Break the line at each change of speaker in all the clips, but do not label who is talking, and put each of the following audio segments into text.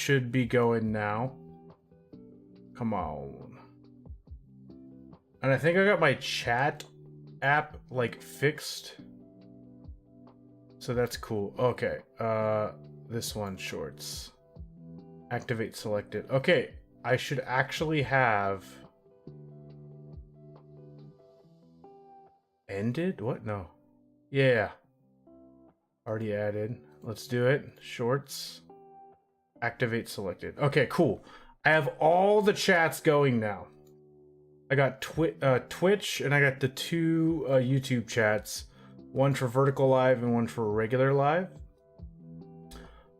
should be going now. Come on. And I think I got my chat app like fixed. So that's cool. Okay. This one, shorts. Activate selected. Okay. I should actually have ended? What? No. Yeah. Already added. Let's do it. Shorts. Activate selected. Okay, cool. I have all the chats going now. I got Twitch and I got the two YouTube chats. One for vertical live and one for regular live.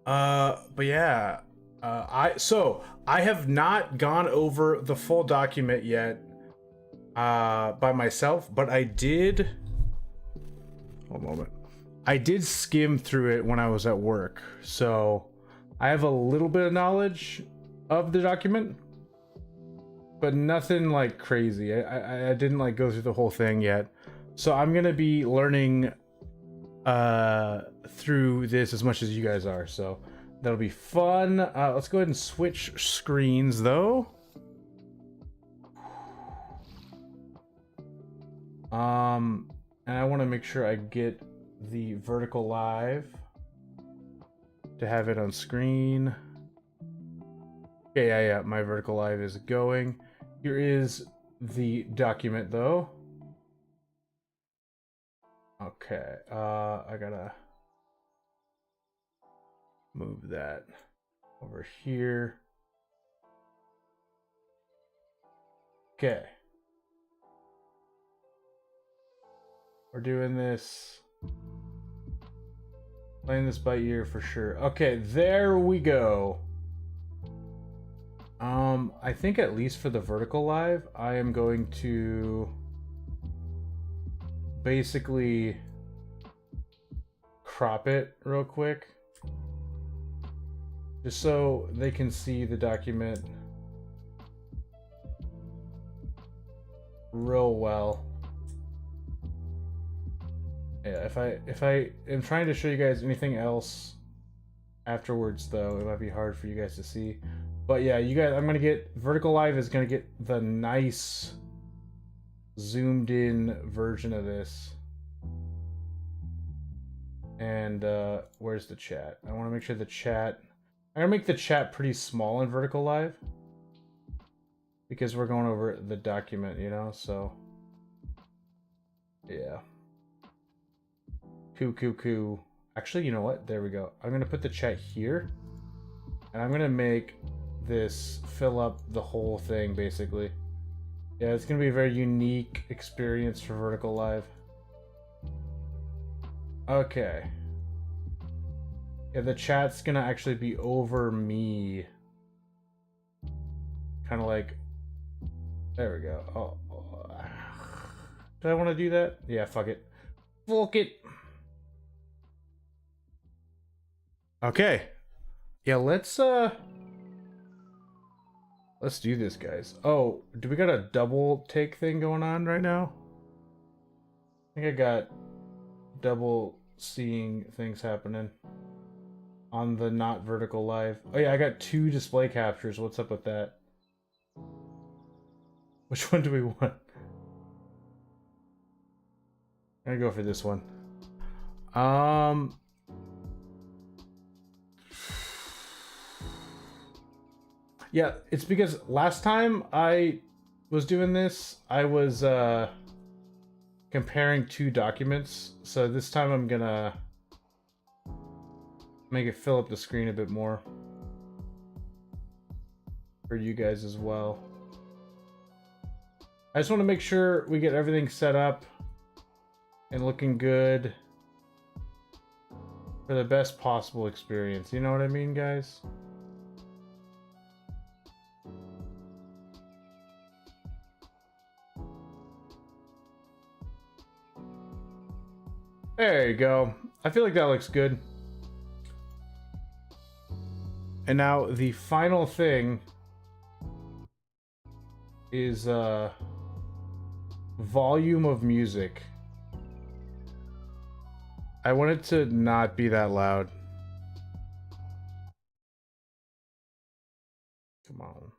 But yeah. I have not gone over the full document yet by myself, but I did. One moment. I did skim through it when I was at work, so I have a little bit of knowledge of the document, but nothing like crazy. I didn't like go through the whole thing yet, so I'm gonna be learning through this as much as you guys are. So that'll be fun. Let's go ahead and switch screens though. And I want to make sure I get the vertical live to have it on screen. Okay, yeah, my vertical live is going. Here is the document though. Okay, I gotta move that over here. Okay. We're doing this. Playing this by ear for sure. Okay, there we go. I think at least for the vertical live, I am going to basically crop it real quick. Just so they can see the document real well. Yeah, if I am trying to show you guys anything else afterwards though, it might be hard for you guys to see. But yeah, you guys, I'm gonna get vertical live is gonna get the nice zoomed in version of this. And where's the chat? I want to make sure the chat. I'm gonna make the chat pretty small in vertical live because we're going over the document, you know. So yeah. Cool. Actually, you know what? There we go. I'm gonna put the chat here, and I'm gonna make this fill up the whole thing, basically. Yeah, it's gonna be a very unique experience for vertical live. Okay. Yeah, the chat's gonna actually be over me. Kind of like... There we go. Oh. Do I want to do that? Yeah, fuck it. Fuck it. Okay. Yeah, let's do this, guys. Oh, do we got a double take thing going on right now? I think I got double seeing things happening on the not vertical live. Oh yeah, I got 2 display captures. What's up with that? Which one do we want? I'm gonna go for this one. Yeah, it's because last time I was doing this, I was comparing 2 documents. So this time I'm gonna make it fill up the screen a bit more for you guys as well. I just want to make sure we get everything set up and looking good for the best possible experience. You know what I mean, guys? There you go. I feel like that looks good. And now the final thing is volume of music. I want it to not be that loud. Come on.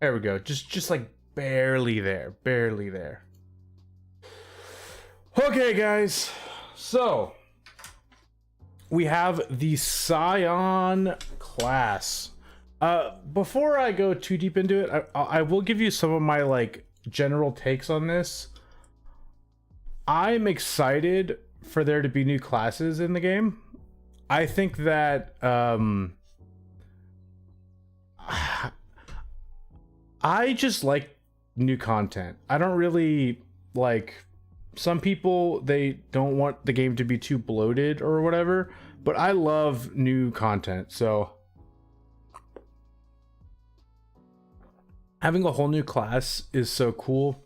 There we go. Just like barely there. Barely there. Okay, guys. So we have the Scion class. Before I go too deep into it, I will give you some of my like general takes on this. I'm excited for there to be new classes in the game. I think that I just like new content. I don't really like, some people, they don't want the game to be too bloated or whatever, but I love new content. So having a whole new class is so cool.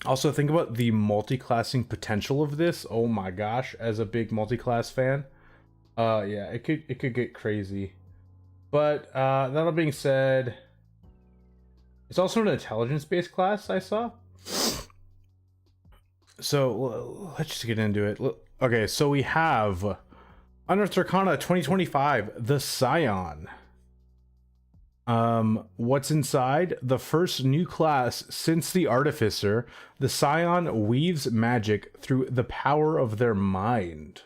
Also, think about the multi-classing potential of this. Oh my gosh, as a big multi-class fan. Yeah, it could get crazy. But that all being said, it's also an intelligence-based class I saw. So let's just get into it. Okay, so we have Unearthed Arcana 2025, the Scion. What's inside? The first new class since the Artificer. The Scion weaves magic through the power of their mind.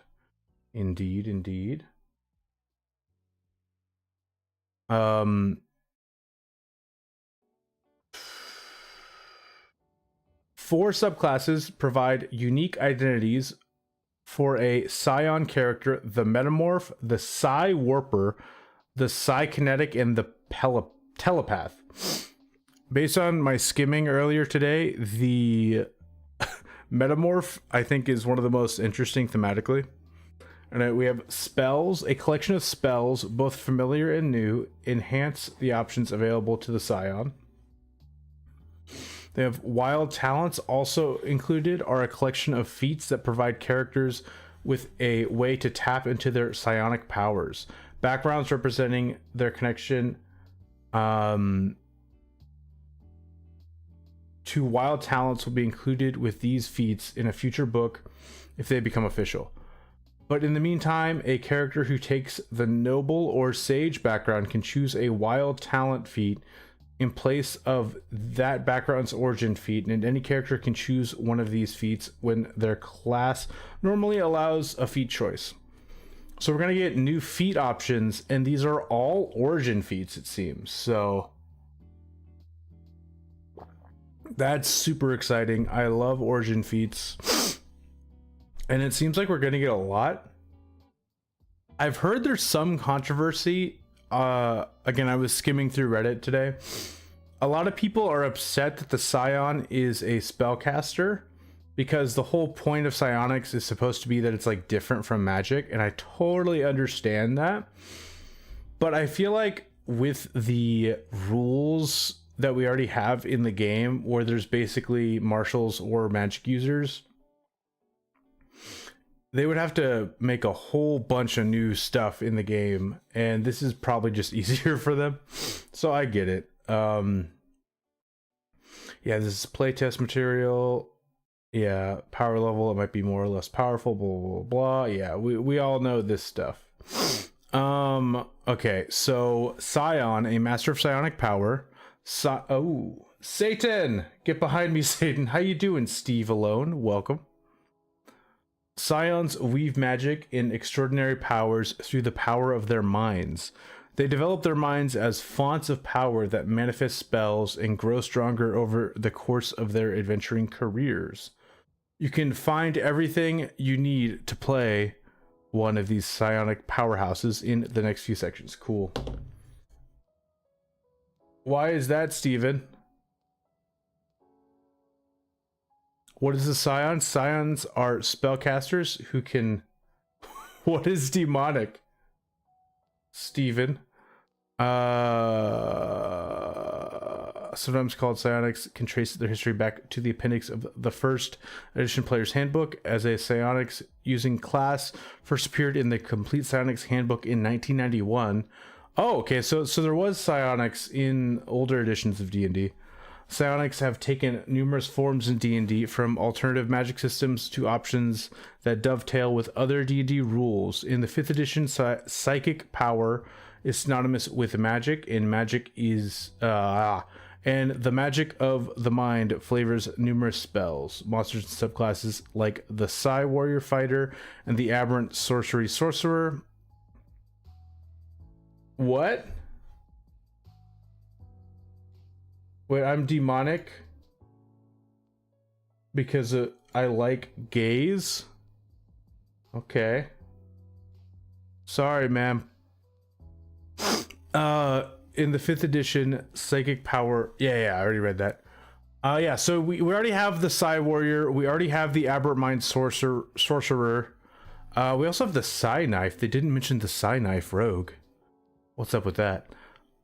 Indeed, indeed. Four subclasses provide unique identities for a Scion character: the Metamorph, the Psi Warper, the Psykinetic, and the Telepath. Based on my skimming earlier today, the Metamorph, I think, is one of the most interesting thematically. And we have spells. A collection of spells, both familiar and new, enhance the options available to the Scion. They have wild talents. Also included are a collection of feats that provide characters with a way to tap into their psionic powers. Backgrounds representing their connection to wild talents will be included with these feats in a future book if they become official. But in the meantime, a character who takes the noble or sage background can choose a wild talent feat in place of that background's origin feat, and any character can choose one of these feats when their class normally allows a feat choice. So we're going to get new feat options, and these are all origin feats, it seems. So that's super exciting. I love origin feats, and it seems like we're going to get a lot. I've heard there's some controversy. Again, I was skimming through Reddit today. A lot of people are upset that the Scion is a spellcaster, because the whole point of psionics is supposed to be that it's like different from magic, and I totally understand that. But I feel like with the rules that we already have in the game, where there's basically martials or magic users, they would have to make a whole bunch of new stuff in the game, and this is probably just easier for them. So I get it. Yeah, this is playtest material. Yeah, power level, it might be more or less powerful, blah, blah, blah. Yeah, we all know this stuff. Okay, so Scion, a master of psionic power. Oh, Satan! Get behind me, Satan. How you doing, Steve Alone? Welcome. Scions weave magic in extraordinary powers through the power of their minds. They develop their minds as fonts of power that manifest spells and grow stronger over the course of their adventuring careers. You can find everything you need to play one of these psionic powerhouses in the next few sections. Cool. Why is that, Steven? What is a Scion? Scions are spellcasters who can... What is demonic? Steven. Sometimes called psionics, can trace their history back to the appendix of the first edition player's handbook as a psionics using class first appeared in the complete psionics handbook in 1991. Oh, okay, so there was psionics in older editions of D&D. Psionics have taken numerous forms in D&D, from alternative magic systems to options that dovetail with other D&D rules. In the 5th edition, Psychic Power is synonymous with magic, and magic is and the magic of the mind flavors numerous spells, monsters, and subclasses like the Psi Warrior Fighter and the Aberrant Sorcery Sorcerer. What? Wait, I'm demonic because I like gays? Okay. Sorry, ma'am. In the 5th edition, Psychic Power. Yeah, I already read that. Yeah, so we already have the Psi Warrior. We already have the Aberrant Mind Sorcerer. We also have the Psi Knife. They didn't mention the Psi Knife Rogue. What's up with that?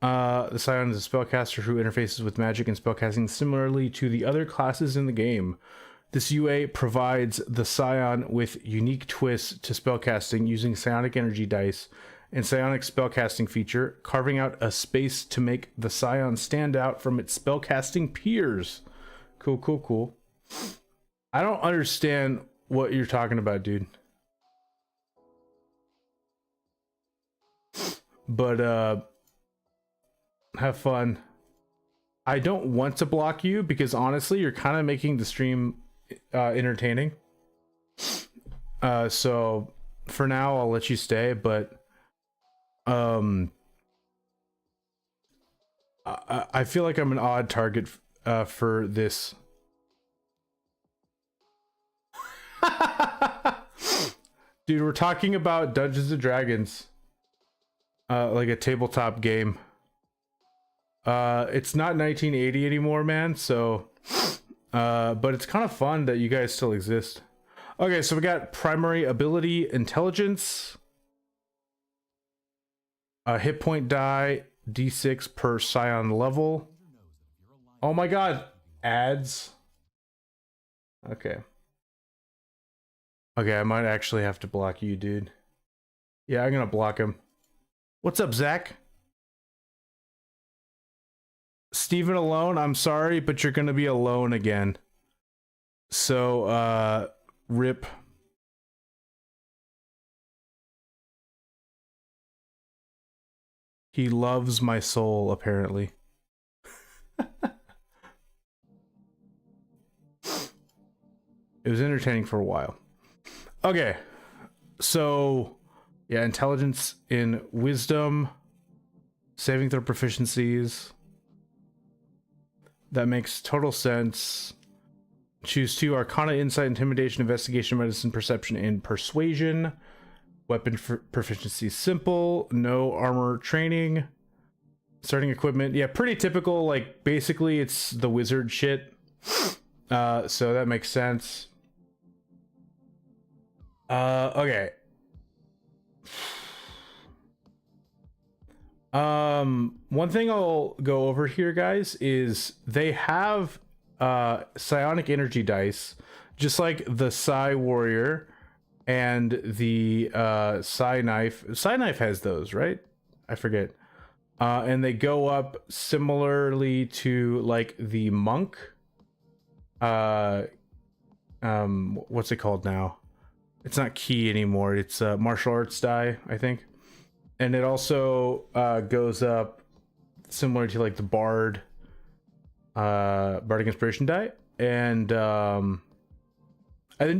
The Scion is a spellcaster who interfaces with magic and spellcasting similarly to the other classes in the game. This UA provides the Scion with unique twists to spellcasting using Psionic Energy Dice and Psionic spellcasting feature, carving out a space to make the Scion stand out from its spellcasting peers. Cool. I don't understand what you're talking about, dude. But have fun. I don't want to block you because honestly, you're kind of making the stream entertaining. So for now, I'll let you stay, but I feel like I'm an odd target for this. Dude, we're talking about Dungeons and Dragons, like a tabletop game. It's not 1980 anymore, man. So, but it's kind of fun that you guys still exist. Okay, so we got primary ability, intelligence, hit point die, d6 per Scion level. Oh my god, ads. Okay, I might actually have to block you, dude. Yeah, I'm gonna block him. What's up, Zach? Steven alone, I'm sorry, but you're gonna be alone again. So, rip. He loves my soul, apparently. It was entertaining for a while. Okay, so yeah, intelligence in wisdom, saving throw proficiencies. That makes total sense. Choose 2: Arcana, Insight, Intimidation, Investigation, Medicine, Perception, and Persuasion. Weapon proficiency simple. No armor training. Starting equipment. Yeah, pretty typical. Like, basically, it's the wizard shit. So that makes sense. Okay. One thing I'll go over here, guys, is they have Psionic Energy Dice, just like the Psi Warrior and the Psi Knife. Psi Knife has those, right? I forget. And they go up similarly to like the Monk. What's it called now? It's not Key anymore. It's Martial Arts Die, I think. And it also goes up similar to like the Bardic Inspiration die, and then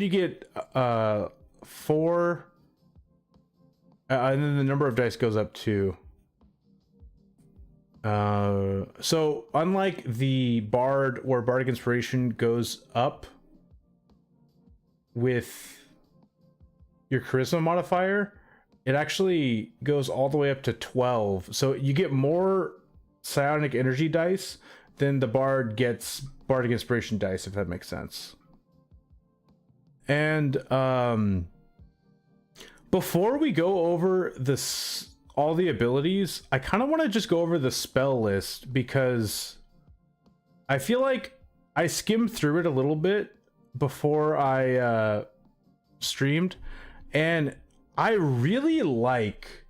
you get 4, and then the number of dice goes up too. So unlike the Bard, where Bardic Inspiration goes up with your Charisma modifier, it actually goes all the way up to 12. So you get more Psionic Energy dice than the Bard gets Bardic Inspiration dice, if that makes sense. And before we go over this, all the abilities, I kind of want to just go over the spell list, because I feel like I skimmed through it a little bit before I streamed, and I really like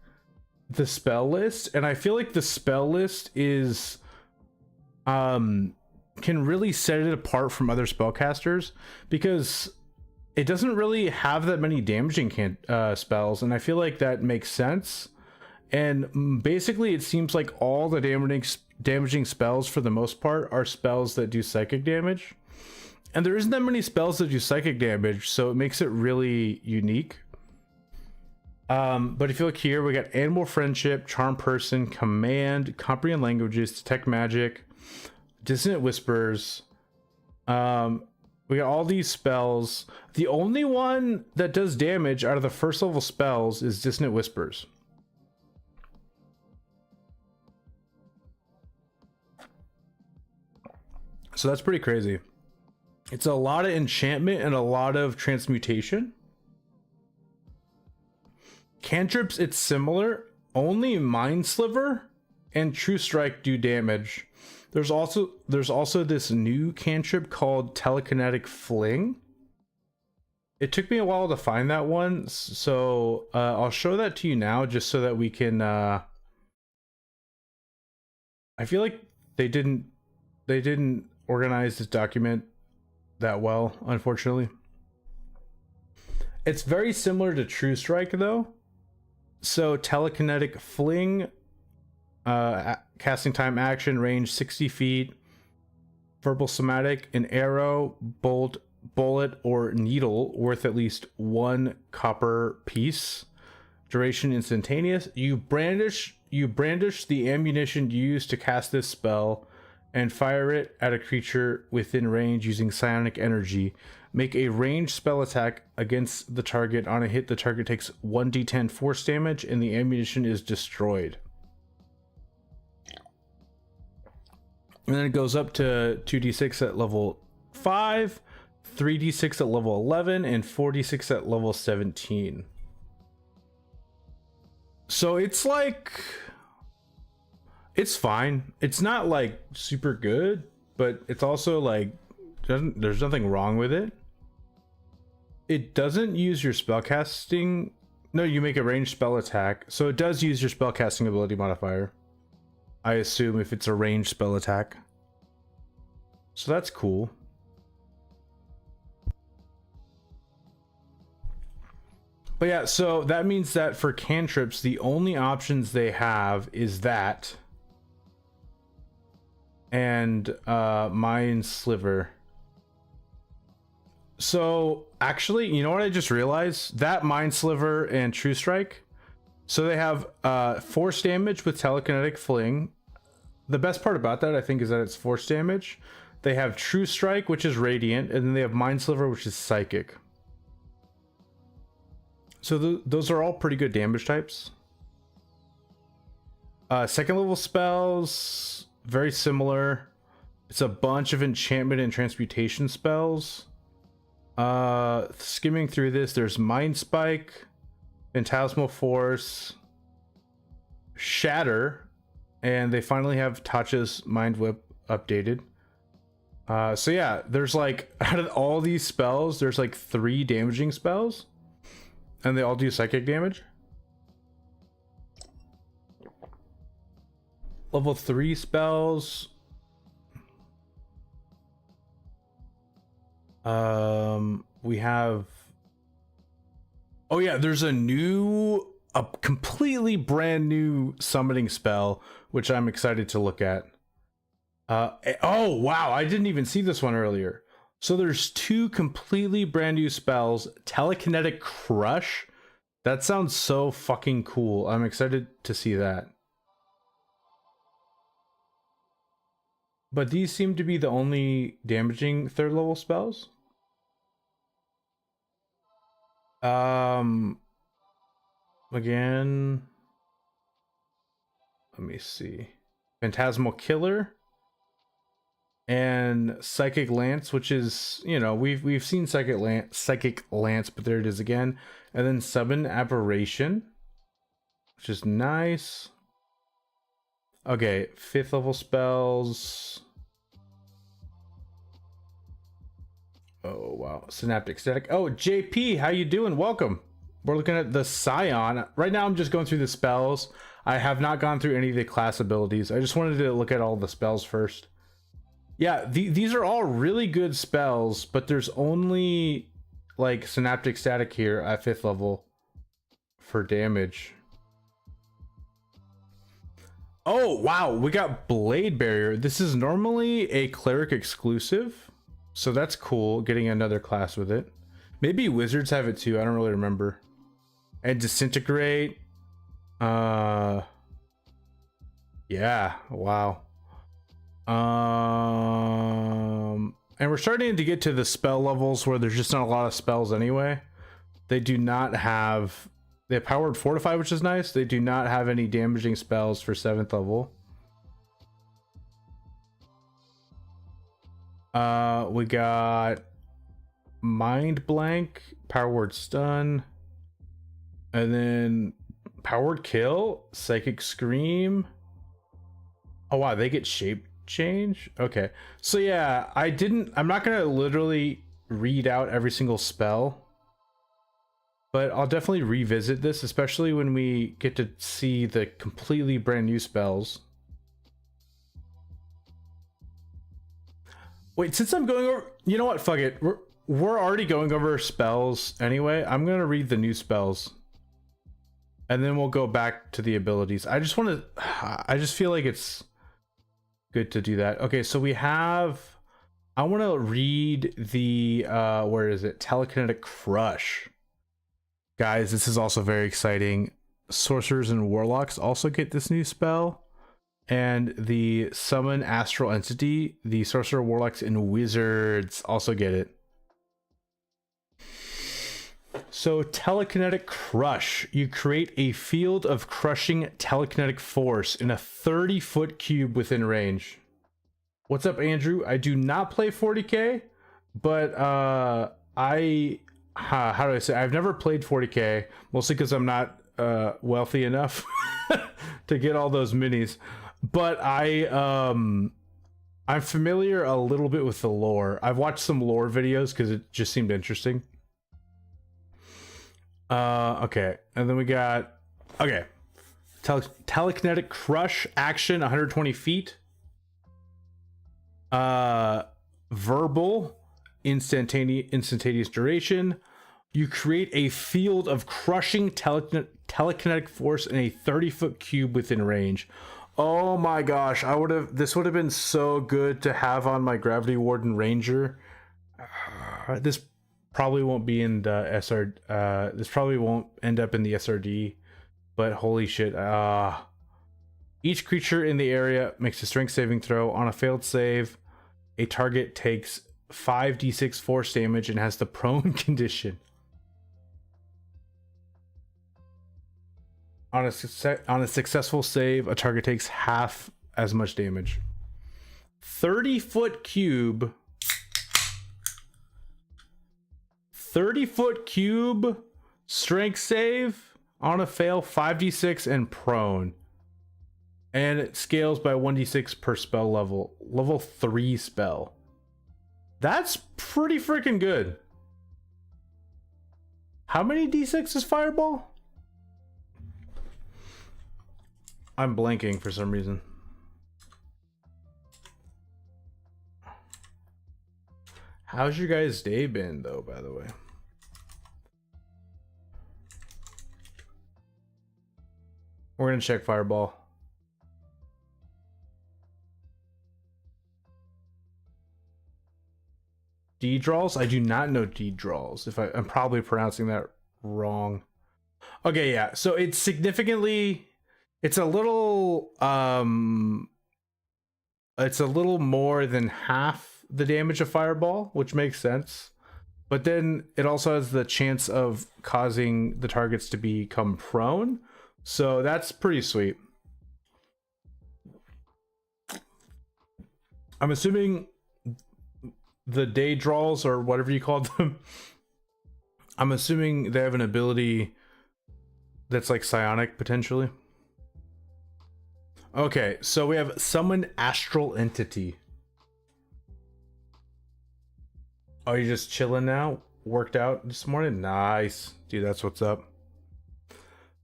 the spell list, and I feel like the spell list is can really set it apart from other spellcasters, because it doesn't really have that many damaging spells, and I feel like that makes sense. And basically it seems like all the damaging spells for the most part are spells that do psychic damage. And there isn't that many spells that do psychic damage, so it makes it really unique. But if you look here, we got Animal Friendship, Charm Person, Command, Comprehend Languages, Detect Magic, Dissonant Whispers. We got all these spells. The only one that does damage out of the first level spells is Dissonant Whispers. So that's pretty crazy. It's a lot of enchantment and a lot of transmutation. Cantrips, it's similar. Only Mind Sliver and True Strike do damage. There's also this new cantrip called Telekinetic Fling. It took me a while to find that one, so I'll show that to you now just so that we can I feel like they didn't organize this document that well, unfortunately. It's very similar to True Strike though. So Telekinetic Fling, casting time, action, range 60 feet, verbal somatic, an arrow, bolt, bullet, or needle worth at least 1 copper piece. Duration instantaneous. You brandish the ammunition used to cast this spell and fire it at a creature within range using psionic energy. Make a ranged spell attack against the target. On a hit, the target takes 1d10 force damage and the ammunition is destroyed. And then it goes up to 2d6 at level 5, 3d6 at level 11, and 4d6 at level 17. So it's like... it's fine. It's not like super good, but it's also like there's nothing wrong with it. It doesn't use your spellcasting. No, you make a ranged spell attack, so it does use your spellcasting ability modifier, I assume, if it's a ranged spell attack. So that's cool. But yeah, so that means that for cantrips, the only options they have is that and Mind Sliver. So actually, you know what I just realized? That Mind Sliver and True Strike, so they have force damage with Telekinetic Fling. The best part about that, I think, is that it's force damage. They have True Strike, which is radiant, and then they have Mind Sliver, which is psychic. So those are all pretty good damage types. Second level spells, very similar. It's a bunch of enchantment and transmutation spells. Skimming through this, there's Mind Spike, Phantasmal Force, Shatter, and they finally have Tatcha's Mind Whip updated. So yeah, there's like, out of all these spells, there's like 3 damaging spells, and they all do psychic damage. Level 3 spells. We have, oh yeah, there's a completely brand new summoning spell, which I'm excited to look at. Oh wow, I didn't even see this one earlier. So there's 2 completely brand new spells. Telekinetic Crush. That sounds so fucking cool. I'm excited to see that. But these seem to be the only damaging 3rd level spells. Again, let me see. Phantasmal Killer and Psychic Lance, which is, you know, we've seen Psychic Lance, but there it is again. And then Summon Aberration, which is nice. Okay, 5th level spells. Oh wow, Synaptic Static. Oh, JP, how you doing? Welcome. We're looking at the Scion. Right now I'm just going through the spells. I have not gone through any of the class abilities. I just wanted to look at all the spells first. Yeah, these are all really good spells, but there's only like Synaptic Static here at 5th level for damage. Oh, wow. We got Blade Barrier. This is normally a cleric exclusive. So that's cool. Getting another class with it. Maybe wizards have it too. I don't really remember. And Disintegrate. Yeah. Wow. And we're starting to get to the spell levels where there's just not a lot of spells anyway. They do not have... They have Powered Fortify, which is nice. They do not have any damaging spells for 7th level. We got Mind Blank, Power Word Stun, and then Power Word Kill, Psychic Scream. Oh wow, they get shape change? Okay. So yeah, I'm not gonna literally read out every single spell, but I'll definitely revisit this, especially when we get to see the completely brand new spells. Wait, since I'm going over, you know what? Fuck it. We're already going over spells anyway. I'm gonna read the new spells, and then we'll go back to the abilities. I just feel like it's good to do that. Okay, so we have. I want to read the where is it? Telekinetic Crush. Guys, this is also very exciting. Sorcerers and Warlocks also get this new spell. And the Summon Astral Entity, the Sorcerer, Warlocks, and Wizards also get it. So, Telekinetic Crush. You create a field of crushing telekinetic force in a 30-foot cube within range. What's up, Andrew? I do not play 40k, but how do I say? I've never played 40k, mostly because I'm not wealthy enough to get all those minis. But I'm familiar a little bit with the lore. I've watched some lore videos because it just seemed interesting. Okay, and then we got Telekinetic Crush action 120 feet. Verbal instantaneous duration. You create a field of crushing telekinetic force in a 30-foot cube within range. Oh my gosh, this would have been so good to have on my Gravity Warden Ranger. This probably won't be in the SR. This probably won't end up in the SRD, but holy shit. Each creature in the area makes a strength saving throw. On a failed save, a target takes 5d6 force damage and has the prone condition. On a successful save, a target takes half as much damage. 30-foot cube. 30-foot cube. Strength save. On a fail, 5d6 and prone. And it scales by 1d6 per spell level. Level 3 spell. That's pretty freaking good. How many d6 is Fireball? I'm blanking for some reason. How's your guys' day been, though, by the way? We're gonna check Fireball. D-draws? I do not know D-draws. I'm probably pronouncing that wrong. Okay, yeah. So it's significantly... It's a little more than half the damage of Fireball, which makes sense. But then it also has the chance of causing the targets to become prone. So that's pretty sweet. I'm assuming the day draws, or whatever you called them, I'm assuming they have an ability that's like psionic potentially. Okay, so we have Summon Astral Entity. Oh, you're just chilling now? Worked out this morning? Nice. Dude, that's what's up.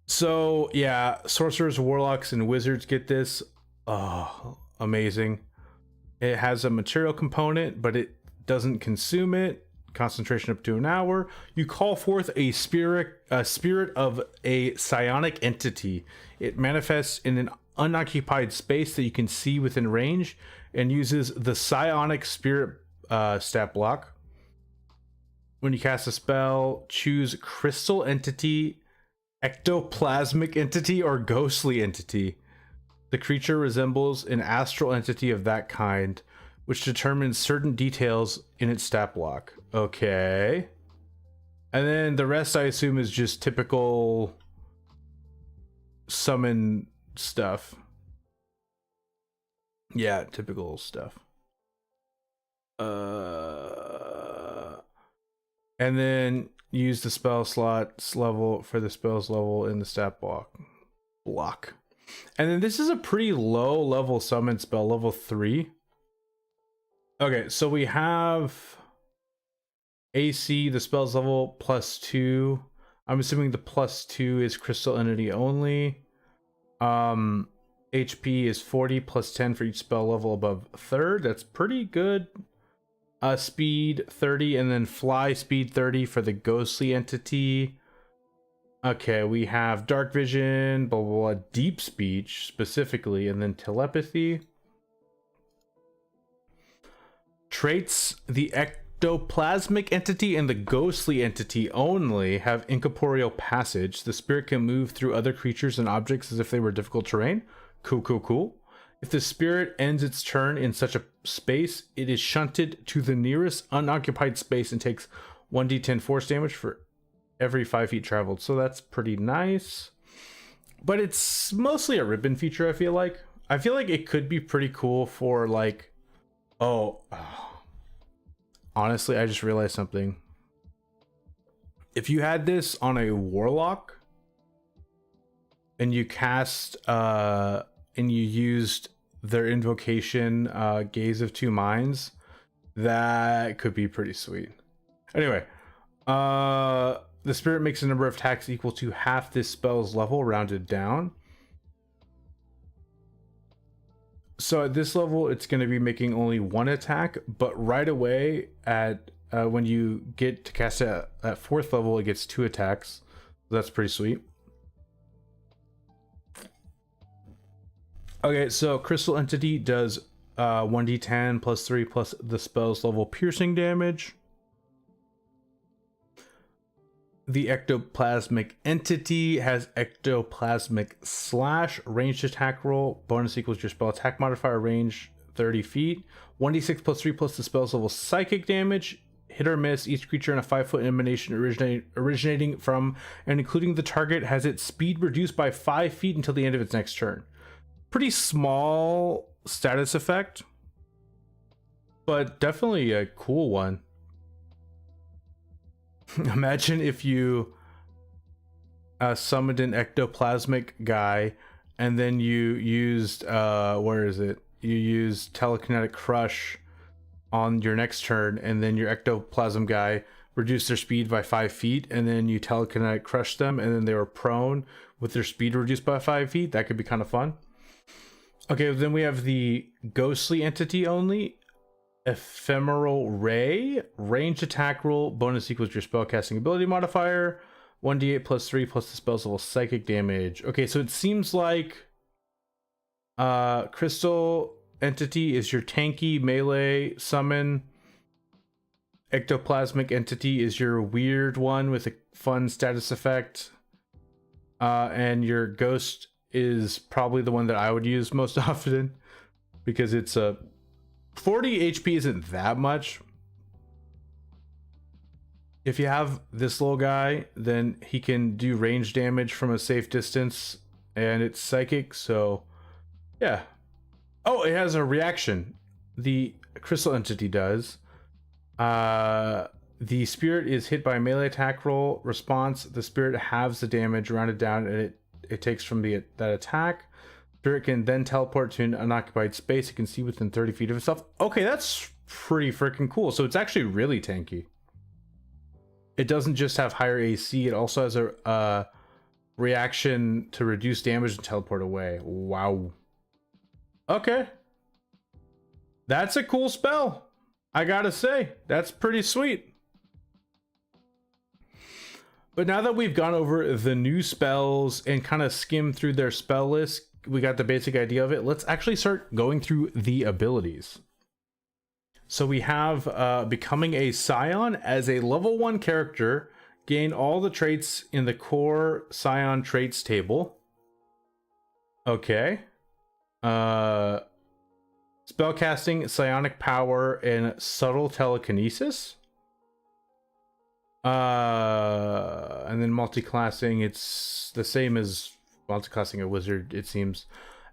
So, yeah, Sorcerers, Warlocks, and Wizards get this. Oh, amazing. It has a material component, but it doesn't consume it. Concentration up to an hour. You call forth a spirit of a psionic entity. It manifests in unoccupied space that you can see within range, and uses the Psionic Spirit stat block. When you cast a spell, choose Crystal Entity, Ectoplasmic Entity, or Ghostly Entity. The creature resembles an astral entity of that kind, which determines certain details in its stat block. Okay. And then the rest, I assume, is just typical summon stuff. Yeah, typical stuff. And then use the spell slots level for the spells level in the stat block. And then this is a pretty low level summon spell, level 3. Okay, so we have AC, the spells level +2. I'm assuming the +2 is crystal entity only. HP is 40 +10 for each spell level above 3rd. That's pretty good. Speed 30, and then fly speed 30 for the ghostly entity. Okay, we have dark vision, blah, blah, blah, deep speech specifically, and then telepathy. Traits: the ectoplasmic entity and the ghostly entity only have incorporeal passage. The spirit can move through other creatures and objects as if they were difficult terrain. Cool, cool, cool. If the spirit ends its turn in such a space, it is shunted to the nearest unoccupied space and takes 1d10 force damage for every 5 feet traveled. So that's pretty nice. But it's mostly a ribbon feature, I feel like. I feel like it could be pretty cool for like... Honestly, I just realized something. If you had this on a warlock and you cast and you used their invocation, Gaze of Two Minds, that could be pretty sweet. Anyway, the spirit makes a number of attacks equal to half this spell's level, rounded down. So at this level, it's going to be making only 1 attack, but right away at when you get to cast it at 4th level, it gets 2 attacks. That's pretty sweet. Okay, so Crystal Entity does 1d10 +3 plus the spell's level piercing damage. The Ectoplasmic Entity has Ectoplasmic Slash, ranged attack roll, bonus equals your spell attack modifier, range 30 feet. 1d6 +3 plus the spell's level psychic damage. Hit or miss, each creature in a 5-foot emanation originating from and including the target has its speed reduced by 5 feet until the end of its next turn. Pretty small status effect, but definitely a cool one. Imagine if you summoned an ectoplasmic guy and then you used where is it? You used telekinetic crush on your next turn, and then your ectoplasm guy reduced their speed by 5 feet, and then you telekinetic crush them, and then they were prone with their speed reduced by 5 feet. That could be kind of fun. Okay, then we have the ghostly entity only. Ephemeral Ray, range attack roll, bonus equals your spellcasting ability modifier, 1d8 +3 plus the spell's level psychic damage. Okay, so it seems like Crystal Entity is your tanky melee summon. Ectoplasmic Entity is your weird one with a fun status effect. And your ghost is probably the one that I would use most often because it's a 40 HP isn't that much. If you have this little guy, then he can do range damage from a safe distance, and it's psychic, so yeah. Oh, it has a reaction. The Crystal Entity does. The spirit is hit by a melee attack roll. Response: the spirit halves the damage, rounded down, and it takes from that attack. Spirit can then teleport to an unoccupied space it can see within 30 feet of itself. Okay, that's pretty freaking cool. So it's actually really tanky. It doesn't just have higher AC, it also has a reaction to reduce damage and teleport away. Wow. Okay. That's a cool spell. I gotta say, that's pretty sweet. But now that we've gone over the new spells and kind of skimmed through their spell list, we got the basic idea of it. Let's actually start going through the abilities. So we have becoming a Scion. As a level 1 character, gain all the traits in the core Scion traits table. Okay. Spellcasting, Psionic Power, and Subtle Telekinesis. And then multi-classing, it's the same as multi-classing a wizard, it seems.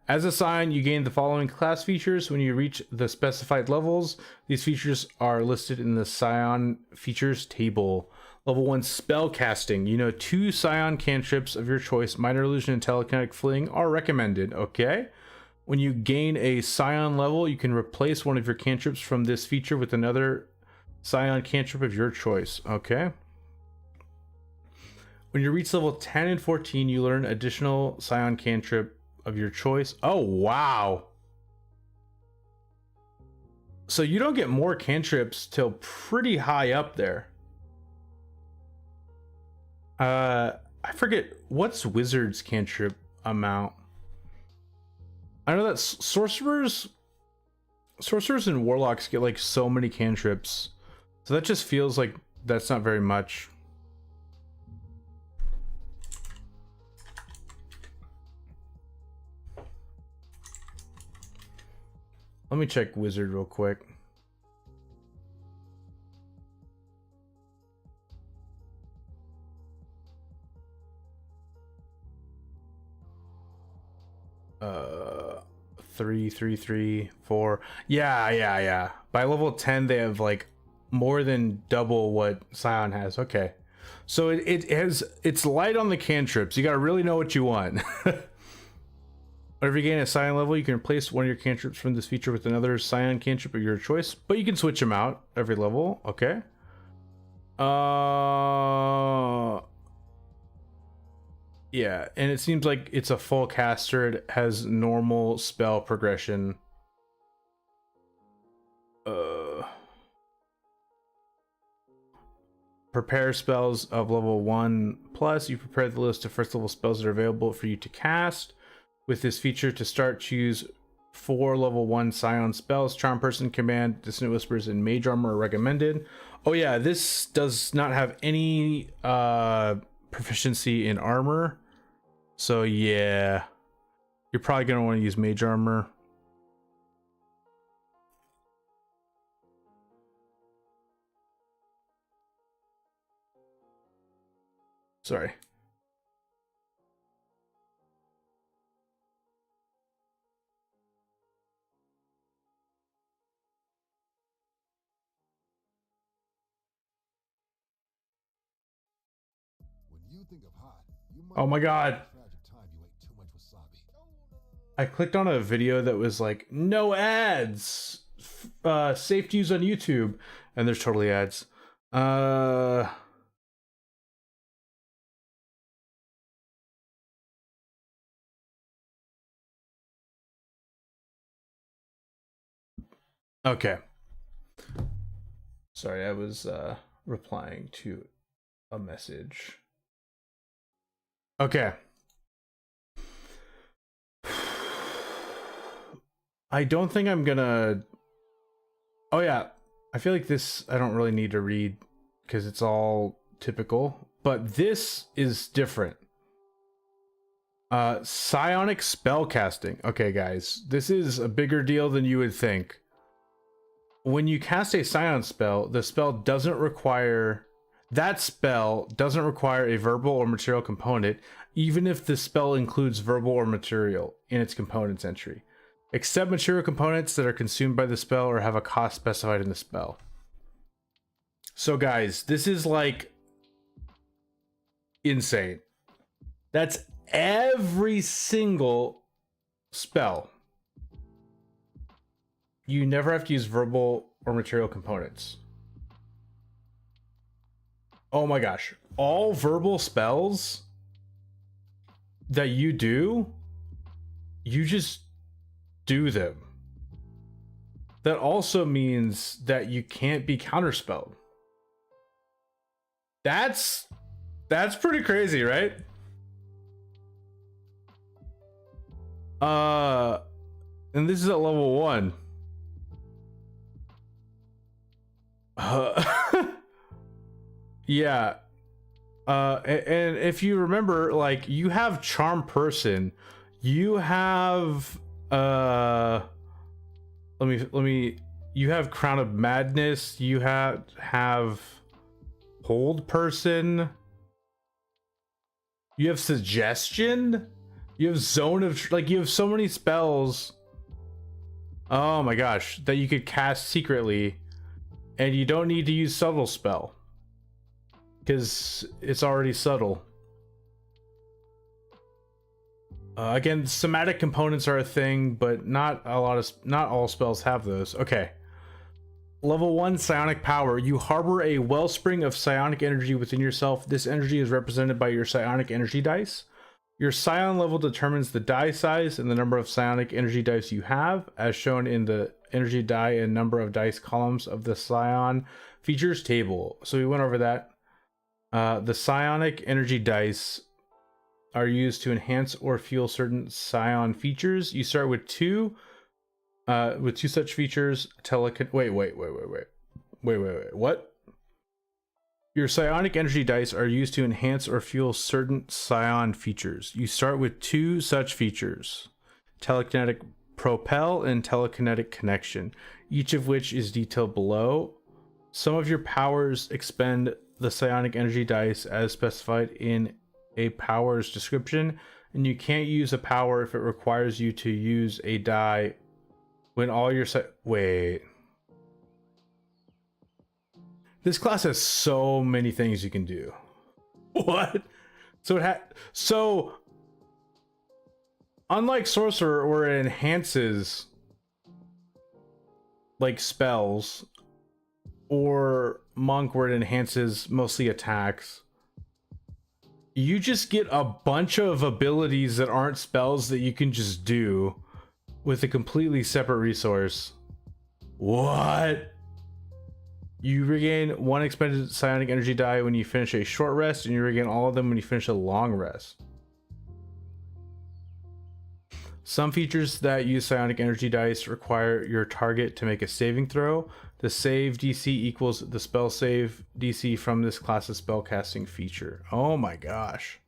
As a Scion, you gain the following class features when you reach the specified levels. These features are listed in the Scion features table. Level 1 spellcasting. You know, 2 Scion cantrips of your choice, Minor Illusion and Telekinetic Fling, are recommended. Okay. When you gain a Scion level, you can replace one of your cantrips from this feature with another Scion cantrip of your choice. Okay. When you reach level 10 and 14, you learn additional Scion cantrip of your choice. Oh, wow. So you don't get more cantrips till pretty high up there. I forget, what's wizard's cantrip amount? I know that sorcerers and warlocks get like so many cantrips. So that just feels like that's not very much. Let me check wizard real quick. Three, 4. Yeah. By level 10, they have like more than double what Scion has. Okay. So it's light on the cantrips. You gotta really know what you want. Whenever you gain a Scion level, you can replace one of your cantrips from this feature with another Scion cantrip of your choice, but you can switch them out every level. Okay. Yeah, and it seems like it's a full caster. It has normal spell progression. Prepare spells of level 1 plus. You prepare the list of first level spells that are available for you to cast. With this feature, to start, choose 4 level 1 Scion spells. Charm Person, Command, Dissonant Whispers, and Mage Armor are recommended. Oh yeah, this does not have any proficiency in armor. So yeah, you're probably going to want to use Mage Armor. Sorry. Oh my god. I clicked on a video that was like, no ads, safe to use on YouTube, and there's totally ads. Okay. Sorry, I was replying to a message. Okay. I don't think I'm gonna... Oh yeah, I feel like this I don't really need to read because it's all typical, but this is different. Psionic spellcasting. Okay guys, this is a bigger deal than you would think. When you cast a Scion spell, the spell doesn't require... That spell doesn't require a verbal or material component, even if the spell includes verbal or material in its components entry, except material components that are consumed by the spell or have a cost specified in the spell. So guys, this is like insane. That's every single spell. You never have to use verbal or material components. Oh my gosh. All verbal spells that you do, you just do them. That also means that you can't be counterspelled. That's pretty crazy, right? And this is at level 1. Yeah. And if you remember, like, you have Charm Person, you have let me you have Crown of Madness, you have Hold Person, you have Suggestion, you have Zone of, like, you have so many spells, oh my gosh, that you could cast secretly, and you don't need to use Subtle Spell because it's already subtle. Again, somatic components are a thing, but not all spells have those. Okay. Level 1 Psionic Power. You harbor a wellspring of psionic energy within yourself. This energy is represented by your psionic energy dice. Your Scion level determines the die size and the number of psionic energy dice you have, as shown in the energy die and number of dice columns of the Scion features table. So we went over that. The psionic energy dice are used to enhance or fuel certain Scion features. You start with two such features. Wait. What? Your psionic energy dice are used to enhance or fuel certain Scion features. You start with 2 such features: telekinetic propel and telekinetic connection, each of which is detailed below. Some of your powers expend the psionic energy dice as specified in a power's description, and you can't use a power if it requires you to use a die when all your wait. This class has so many things you can do. What? So unlike Sorcerer, where it enhances like spells, or Monk, where it enhances mostly attacks, you just get a bunch of abilities that aren't spells that you can just do with a completely separate resource. What? You regain 1 expended psionic energy die when you finish a short rest, and you regain all of them when you finish a long rest. Some features that use psionic energy dice require your target to make a saving throw. The save DC equals the spell save DC from this class's spellcasting feature. Oh my gosh.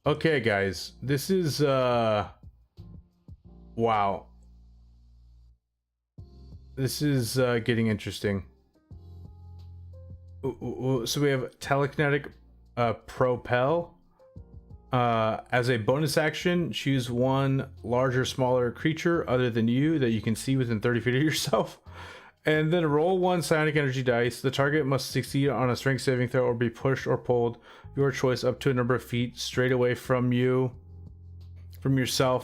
Okay, guys, this is wow. This is getting interesting. So we have telekinetic propel. As a bonus action, choose 1 larger, smaller creature other than you that you can see within 30 feet of yourself, and then roll 1 psionic energy dice. The target must succeed on a strength saving throw or be pushed or pulled, your choice, up to a number of feet straight away from yourself,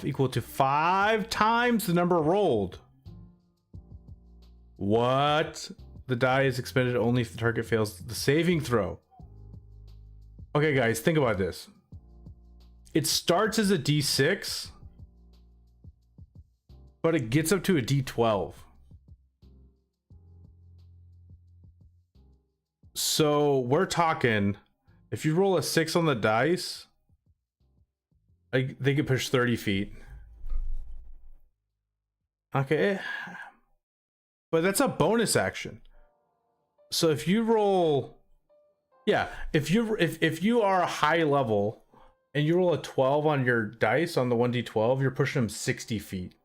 equal to 5 times the number rolled. What? The die is expended only if the target fails the saving throw. Okay, guys, think about this. It starts as a D6, but it gets up to a D12. So we're talking, if you roll a 6 on the dice, they can push 30 feet. Okay. But that's a bonus action. So if you roll, yeah, if you are a high level and you roll a 12 on your dice on the 1d12, you're pushing them 60 feet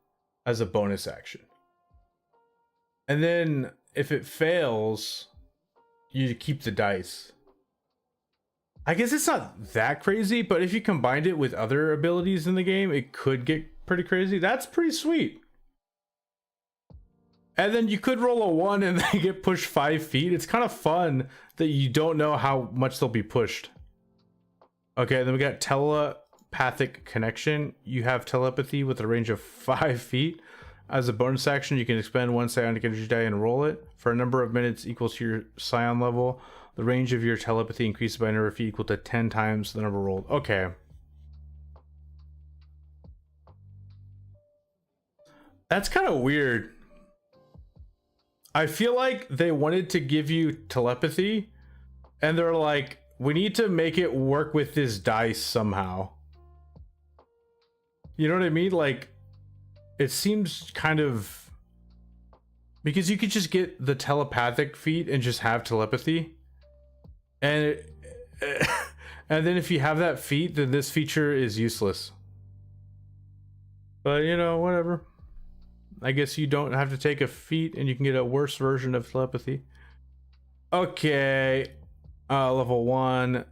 as a bonus action. And then if it fails, you keep the dice. I guess it's not that crazy, but if you combined it with other abilities in the game, it could get pretty crazy. That's pretty sweet. And then you could roll a 1 and they get pushed 5 feet. It's kind of fun that you don't know how much they'll be pushed. Okay, then we got telepathic connection. You have telepathy with a range of 5 feet. As a bonus action, you can expend 1 psionic energy die and roll it. For a number of minutes equal to your Scion level, the range of your telepathy increases by a number of feet equal to 10 times the number rolled. Okay. That's kind of weird. I feel like they wanted to give you telepathy, and they're like, we need to make it work with this dice somehow. You know what I mean? Like, it seems kind of, because you could just get the telepathic feat and just have telepathy, and and then if you have that feat, then this feature is useless. But you know, whatever. I guess you don't have to take a feat and you can get a worse version of telepathy. Okay. Level 1.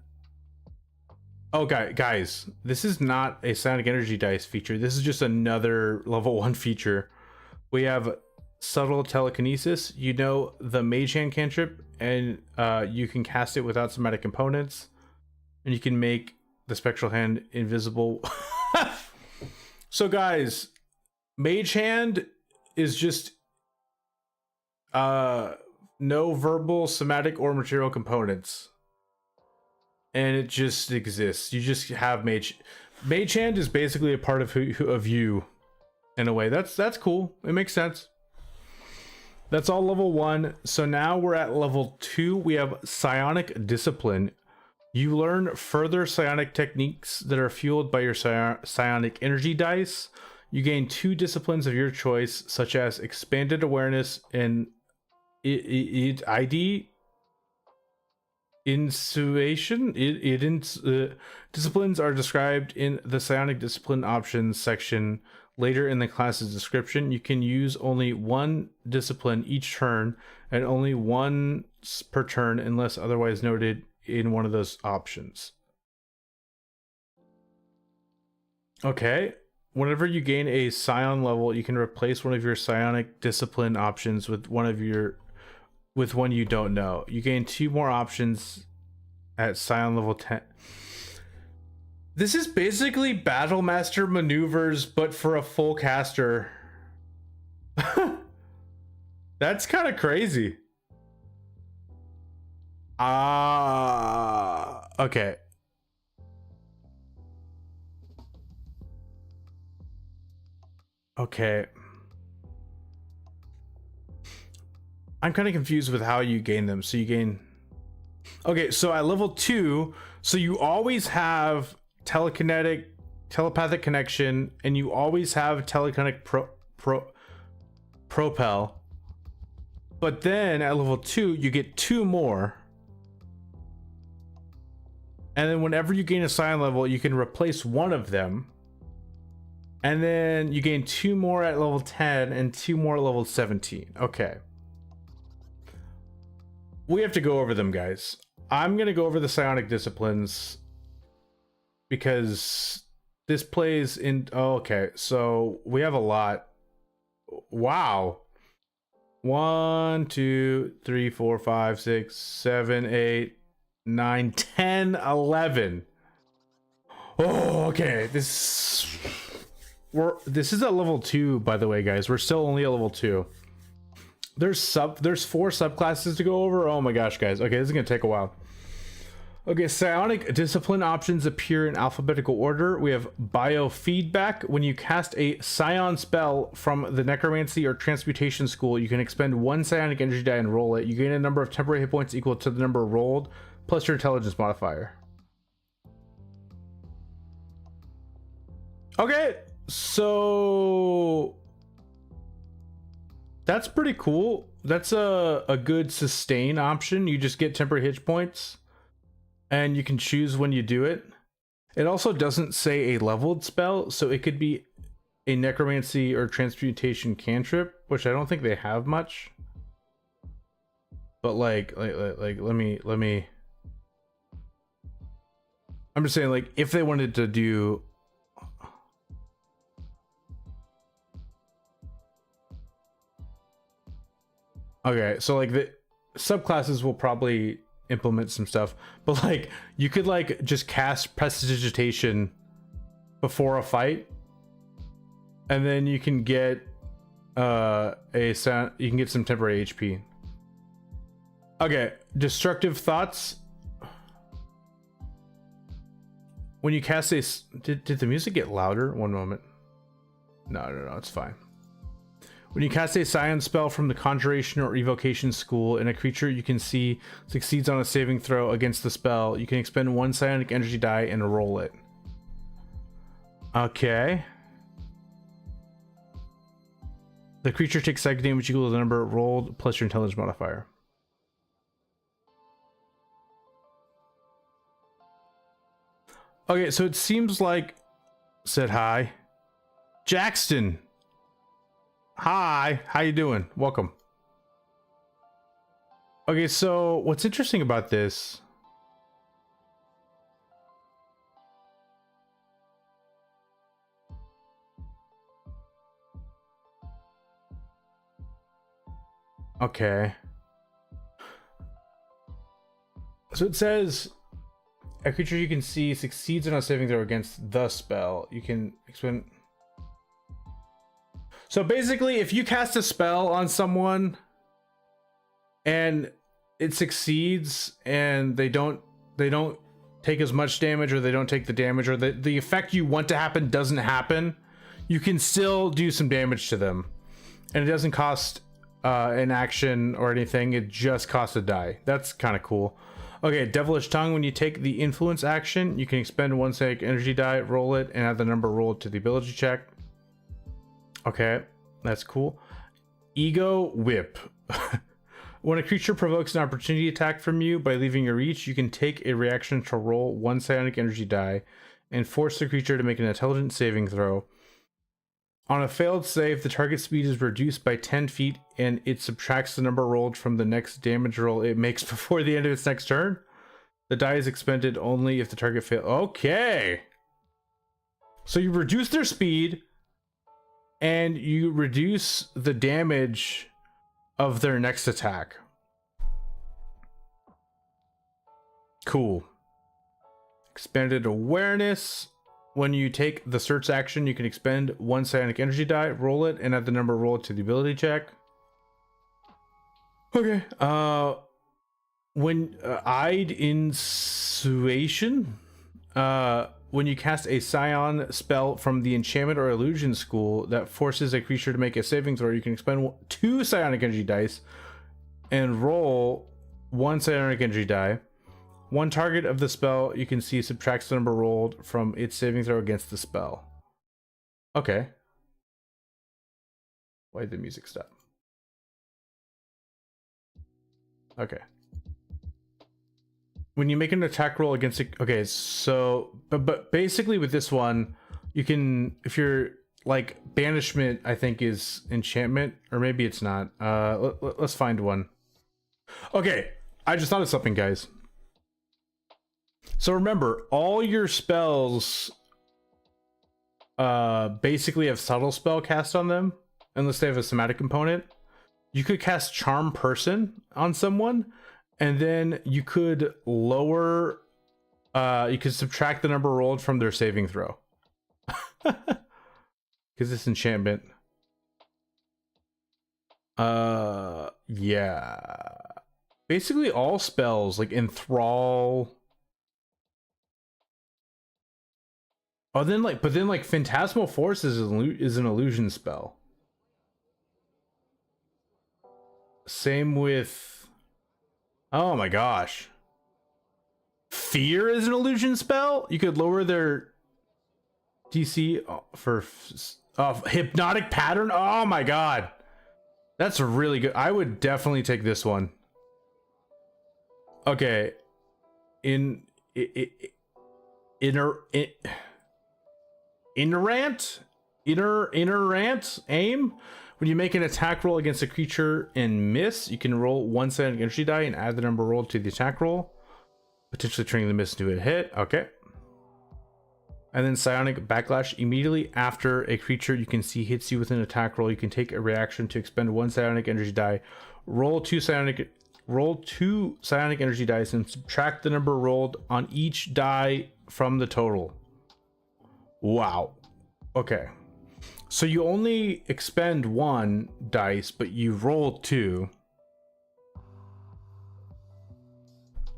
Oh, guys, this is not a Psionic Energy Dice feature. This is just another level 1 feature. We have Subtle Telekinesis. You know the Mage Hand cantrip, and you can cast it without somatic components. And you can make the Spectral Hand invisible. So, guys, Mage Hand is just no verbal, somatic, or material components. And it just exists. You just have Mage Hand is basically a part of you in a way. That's cool. It makes sense. That's all level 1. So now we're at level 2. We have Psionic Discipline. You learn further psionic techniques that are fueled by your psionic energy dice. You gain 2 disciplines of your choice, such as expanded awareness and ID. Insuation. Disciplines are described in the Psionic Discipline options section later in the class's description. You can use only 1 discipline each turn and only once per turn unless otherwise noted in one of those options. Okay. Whenever you gain a Scion level, you can replace one of your Psionic Discipline options with one you don't know. You gain 2 more options at Scion level 10. This is basically Battle Master maneuvers, but for a full caster. That's kind of crazy. Okay. Okay. I'm kind of confused with how you gain them. So you gain... Okay, so at level 2, so you always have telepathic connection, and you always have telekinetic propel. But then at level 2, you get 2 more. And then whenever you gain a Scion level, you can replace one of them. And then you gain 2 more at level 10 and 2 more at level 17. Okay. We have to go over them, guys. I'm going to go over the Psionic Disciplines because this plays in... Oh, okay, so we have a lot. Wow. 1, 2, 3, 4, 5, 6, 7, 8, 9, 10, 11. Oh, okay. This is at level 2, by the way, guys. We're still only at level 2. There's 4 subclasses to go over. Oh my gosh, guys. Okay, this is gonna take a while. Okay, Psionic Discipline options appear in alphabetical order. We have Biofeedback. When you cast a Scion spell from the Necromancy or Transmutation School, you can expend 1 Psionic Energy die and roll it. You gain a number of temporary hit points equal to the number rolled, plus your intelligence modifier. Okay, so... That's pretty cool. That's a good sustain option. You just get temporary hit points and you can choose when you do it. It also doesn't say a leveled spell, so it could be a necromancy or transmutation cantrip, which I don't think they have much. But like let me I'm just saying, like, if they wanted to do... Okay, so like the subclasses will probably implement some stuff, but like you could like just cast prestidigitation before a fight, and then you can get you can get some temporary HP. Okay, destructive thoughts. When you cast a... Did the music get louder? One moment. No, it's fine. When you cast a Scion spell from the Conjuration or Evocation School and a creature you can see succeeds on a saving throw against the spell, you can expend 1 Psionic Energy die and roll it. Okay. The creature takes psychic damage equal to the number rolled plus your intelligence modifier. Okay, so it seems like... Said hi. Jackson! Hi, how you doing? Welcome. Okay, so what's interesting about this... Okay. So it says a creature you can see succeeds on a saving throw against the spell. You can expend. So basically, if you cast a spell on someone and it succeeds and they don't take as much damage, or they don't take the damage, or the effect you want to happen doesn't happen, you can still do some damage to them. And it doesn't cost an action or anything, it just costs a die. That's kind of cool. Okay, Devilish Tongue. When you take the influence action, you can expend one psychic energy die, roll it, and add the number rolled to the ability check. Okay, that's cool. Ego Whip. When a creature provokes an opportunity attack from you by leaving your reach, you can take a reaction to roll one psionic energy die and force the creature to make an intelligence saving throw. On a failed save, the target speed is reduced by 10 feet, and it subtracts the number rolled from the next damage roll it makes before the end of its next turn. The die is expended only if the target fails. Okay. So you reduce their speed, and you reduce the damage of their next attack. Cool. Expanded awareness. When you take the search action, you can expend one psionic energy die, roll it, and add the number rolled to the ability check. Okay. When eyed insuation, when you cast a Scion spell from the enchantment or illusion school that forces a creature to make a saving throw, you can expend 2 psionic energy dice and roll 1 psionic energy die. One target of the spell you can see subtracts the number rolled from its saving throw against the spell. Okay. Why did the music stop? Okay. When you make an attack roll against it, okay, so but basically with this one, you can, if you're like banishment, I think is enchantment, or maybe it's not. Let's find one. Okay, I just thought of something, guys. So remember, all your spells basically have subtle spell cast on them, unless they have a somatic component. You could cast Charm Person on someone, and then you could lower, you could subtract the number rolled from their saving throw. Because it's enchantment. Yeah. Basically all spells, like Enthrall. Oh, then like, but then like Phantasmal Force is an illusion spell. Same with, oh my gosh, Fear is an illusion spell. You could lower their DC for Hypnotic Pattern. Oh my god, that's really good. I would definitely take this one. Okay, inner Rant aim. When you make an attack roll against a creature and miss, you can roll 1 psionic energy die and add the number rolled to the attack roll, potentially turning the miss into a hit. Okay. And then Psionic Backlash. Immediately after a creature you can see hits you with an attack roll, you can take a reaction to expend 1 psionic energy die, roll 2 psionic energy dice, and subtract the number rolled on each die from the total. Wow. Okay. So you only expend 1 dice, but you roll 2.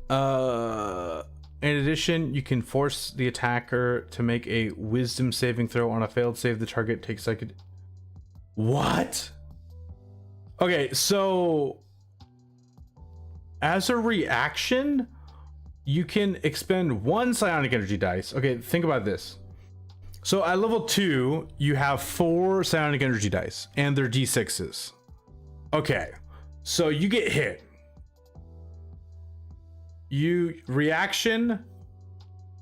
In addition, you can force the attacker to make a wisdom saving throw. On a failed save, the target takes like a... What? Okay, so as a reaction, you can expend 1 psionic energy dice. Okay, think about this. So at level 2, you have 4 psionic energy dice, and they're d6s. Okay, so you get hit. You reaction,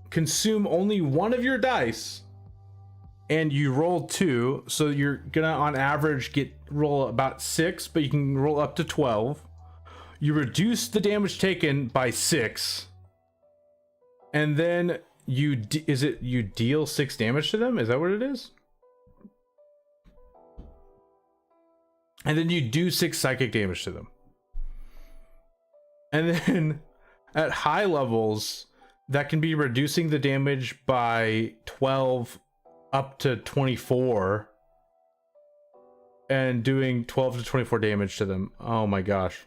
consume only 1 of your dice, and you roll 2, so you're gonna on average roll about 6, but you can roll up to 12. You reduce the damage taken by 6, and then you deal 6 damage to them? Is that what it is? And then you do 6 psychic damage to them. And then at high levels, that can be reducing the damage by 12 up to 24 and doing 12 to 24 damage to them. Oh my gosh.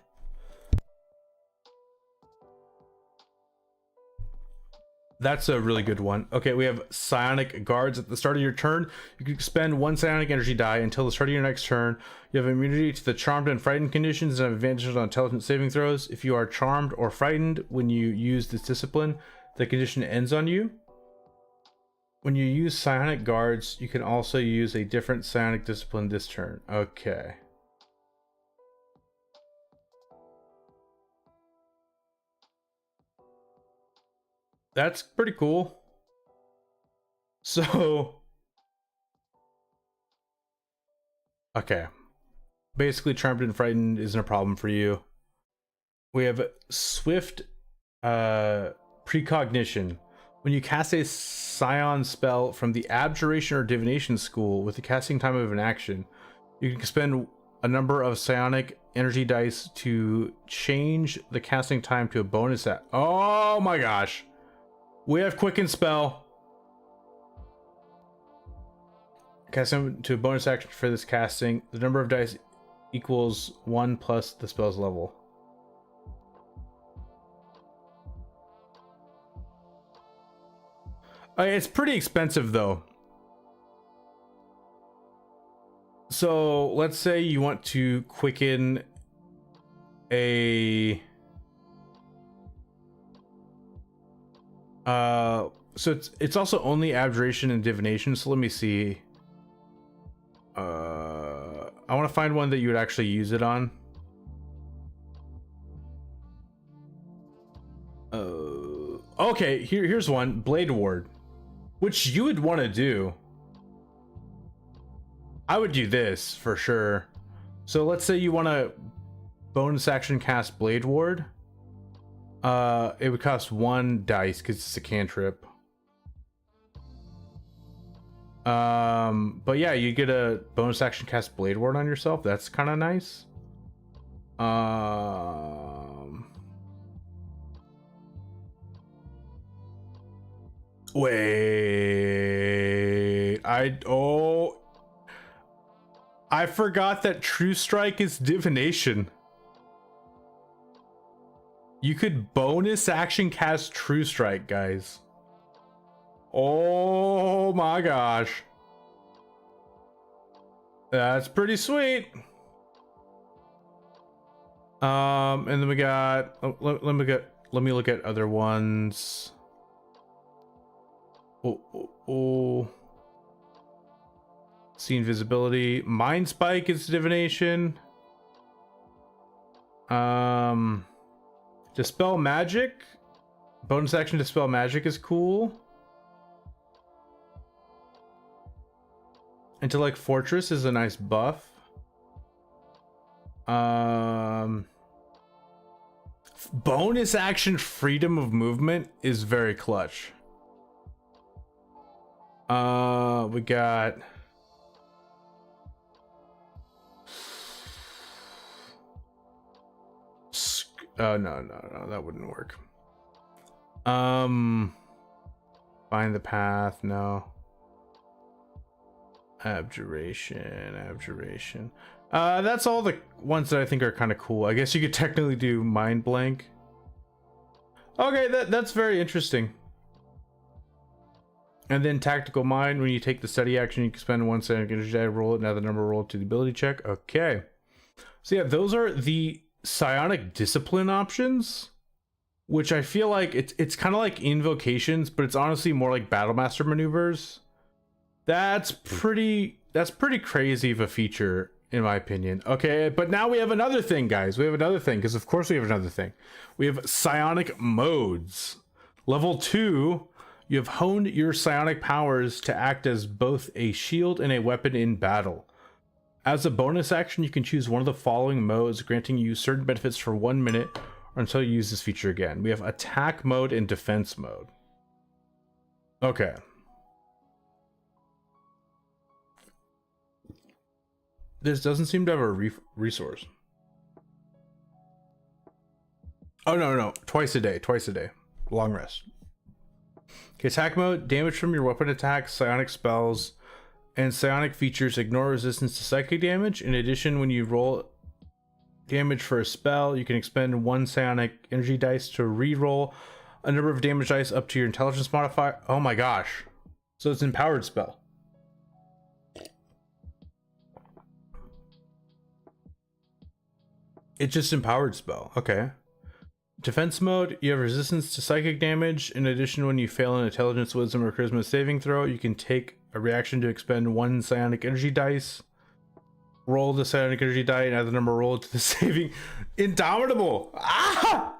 That's a really good one. Okay, we have Psionic Guards. At the start of your turn, you can spend 1 Psionic energy die until the start of your next turn. You have immunity to the charmed and frightened conditions and have advantages on intelligence saving throws. If you are charmed or frightened when you use this discipline, the condition ends on you. When you use Psionic Guards, you can also use a different Psionic Discipline this turn. Okay. That's pretty cool. So, okay. Basically, charmed and frightened isn't a problem for you. We have swift precognition. When you cast a Scion spell from the Abjuration or Divination school with the casting time of an action, you can spend a number of Psionic energy dice to change the casting time to a bonus. Oh my gosh. We have Quicken Spell. Casting to a bonus action for this casting. The number of dice equals 1 plus the spell's level. It's pretty expensive though. So let's say you want to quicken a so it's also only abjuration and divination, so let me see. I want to find one that you would actually use it on. Okay, here's one. Blade Ward, which you would want to do. I would do this for sure. So let's say you want to bonus action cast Blade Ward. It would cost 1 dice because it's a cantrip. But yeah, you get a bonus action cast Blade Ward on yourself. That's kind of nice. Wait, I forgot that True Strike is divination. You could bonus action cast True Strike, guys. Oh my gosh. That's pretty sweet. And then we got, let me look at other ones. See invisibility. Mind Spike is divination. Dispel Magic. Bonus action Dispel Magic is cool. Intellect Fortress is a nice buff. Bonus action Freedom of Movement is very clutch. We got no, that wouldn't work. Find the Path, no. Abjuration. That's all the ones that I think are kind of cool. I guess you could technically do Mind Blank. Okay, that's very interesting. And then Tactical Mind, when you take the steady action, you can spend 1 Psionic energy die, roll it, and add the number rolled to the ability check. Okay. So yeah, those are the Psionic Discipline options, which I feel like it's kind of like invocations, but it's honestly more like Battlemaster maneuvers. That's pretty crazy of a feature in my opinion. Okay, but now we have another thing, guys. We have another thing, because of course we have another thing. We have Psionic Modes. Level 2, you have honed your psionic powers to act as both a shield and a weapon in battle. As a bonus action, you can choose one of the following modes, granting you certain benefits for 1 minute or until you use this feature again. We have attack mode and defense mode. Okay. This doesn't seem to have a resource. Oh, no. Twice a day. Long rest. Okay, attack mode. Damage from your weapon attacks, psionic spells, and psionic features ignore resistance to psychic damage. In addition, when you roll damage for a spell, you can expend 1 psionic energy dice to re-roll a number of damage dice up to your intelligence modifier. Oh my gosh. So it's an empowered spell. It's just empowered spell. Okay. Defense mode, you have resistance to psychic damage. In addition, when you fail an intelligence, wisdom, or charisma saving throw, you can take a reaction to expend 1 psionic energy dice. Roll the psionic energy die and add the number rolled to the saving. Indomitable! Ah!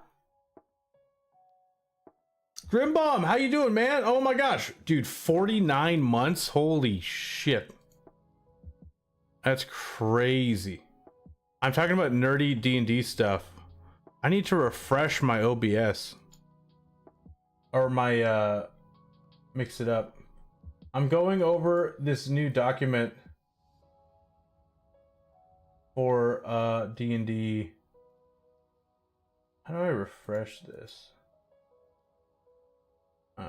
Grimbomb, how you doing, man? Oh my gosh. Dude, 49 months? Holy shit. That's crazy. I'm talking about nerdy D&D stuff. I need to refresh my OBS. Or my, mix it up. I'm going over this new document for, D&D. How do I refresh this? It's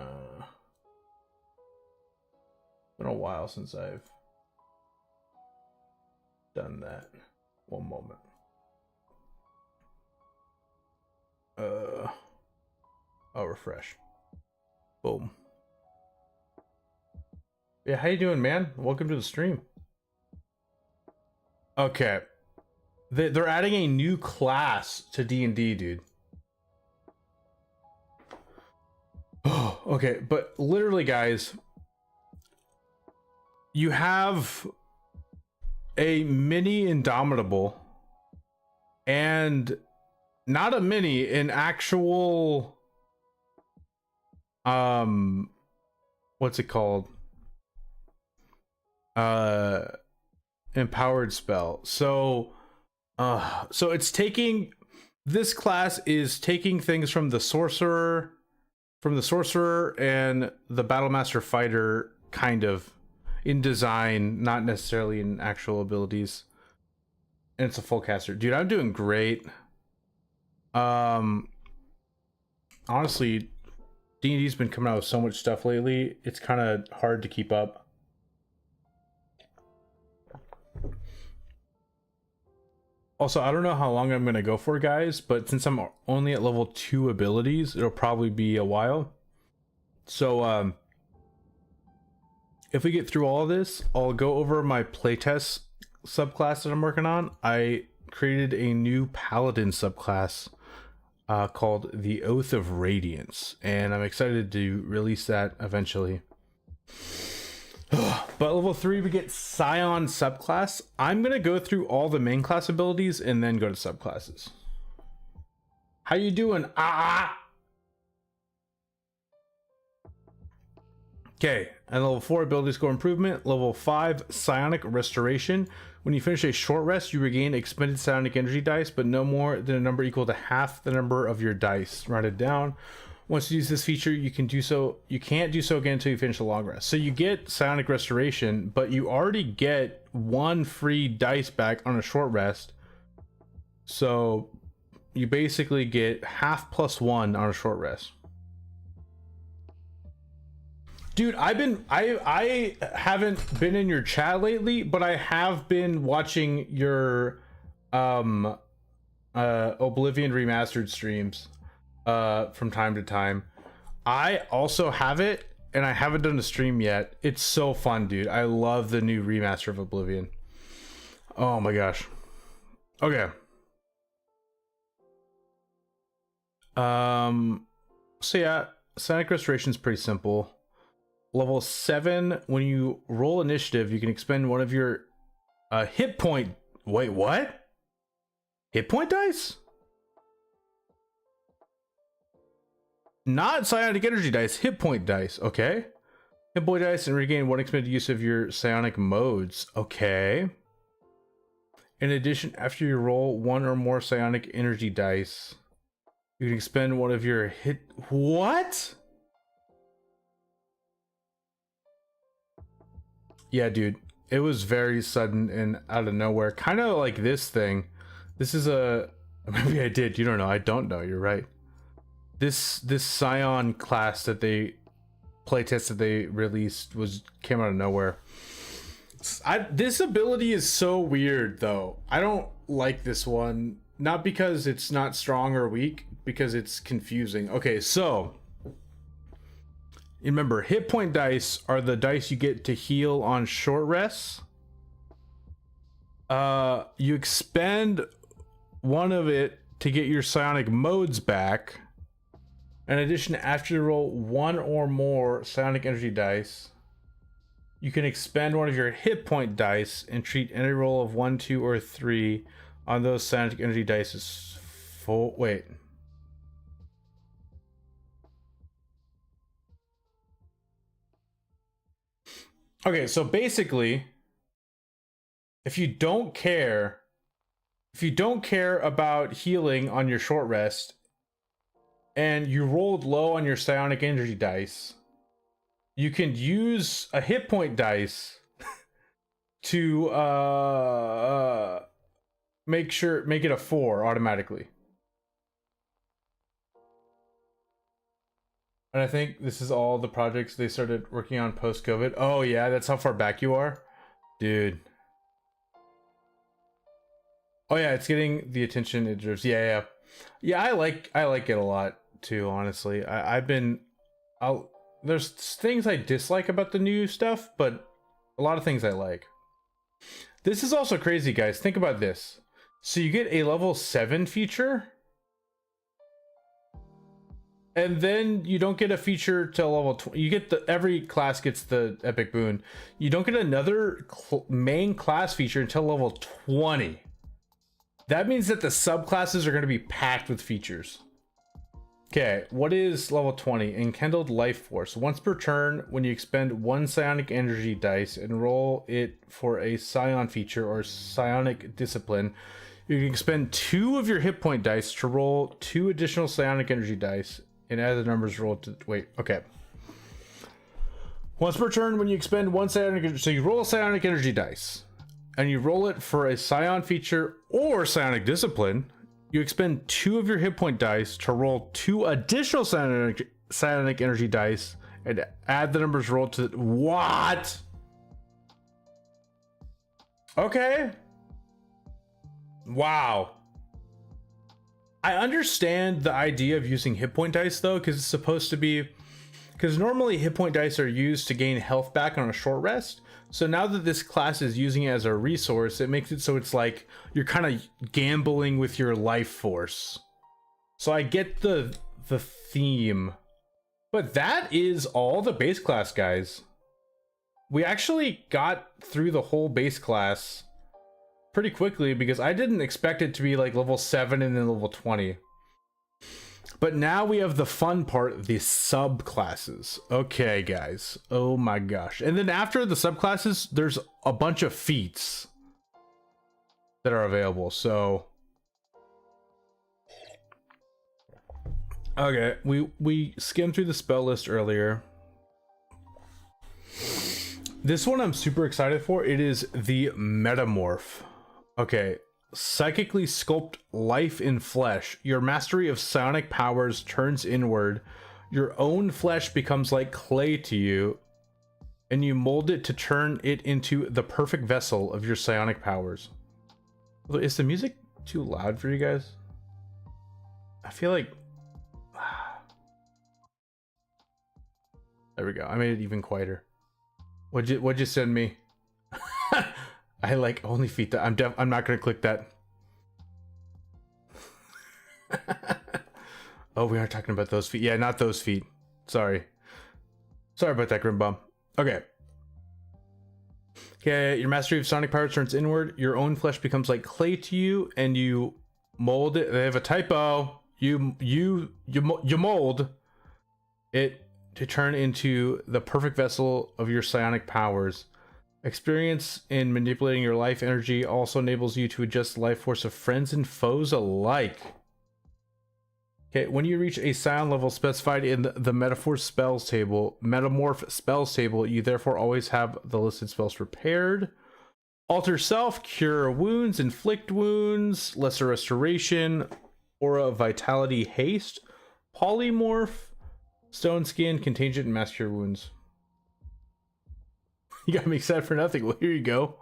been a while since I've done that. One moment. I'll refresh. Boom. Yeah, how you doing, man? Welcome to the stream. Okay. They're adding a new class to D&D, dude. Oh, okay, but literally, guys, you have a mini Indomitable and not a mini, an actual what's it called? Empowered spell. So it's taking, this class is taking things from the sorcerer and the Battlemaster fighter, kind of in design, not necessarily in actual abilities. And it's a full caster. Dude, I'm doing great. Honestly, D&D's been coming out with so much stuff lately, it's kind of hard to keep up. Also, I don't know how long I'm going to go for, guys, but since I'm only at level 2 abilities, it'll probably be a while. So, if we get through all of this, I'll go over my playtest subclass that I'm working on. I created a new paladin subclass called the Oath of Radiance, and I'm excited to release that eventually. But level 3, we get Scion subclass. I'm gonna go through all the main class abilities and then go to subclasses. How you doing? Okay, and level 4, ability score improvement. Level 5, Psionic Restoration. When you finish a short rest, you regain expended psionic energy dice, but no more than a number equal to half the number of your dice. Write it down. Once you use this feature, you can't do so again until you finish a long rest. So you get Psionic Restoration, but you already get 1 free dice back on a short rest. So you basically get half plus 1 on a short rest. Dude, I haven't been in your chat lately, but I have been watching your Oblivion Remastered streams from time to time. I also have it, and I haven't done a stream yet. It's so fun, dude. I love the new remaster of Oblivion. Oh my gosh. Okay. So yeah, Psionic Restoration is pretty simple. level 7, when you roll initiative, you can expend one of your hit point. Wait, what? Hit point dice? Not psionic energy dice, hit point dice. Okay. Hit point dice and regain 1 expended use of your psionic modes. Okay. In addition, after you roll 1 or more psionic energy dice, you can expend one of your hit. What? Yeah, dude. It was very sudden and out of nowhere. Kind of like this thing. This is a... Maybe I did. You don't know. I don't know. You're right. This Scion class that they... playtest that they released came out of nowhere. This ability is so weird, though. I don't like this one. Not because it's not strong or weak. Because it's confusing. Okay, so... remember, hit point dice are the dice you get to heal on short rests. You expend one of it to get your psionic modes back. In addition, after you roll 1 or more psionic energy dice, you can expend one of your hit point dice and treat any roll of 1, 2, or 3 on those psionic energy dice as full. Wait. Okay, so basically, if you don't care about healing on your short rest, and you rolled low on your psionic energy dice, you can use a hit point dice to make it a 4 automatically. And I think this is all the projects they started working on post-COVID. Oh yeah, that's how far back you are? Dude. Oh yeah, it's getting the attention it deserves. Yeah. Yeah, I like it a lot too, honestly. There's things I dislike about the new stuff, but a lot of things I like. This is also crazy, guys. Think about this. So you get a level 7 feature, and then you don't get a feature till level 20. You get every class gets the epic boon. You don't get another main class feature until level 20. That means that the subclasses are going to be packed with features. Okay, what is level 20? Enkindled Life Force. Once per turn, when you expend 1 psionic energy dice and roll it for a Scion feature or Psionic Discipline, you can expend 2 of your hit point dice to roll 2 additional psionic energy dice and add the numbers rolled to... Wait, okay. Once per turn, when you expend 1 psionic... So you roll a psionic energy dice, and you roll it for a Scion feature or Psionic Discipline, you expend 2 of your hit point dice to roll 2 additional psionic energy dice and add the numbers rolled to... What? Okay. Wow. I understand the idea of using hit point dice, though, because it's supposed to be... Because normally hit point dice are used to gain health back on a short rest. So now that this class is using it as a resource, it makes it so it's like you're kind of gambling with your life force. So I get the theme. But that is all the base class, guys. We actually got through the whole base class pretty quickly because I didn't expect it to be like level 7 and then level 20. But now we have the fun part, the subclasses. Okay, guys. Oh my gosh. And then after the subclasses, there's a bunch of feats that are available. So okay, we skimmed through the spell list earlier. This one I'm super excited for. It is the Metamorph. Okay. Psychically sculpt life in flesh. Your mastery of psionic powers turns inward. Your own flesh becomes like clay to you, and you mold it to turn it into the perfect vessel of your psionic powers. Is the music too loud for you guys? I feel like... There we go. I made it even quieter. What'd you send me? I like only feet that I'm not gonna click that. Oh, we aren't talking about those feet. Yeah, not those feet. Sorry. Sorry about that, Grim Bum. Okay. Okay, your mastery of Psionic Power turns inward. Your own flesh becomes like clay to you, and you mold it. They have a typo. You mold it to turn into the perfect vessel of your psionic powers. Experience in manipulating your life energy also enables you to adjust the life force of friends and foes alike. Okay, when you reach a Scion level specified in the Metamorph spells table, you therefore always have the listed spells prepared. Alter Self, Cure Wounds, Inflict Wounds, Lesser Restoration, Aura of Vitality, Haste, Polymorph, Stone Skin, Contagion, and Mass Cure Wounds. You got me excited for nothing. Well, here you go.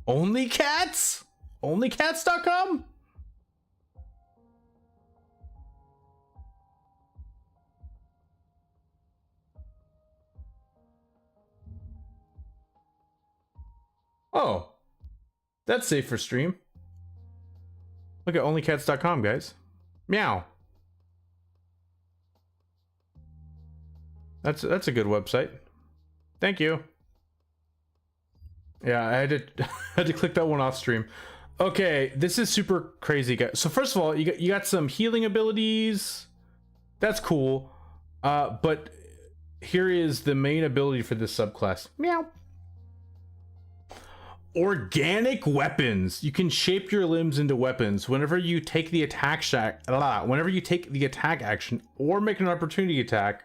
Only cats? Onlycats.com? Oh, that's safe for stream. Look at onlycats.com, guys. Meow. That's a good website. Thank you. Yeah, I had to click that one off stream. Okay, this is super crazy, guys. So first of all, you got some healing abilities. That's cool. But here is the main ability for this subclass. Meow. Organic weapons. You can shape your limbs into weapons whenever you take the attack action or make an opportunity attack.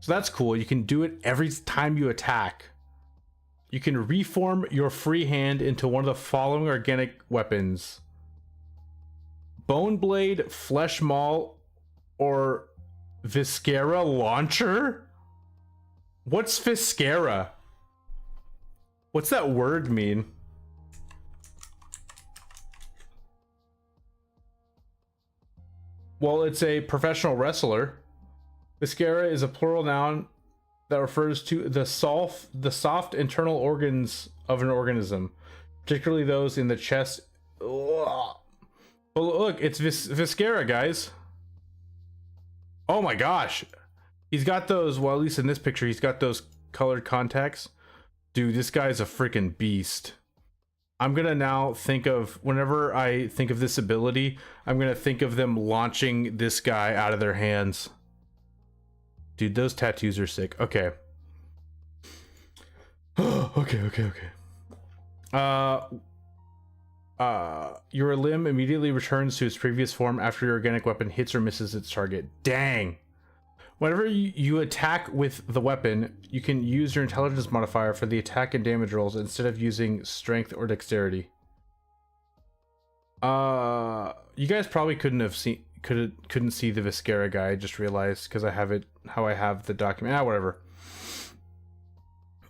So that's cool. You can do it every time you attack. You can reform your free hand into one of the following organic weapons: Bone Blade, Flesh Maul, or Viscera Launcher? What's Viscera? What's that word mean? Well, it's a professional wrestler. Viscera is a plural noun that refers to the soft internal organs of an organism, particularly those in the chest. Ugh. But look, it's Viscera, guys. Oh my gosh. He's got those, well, at least in this picture, he's got those colored contacts. Dude, this guy's a freaking beast. I'm gonna now think of, whenever I think of this ability, I'm gonna think of them launching this guy out of their hands. Dude, those tattoos are sick. Okay. Okay. Your limb immediately returns to its previous form after your organic weapon hits or misses its target. Dang. Whenever you attack with the weapon, you can use your intelligence modifier for the attack and damage rolls instead of using strength or dexterity. You guys probably couldn't see the Viscera guy. I just realized because I have it how I have the document. Whatever.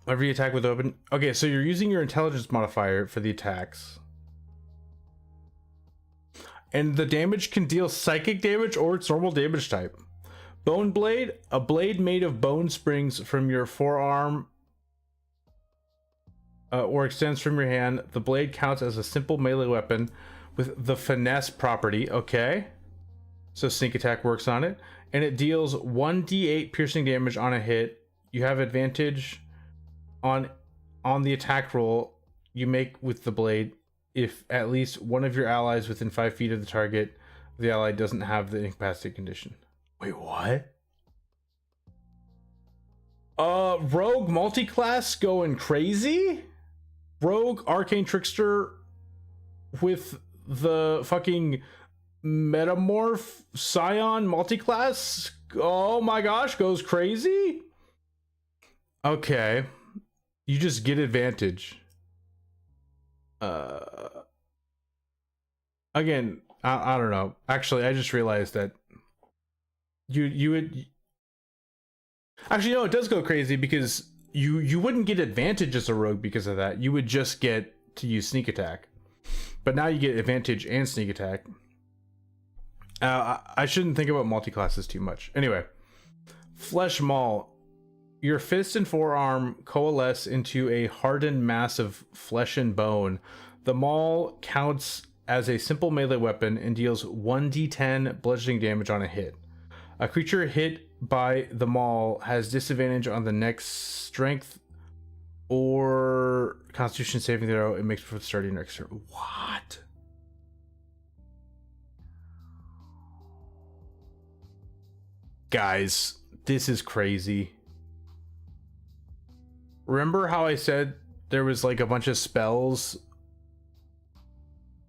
Whenever you attack with open. Okay, so you're using your intelligence modifier for the attacks. And the damage can deal psychic damage or its normal damage type. Bone Blade, a blade made of bone springs from your forearm or extends from your hand. The blade counts as a simple melee weapon with the finesse property. Okay. So sneak attack works on it. And it deals 1d8 piercing damage on a hit. You have advantage on the attack roll you make with the blade if at least one of your allies within 5 feet of the target, the ally doesn't have the incapacitate condition. Wait, what? Rogue multiclass going crazy? Rogue Arcane Trickster with the fucking Metamorph Scion multiclass? Oh my gosh, goes crazy? Okay. You just get advantage. Again, I don't know. Actually, I just realized that you would actually, no, it does go crazy because you wouldn't get advantage as a rogue because of that. You would just get to use sneak attack, but now you get advantage and sneak attack. I shouldn't think about multi-classes too much. Anyway, Flesh Maul. Your fist and forearm coalesce into a hardened mass of flesh and bone. The maul counts as a simple melee weapon and deals 1d10 bludgeoning damage on a hit. A creature hit by the maul has disadvantage on the next strength or constitution saving throw it makes before starting next turn. What? Guys, this is crazy. Remember how I said there was like a bunch of spells?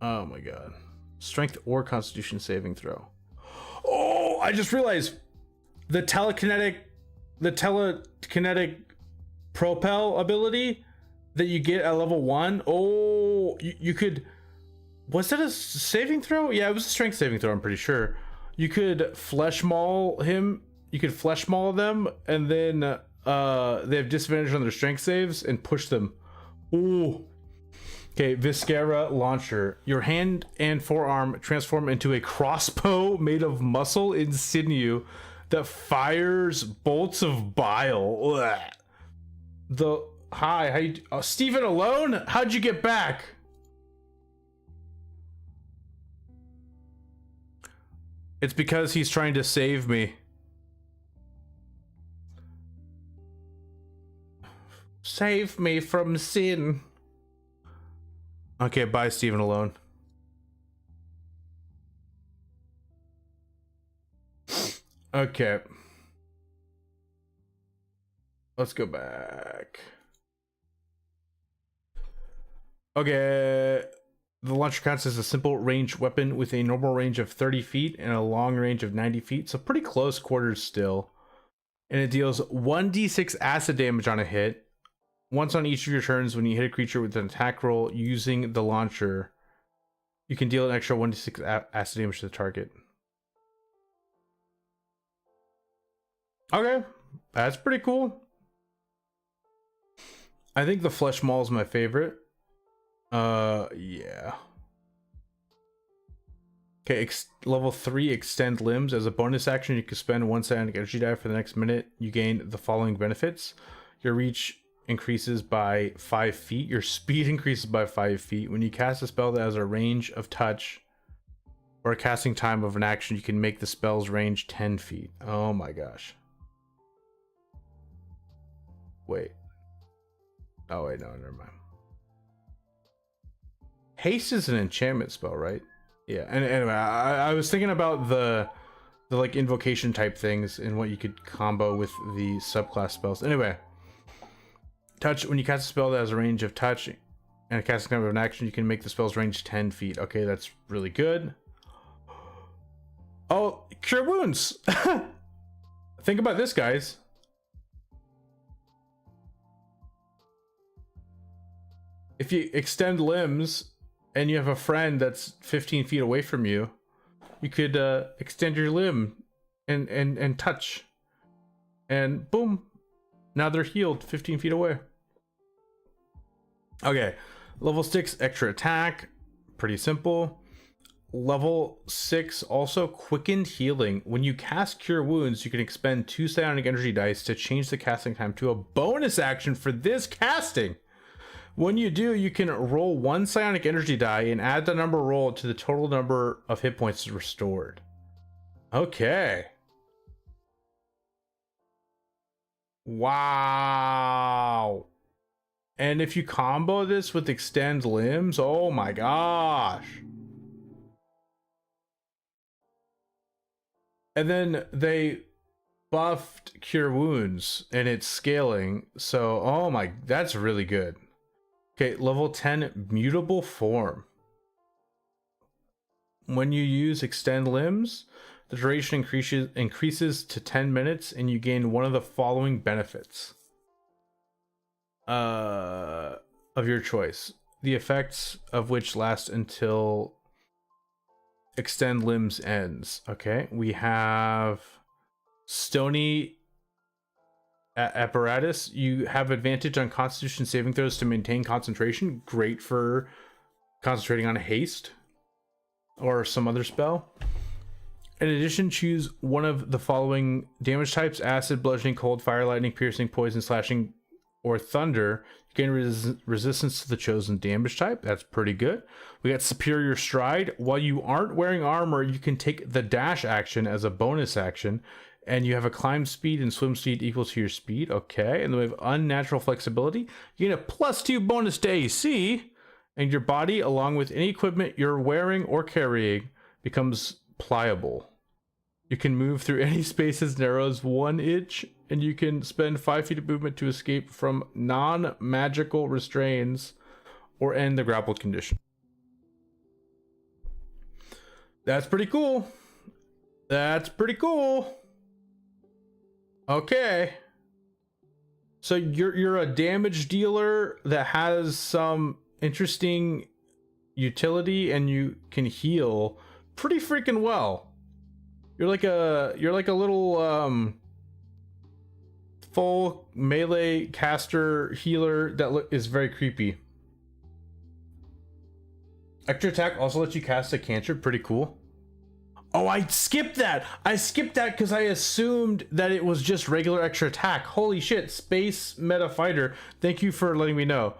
Oh my god. Strength or constitution saving throw. Oh, I just realized the telekinetic propel ability that you get at level 1. Oh, you could, was that a saving throw? Yeah, it was a strength saving throw, I'm pretty sure. You could flesh maul him. You could flesh maul them, and then they have disadvantage on their strength saves and push them. Ooh. Okay, Viscera Launcher. Your hand and forearm transform into a crossbow made of muscle and sinew that fires bolts of bile. Ugh. Hi, how you? Steven alone? How'd you get back? It's because he's trying to save me. Save me from sin. Okay, bye, Steven alone. Okay. Let's go back. Okay. The launcher counts as a simple ranged weapon with a normal range of 30 feet and a long range of 90 feet, so pretty close quarters still. And it deals 1d6 acid damage on a hit. Once on each of your turns, when you hit a creature with an attack roll using the launcher, you can deal an extra 1d6 acid damage to the target. Okay, that's pretty cool. I think the Flesh Maul is my favorite. Yeah. Okay, level 3, Extend Limbs. As a bonus action, you can spend 1 psionic energy die for the next minute. You gain the following benefits. Your reach increases by 5 feet. Your speed increases by 5 feet. When you cast a spell that has a range of touch or a casting time of an action, you can make the spell's range 10 feet. Oh my gosh. Wait. Oh wait, no, never mind. Haste is an enchantment spell, right? Yeah, and anyway, I was thinking about the like invocation type things and what you could combo with the subclass spells. Anyway, touch. When you cast a spell that has a range of touch and a casting time of an action, you can make the spell's range 10 feet. Okay, that's really good. Oh, Cure Wounds! Think about this, guys. If you extend limbs and you have a friend that's 15 feet away from you, you could extend your limb and touch. And boom, now they're healed 15 feet away. Okay, level 6, extra attack. Pretty simple. Level 6, also quickened healing. When you cast Cure Wounds, you can expend 2 psionic energy dice to change the casting time to a bonus action for this casting. When you do, you can roll 1 psionic energy die and add the number rolled to the total number of hit points restored. Okay. Wow. And if you combo this with Extend Limbs, oh my gosh. And then they buffed Cure Wounds and it's scaling. So, oh my, that's really good. Okay, level 10, Mutable Form. When you use Extend Limbs, the duration increases to 10 minutes and you gain one of the following benefits of your choice. The effects of which last until Extend Limbs ends. Okay, we have Stony Apparatus. You have advantage on Constitution saving throws to maintain concentration. Great for concentrating on haste or some other spell. In addition, choose one of the following damage types: acid, bludgeoning, cold, fire, lightning, piercing, poison, slashing, or thunder. You gain resistance to the chosen damage type. That's pretty good. We got superior stride. While you aren't wearing armor, you can take the dash action as a bonus action, and you have a climb speed and swim speed equal to your speed. Okay, and then we have unnatural flexibility. You get a +2 bonus to AC, and your body, along with any equipment you're wearing or carrying, becomes pliable. You can move through any spaces narrow as 1 inch, and you can spend 5 feet of movement to escape from non-magical restraints or end the grappled condition. That's pretty cool. That's pretty cool. Okay. So you're a damage dealer that has some interesting utility, and you can heal pretty freaking well. You're like a little full melee caster healer that is very creepy. Extra attack also lets you cast a cantrip. Pretty cool. Oh, I skipped that. I skipped that because I assumed that it was just regular extra attack. Holy shit, Space Meta Fighter. Thank you for letting me know.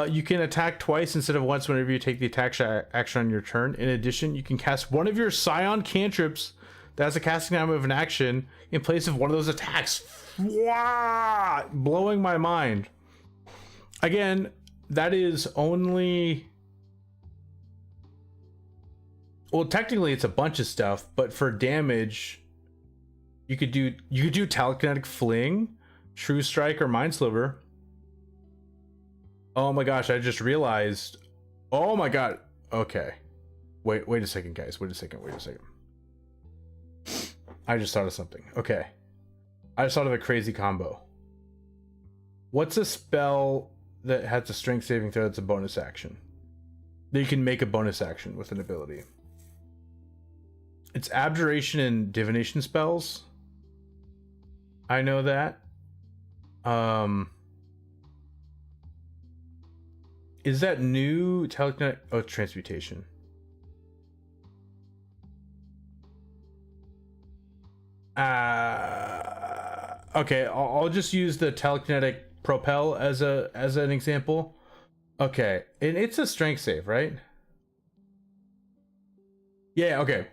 You can attack twice instead of once whenever you take the attack action on your turn. In addition, you can cast one of your Scion cantrips that has a casting time of an action in place of one of those attacks. Wow! Blowing my mind. Again, that is only... Well, technically it's a bunch of stuff, but for damage, you could do telekinetic fling, true strike, or mind sliver. Oh my gosh, I just realized. Oh my god. Okay. Wait a second, guys. Wait a second. I just thought of something. Okay. I just thought of a crazy combo. What's a spell that has a strength saving throw that's a bonus action? That you can make a bonus action with an ability. It's abjuration and divination spells. I know that. Is that new telekinetic? Oh, transmutation. Okay, I'll just use the telekinetic propel as an example. Okay, and it's a strength save, right? Yeah, okay.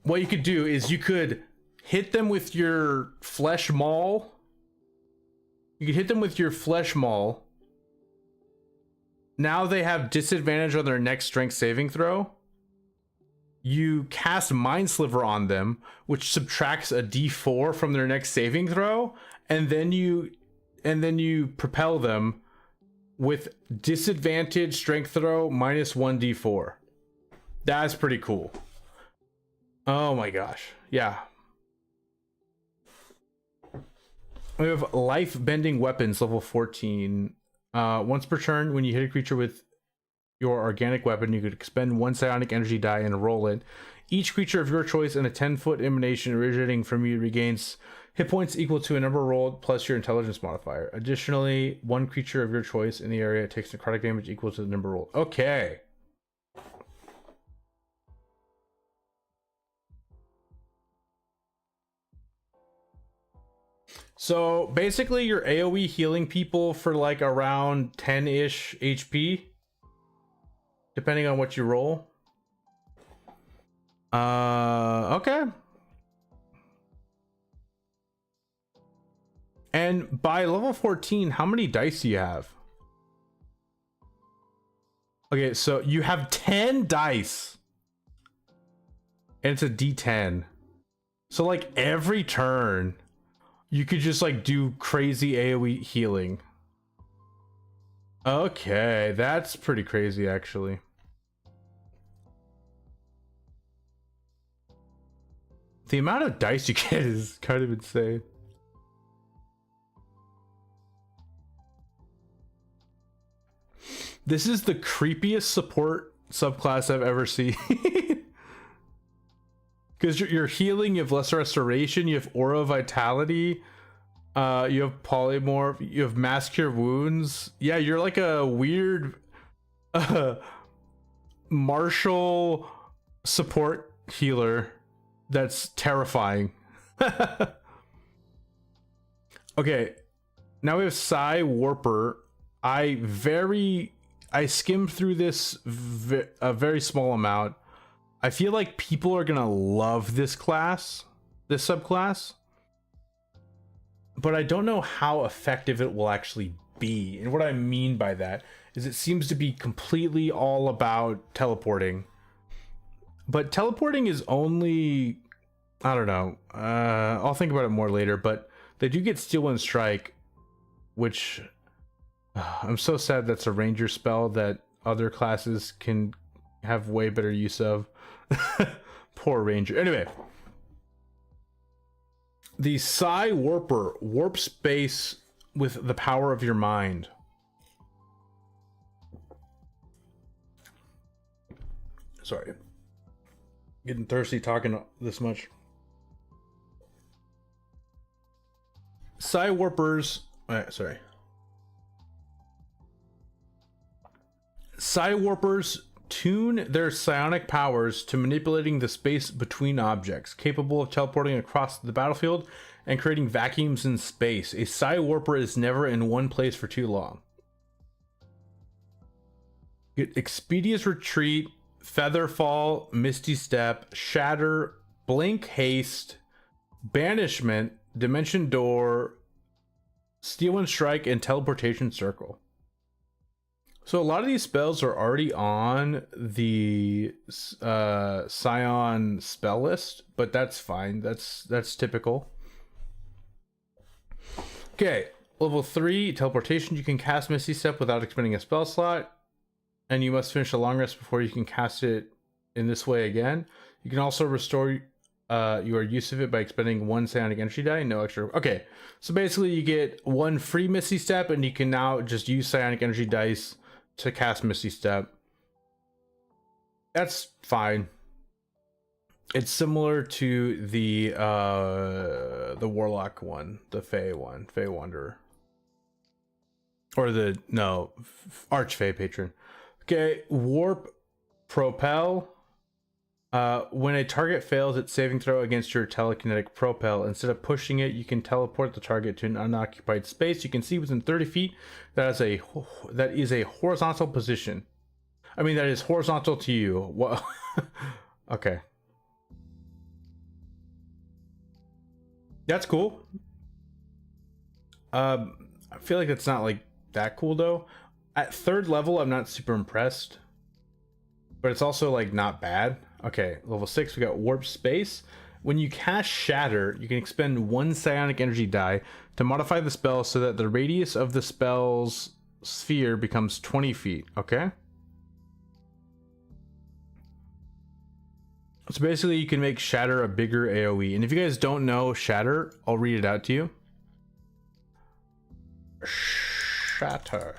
What you could do is you could hit them with your flesh maul. You could hit them with your flesh maul. Now they have disadvantage on their next strength saving throw. You cast Mind Sliver on them, which subtracts a d4 from their next saving throw, and then you propel them with disadvantage strength throw minus 1d4. That's pretty cool. Oh my gosh. Yeah. We have life bending weapons, level 14. Once per turn, when you hit a creature with your organic weapon, you could expend 1 psionic energy die and roll it. Each creature of your choice in a 10-foot emanation originating from you regains hit points equal to a number rolled plus your intelligence modifier. Additionally, 1 creature of your choice in the area takes necrotic damage equal to the number rolled. Okay. So basically you're AoE healing people for like around 10-ish HP, depending on what you roll. Okay. And by level 14, how many dice do you have? Okay, so you have 10 dice. And it's a D10. So like every turn, you could just like do crazy AoE healing. Okay, that's pretty crazy actually. The amount of dice you get is kind of insane. This is the creepiest support subclass I've ever seen. Because you're healing, you have lesser restoration, you have aura vitality, you have polymorph, you have mass cure wounds. Yeah, you're like a weird martial support healer that's terrifying. Okay, Now we have Psi Warper. I skimmed through this a very small amount. I feel like people are gonna love this class, this subclass, but I don't know how effective it will actually be. And what I mean by that is it seems to be completely all about teleporting, but teleporting is only, I don't know, I'll think about it more later, but they do get Steel and Strike, which I'm so sad that's a ranger spell that other classes can have way better use of. Poor ranger. Anyway, the Psi Warper, warp space with the power of your mind. Sorry, getting thirsty talking this much. Psi Warpers, sorry. Psi Warpers tune their psionic powers to manipulating the space between objects, capable of teleporting across the battlefield and creating vacuums in space. A Psi Warper is never in one place for too long. Get Expeditious Retreat, Featherfall, Misty Step, Shatter, Blink Haste, Banishment, Dimension Door, Steel and Strike, and Teleportation Circle. So a lot of these spells are already on the Scion spell list, but that's fine. That's typical. Okay, level 3 teleportation. You can cast Misty Step without expending a spell slot, and you must finish a long rest before you can cast it in this way again. You can also restore your use of it by expending 1 psionic energy die. No extra. Okay, so basically you get 1 free Misty Step, and you can now just use psionic energy dice to cast Misty Step. That's fine. It's similar to the Warlock one, the Fey one, Fey Wanderer, or the Archfey Patron. Okay, Warp Propel. When a target fails its saving throw against your telekinetic propel, instead of pushing it, you can teleport the target to an unoccupied space you can see within 30 feet. That is a horizontal position. I mean, that is horizontal to you. What? Okay. That's cool. I feel like that's not like that cool though. At 3rd level, I'm not super impressed, but it's also like not bad. Okay, level 6, we got Warp Space. When you cast Shatter, you can expend 1 psionic energy die to modify the spell so that the radius of the spell's sphere becomes 20 feet. Okay? So basically, you can make Shatter a bigger AoE. And if you guys don't know Shatter, I'll read it out to you. Shatter.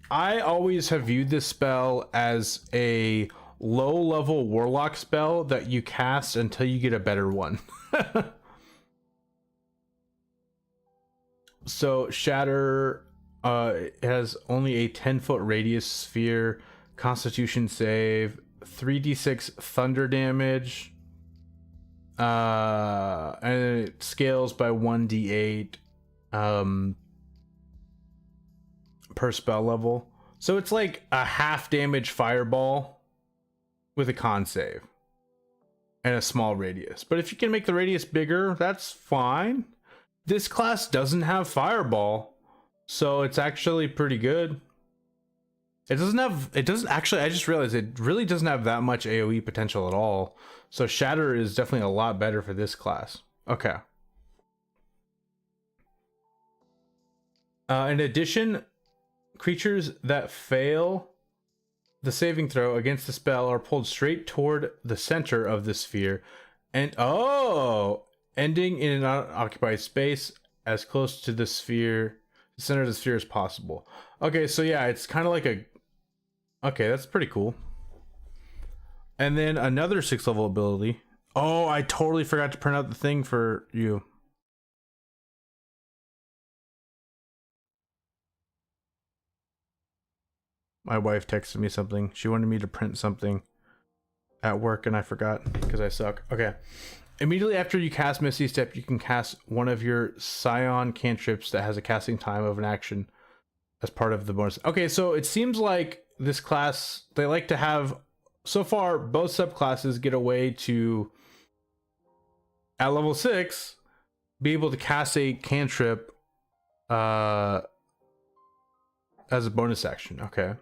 I always have viewed this spell as a low-level warlock spell that you cast until you get a better one. So Shatter it has only a 10-foot radius sphere, constitution save, 3d6 thunder damage, and it scales by 1d8 per spell level. So it's like a half damage fireball with a con save and a small radius. But if you can make the radius bigger, that's fine. This class doesn't have fireball, so it's actually pretty good. It doesn't actually, I just realized it really doesn't have that much AoE potential at all. So Shatter is definitely a lot better for this class. Okay. In addition, creatures that fail the saving throw against the spell are pulled straight toward the center of the sphere, and ending in an unoccupied space as close to the center of the sphere as possible. Okay, so yeah, it's kind of like a. Okay, that's pretty cool. And then another 6th level ability. Oh, I totally forgot to print out the thing for you. My wife texted me something. She wanted me to print something at work and I forgot because I suck. Okay. Immediately after you cast Misty Step, you can cast one of your Scion cantrips that has a casting time of an action as part of the bonus. Okay, so it seems like this class, they like to have, so far, both subclasses get a way to, at level 6, be able to cast a cantrip as a bonus action. Okay.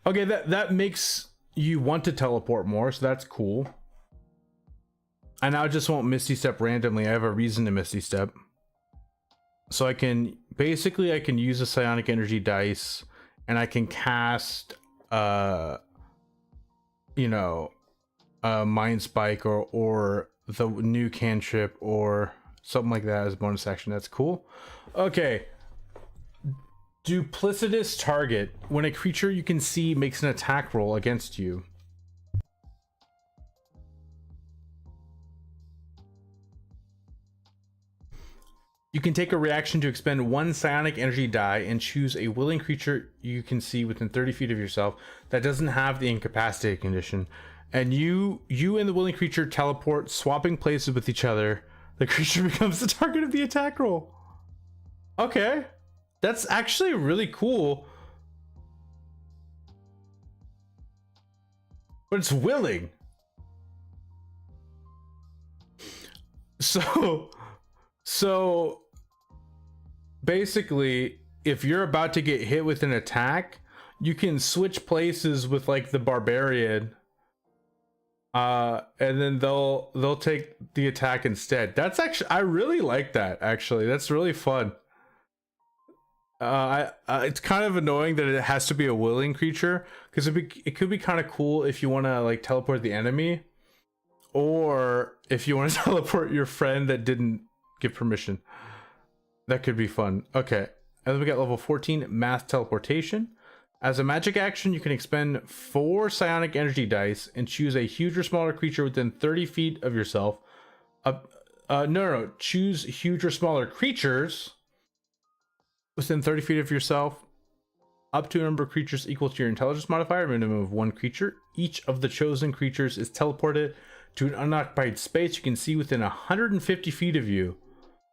Okay, that makes you want to teleport more, so that's cool. I now just won't Misty Step randomly. I have a reason to Misty Step. So I can use a Psionic Energy dice, and I can cast Mind Spike or the new cantrip or something like that as a bonus action. That's cool. Okay. Duplicitous target. When a creature you can see makes an attack roll against you, you can take a reaction to expend one Psionic Energy die and choose a willing creature you can see within 30 feet of yourself that doesn't have the incapacitated condition. And you and the willing creature teleport, swapping places with each other. The creature becomes the target of the attack roll. Okay. That's actually really cool. But it's willing. So basically, if you're about to get hit with an attack, you can switch places with like the barbarian. And then they'll take the attack instead. That's actually, I really like that actually. That's really fun. It's kind of annoying that it has to be a willing creature, because it could be kind of cool if you want to like teleport the enemy, or if you want to teleport your friend that didn't give permission. That could be fun. Okay, and then we got level 14, Mass Teleportation. As a magic action, you can expend 4 Psionic Energy dice and choose a huge or smaller creature within 30 feet of yourself. Choose huge or smaller creatures within 30 feet of yourself, up to a number of creatures equal to your intelligence modifier, a minimum of 1 creature. Each of the chosen creatures is teleported to an unoccupied space you can see within 150 feet of you.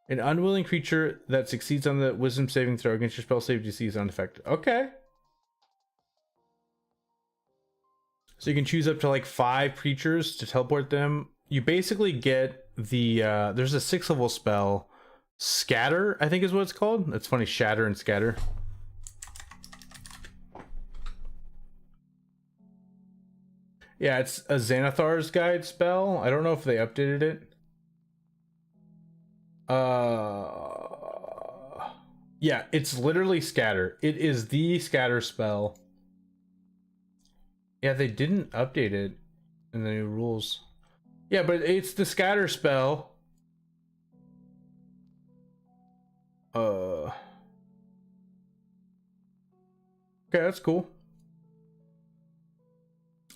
An unwilling creature that succeeds on the wisdom saving throw against your spell save DC is unaffected. Okay. So you can choose up to like 5 creatures to teleport them. You basically get the, there's a 6th level spell, Scatter, I think is what it's called. It's funny, Shatter and Scatter. Yeah, it's a Xanathar's Guide spell. I don't know if they updated it. Yeah, it's literally Scatter. It is the Scatter spell. Yeah, they didn't update it in the new rules. Yeah, but it's the Scatter spell. Okay, that's cool.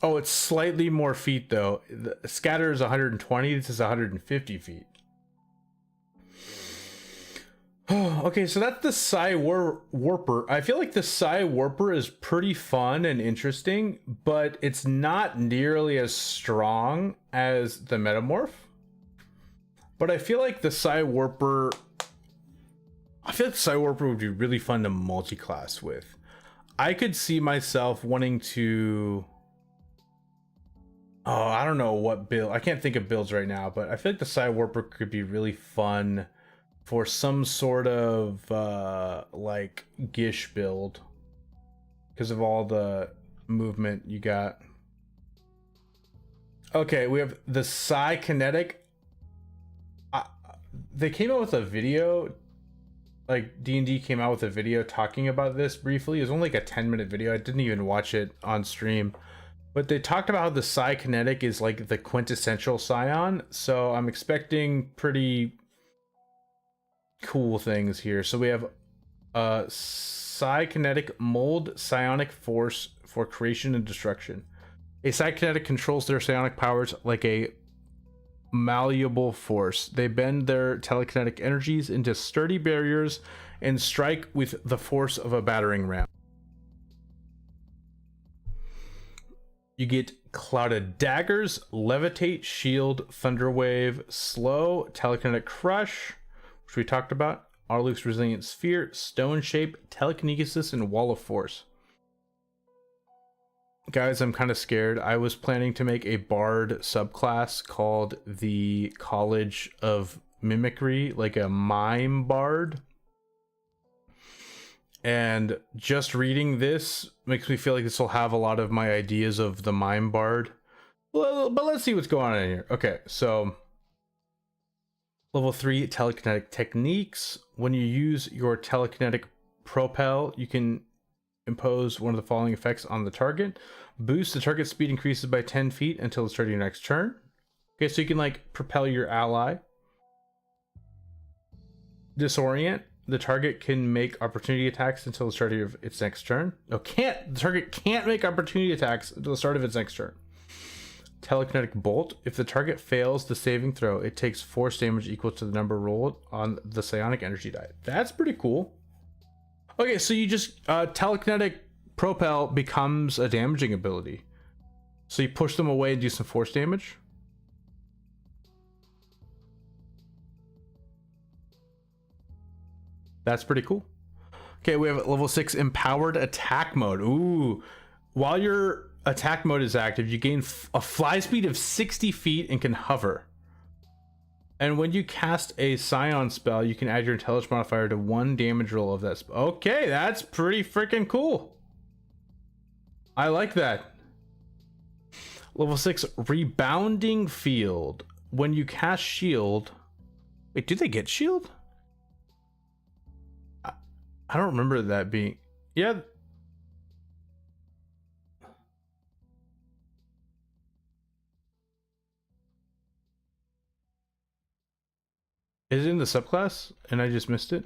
Oh, it's slightly more feet though. The Scatter is 120, this is 150 feet. Okay, so that's the Psi Warper. I feel like the Psi Warper is pretty fun and interesting, but it's not nearly as strong as the Metamorph. But I feel like the Psi Warper... I feel like Psi Warper would be really fun to multi-class with. I could see myself wanting to... Oh, I don't know what build. I can't think of builds right now, but I feel like the Psi Warper could be really fun for some sort of like Gish build, because of all the movement you got. Okay, we have the Psi Kinetic. They came out with a video, like D&D came out with a video talking about this briefly. It was only like a 10-minute video. I didn't even watch it on stream, but they talked about how the Psi Kinetic is like the quintessential Scion, so I'm expecting pretty cool things here. So we have Psi Kinetic Mold Psionic Force for creation and destruction. A Psi Kinetic controls their psionic powers like a malleable force. They bend their telekinetic energies into sturdy barriers and strike with the force of a battering ram. You get Clouded Daggers, Levitate, Shield, Thunderwave, Slow, Telekinetic Crush, which we talked about, Arluke's Resilient Sphere, Stone Shape, Telekinesis, and Wall of Force. Guys, I'm kind of scared. I was planning to make a Bard subclass called the College of Mimicry, like a mime Bard. And just reading this makes me feel like this will have a lot of my ideas of the mime Bard. Well, but let's see what's going on in here. Okay, so level 3 telekinetic techniques. When you use your telekinetic propel, you can impose one of the following effects on the target. Boost, the target speed increases by 10 feet until the start of your next turn. Okay, so you can like propel your ally. Disorient, the target can make opportunity attacks until the start of its next turn. No, the target can't make opportunity attacks until the start of its next turn. Telekinetic Bolt, if the target fails the saving throw, it takes force damage equal to the number rolled on the psionic energy die. That's pretty cool. Okay, so you just telekinetic propel becomes a damaging ability. So you push them away and do some force damage. That's pretty cool. Okay, we have level 6 Empowered Attack Mode. Ooh, while your attack mode is active, you gain a fly speed of 60 feet and can hover. And when you cast a Scion spell, you can add your intelligence modifier to 1 damage roll of that spell. Okay, that's pretty freaking cool. I like that. Level 6 Rebounding Field. When you cast Shield... Wait, do they get Shield? I don't remember that being... Yeah. Is it in the subclass and I just missed it?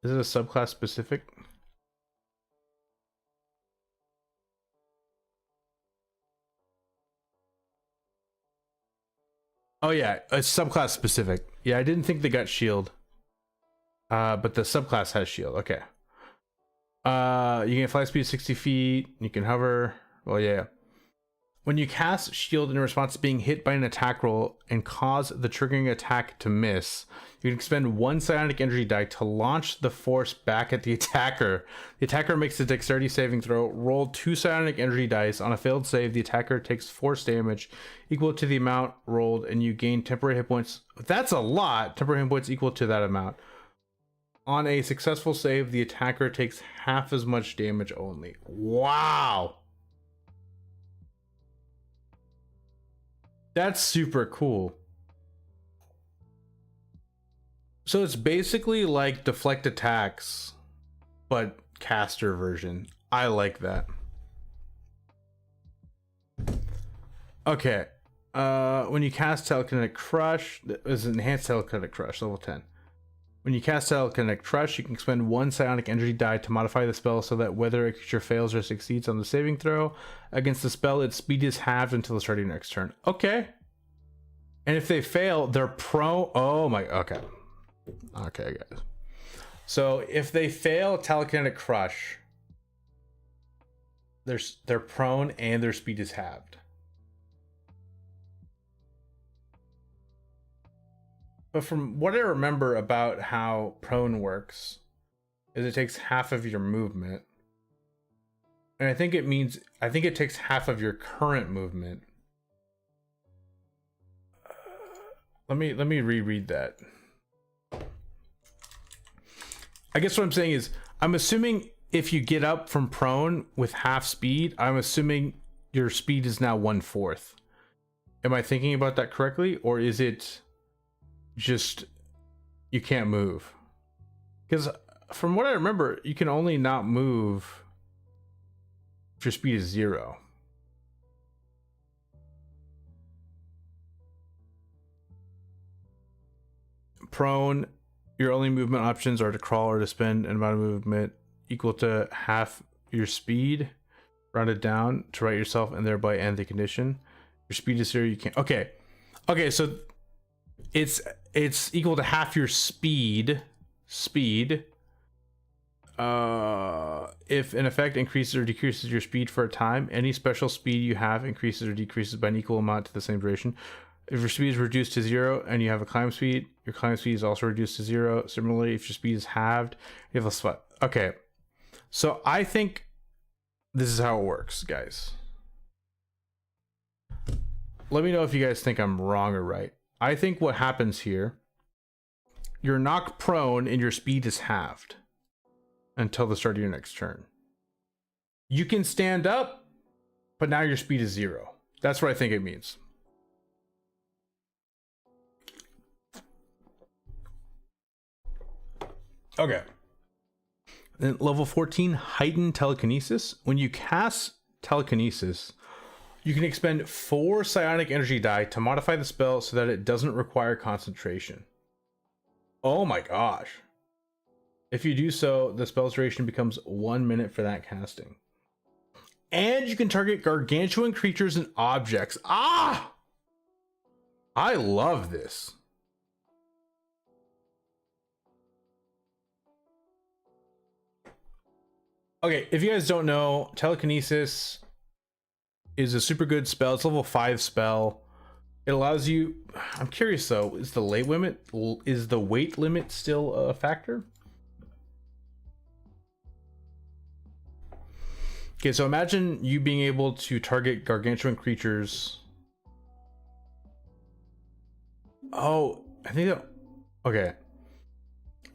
Is it a subclass specific? Oh yeah, it's subclass specific. Yeah, I didn't think they got shield. But the subclass has shield. Okay. You can fly speed 60 feet. You can hover. Well, yeah. When you cast shield in response to being hit by an attack roll and cause the triggering attack to miss, you can expend 1 psionic energy die to launch the force back at the attacker. The attacker makes a dexterity saving throw. Roll 2 psionic energy dice. On a failed save, the attacker takes force damage equal to the amount rolled, and you gain temporary hit points. That's a lot. Temporary hit points equal to that amount. On a successful save, the attacker takes half as much damage only. Wow. That's super cool. So it's basically like deflect attacks, but caster version. I like that. Okay. When you cast Telekinetic Crush, this is enhanced Telekinetic Crush, level 10. When you cast Telekinetic Crush, you can expend 1 psionic energy die to modify the spell so that whether a creature fails or succeeds on the saving throw against the spell, its speed is halved until the start of your next turn. Okay. And if they fail, they're prone. Oh my. Okay. Okay, guys. So if they fail Telekinetic Crush, they're prone and their speed is halved. But from what I remember about how prone works, is it takes half of your movement. And I think it takes half of your current movement. Let me reread that. I guess what I'm saying is, I'm assuming if you get up from prone with half speed, I'm assuming your speed is now 1/4. Am I thinking about that correctly? Or is it just you can't move? Because from what I remember, you can only not move if your speed is 0. Prone, your only movement options are to crawl or to spend an amount of movement equal to half your speed, rounded down to right yourself and thereby end the condition. Your speed is 0, you can't. Okay, so it's equal to half your speed, if an effect increases or decreases your speed for a time, any special speed you have increases or decreases by an equal amount to the same duration. If your speed is reduced to 0 and you have a climb speed, your climb speed is also reduced to 0. Similarly, if your speed is halved, you have a sweat. Okay, so I think this is how it works, guys. Let me know if you guys think I'm wrong or right. I think what happens here, you're knocked prone and your speed is halved until the start of your next turn. You can stand up, but now your speed is 0. That's what I think it means. Okay. Then level 14, heightened telekinesis. When you cast telekinesis, you can expend 4 psionic energy die to modify the spell so that it doesn't require concentration. Oh my gosh. If you do so, the spell's duration becomes 1 minute for that casting. And you can target gargantuan creatures and objects. Ah! I love this. Okay, if you guys don't know, telekinesis is a super good spell. It's a level 5 spell. It allows you, I'm curious though, is the weight limit still a factor? Okay, so imagine you being able to target gargantuan creatures. Oh, I think that, okay.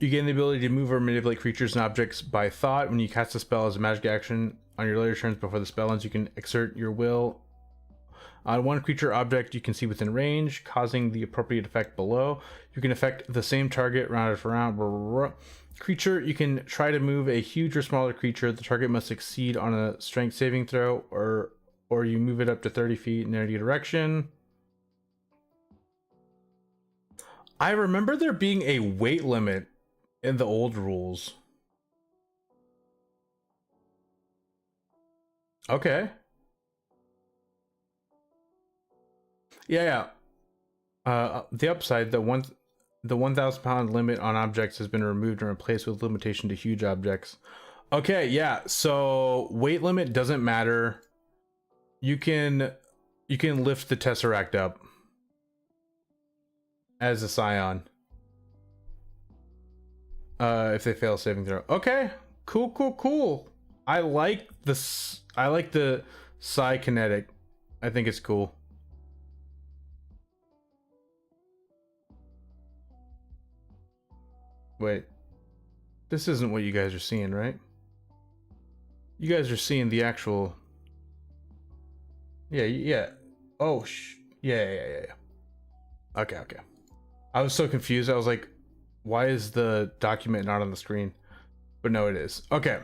You gain the ability to move or manipulate creatures and objects by thought. When you cast a spell as a magic action on your later turns before the spell ends, you can exert your will on one creature or object you can see within range, causing the appropriate effect below. You can affect the same target round after round. Creature, you can try to move a huge or smaller creature. The target must succeed on a strength saving throw, or you move it up to 30 feet in any direction. I remember there being a weight limit in the old rules. Okay. Yeah. The upside, the 1,000 pound limit on objects has been removed and replaced with limitation to huge objects. Okay, yeah. So weight limit doesn't matter. You can lift the Tesseract up as a Scion. If they fail saving throw. Okay, cool. I like the Psi kinetic. I think it's cool. Wait, this isn't what you guys are seeing, right? You guys are seeing the actual. Yeah. Oh, yeah. Okay. I was so confused. I was like, why is the document not on the screen? But no, it is. Okay.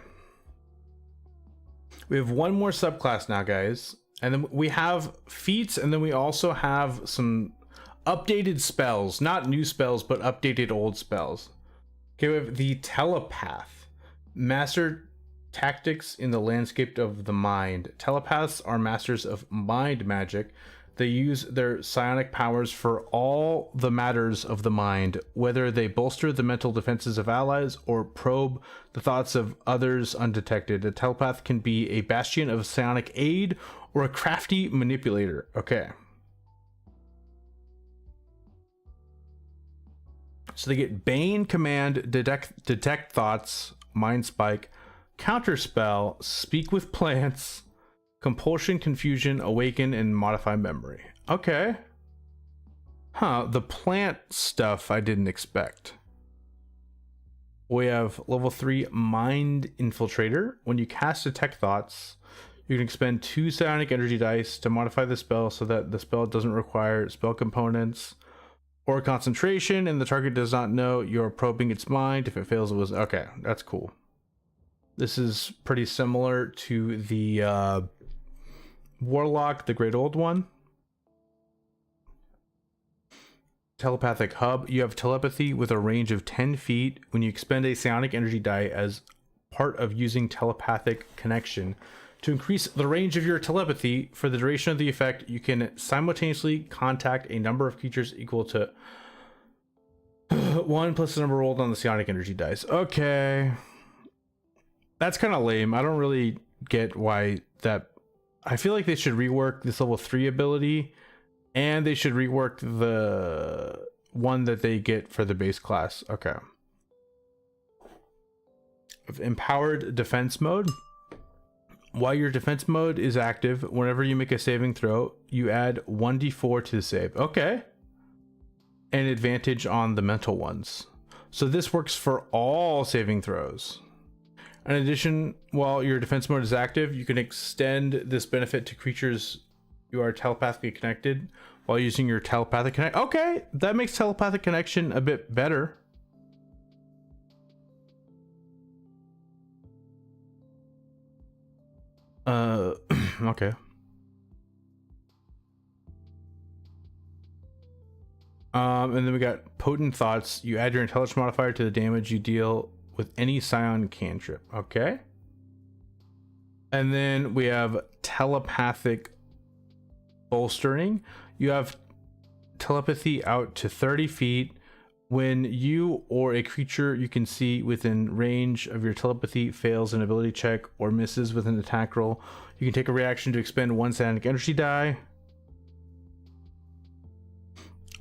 We have one more subclass now, guys. And then we have feats, and then we also have some updated spells. Not new spells, but updated old spells. Okay, we have the Telepath. Master tactics in the landscape of the mind. Telepaths are masters of mind magic. They use their psionic powers for all the matters of the mind, whether they bolster the mental defenses of allies or probe the thoughts of others undetected. A telepath can be a bastion of psionic aid or a crafty manipulator. Okay. So they get Bane, Command, Detect Thoughts, Mind Spike, Counterspell, Speak with Plants, Compulsion, Confusion, Awaken, and Modify Memory. Okay. Huh, the plant stuff I didn't expect. We have level 3 Mind Infiltrator. When you cast Detect Thoughts, you can expend 2 psionic energy dice to modify the spell so that the spell doesn't require spell components or concentration, and the target does not know you're probing its mind. If it fails, it was... Okay, that's cool. This is pretty similar to the Warlock, the Great Old One. Telepathic Hub. You have telepathy with a range of 10 feet. When you expend a psionic energy die as part of using telepathic connection to increase the range of your telepathy for the duration of the effect, you can simultaneously contact a number of creatures equal to 1 plus the number rolled on the psionic energy dice. Okay. That's kind of lame. I don't really get why that. I feel like they should rework this level 3 ability, and they should rework the one that they get for the base class. Okay. Empowered defense mode. While your defense mode is active, whenever you make a saving throw, you add 1d4 to the save. Okay. And advantage on the mental ones. So this works for all saving throws. In addition, while your defense mode is active, you can extend this benefit to creatures you are telepathically connected while using your telepathic connect. Okay, that makes telepathic connection a bit better. Okay. And then we got potent thoughts. You add your intelligence modifier to the damage you deal with any Scion cantrip. Okay. And then we have telepathic bolstering. You have telepathy out to 30 feet. When you or a creature you can see within range of your telepathy fails an ability check or misses with an attack roll, you can take a reaction to expend 1 psionic energy die.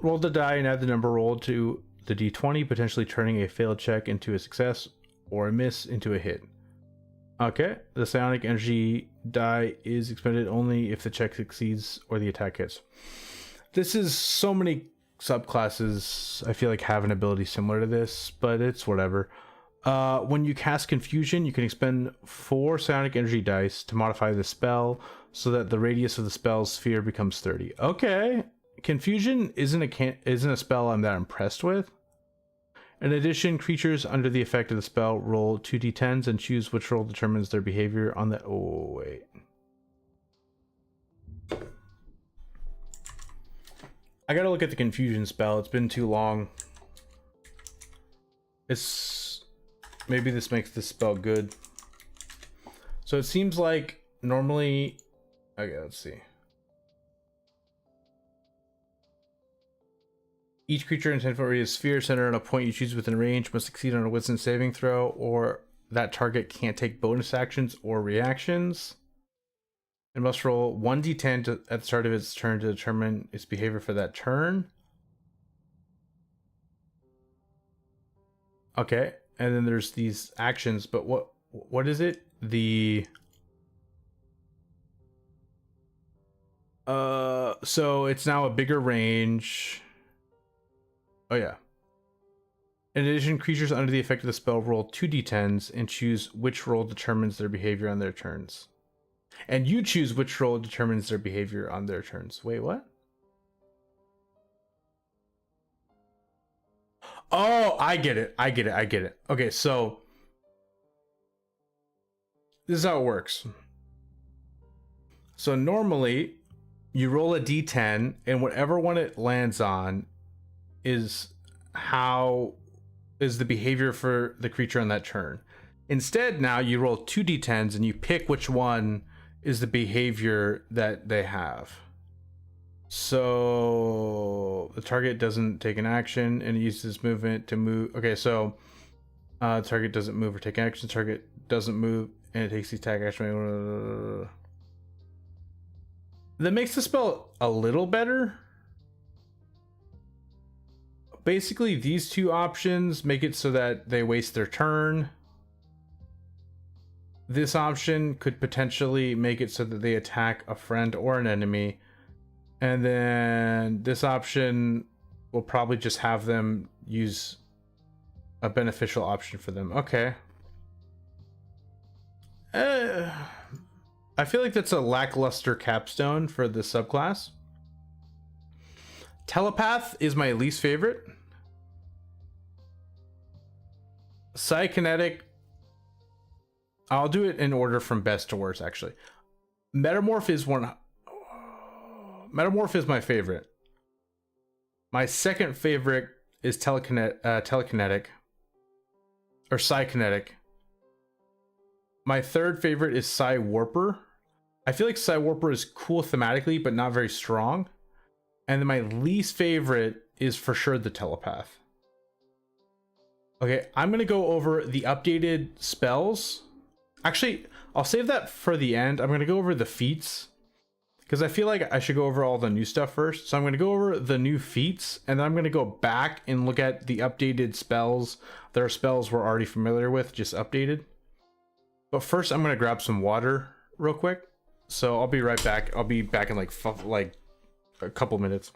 Roll the die and add the number rolled to the d20, potentially turning a failed check into a success or a miss into a hit. Okay, the psionic energy die is expended only if the check succeeds or the attack hits. This is so many subclasses I feel like have an ability similar to this, but it's whatever. When you cast Confusion, you can expend 4 psionic energy dice to modify the spell so that the radius of the spell's sphere becomes 30. Okay. Confusion isn't a spell I'm that impressed with. In addition, creatures under the effect of the spell roll 2d10s and choose which roll determines their behavior on the... Oh, wait. I gotta look at the Confusion spell. It's been too long. Maybe this makes this spell good. So it seems like normally... Okay, let's see. Each creature in 10-foot radius sphere center on a point you choose within range must succeed on a wisdom saving throw, or that target can't take bonus actions or reactions. It must roll 1d10 at the start of its turn to determine its behavior for that turn. Okay, and then there's these actions, but what is it? So it's now a bigger range. Oh yeah. In addition, creatures under the effect of the spell roll 2d10s and choose which roll determines their behavior on their turns. And you choose which roll determines their behavior on their turns. Wait, what? Oh, I get it. Okay, so this is how it works. So normally you roll a d10 and whatever one it lands on is the behavior for the creature on that turn. Instead, now you roll 2d10s and you pick which one is the behavior that they have. So the target doesn't take an action and it uses movement to move. Okay, so target doesn't move or take action. Target doesn't move and it takes the attack action. That makes the spell a little better. Basically, these two options make it so that they waste their turn. This option could potentially make it so that they attack a friend or an enemy. And then this option will probably just have them use a beneficial option for them. Okay. I feel like that's a lackluster capstone for the subclass. Telepath is my least favorite. Psykinetic, I'll do it in order from best to worst, actually. Metamorph is my favorite. My second favorite is telekinetic or psykinetic. My third favorite is Psi Warper. I feel like Psi Warper is cool thematically, but not very strong. And then my least favorite is for sure the telepath. Okay, I'm gonna go over the updated spells Actually, I'll save that for the end. I'm going to go over the feats, because I feel like I should go over all the new stuff first. So I'm going to go over the new feats, and then I'm going to go back and look at the updated spells. There are spells we're already familiar with, just updated. But first, I'm going to grab some water real quick. So I'll be right back. I'll be back in like a couple minutes.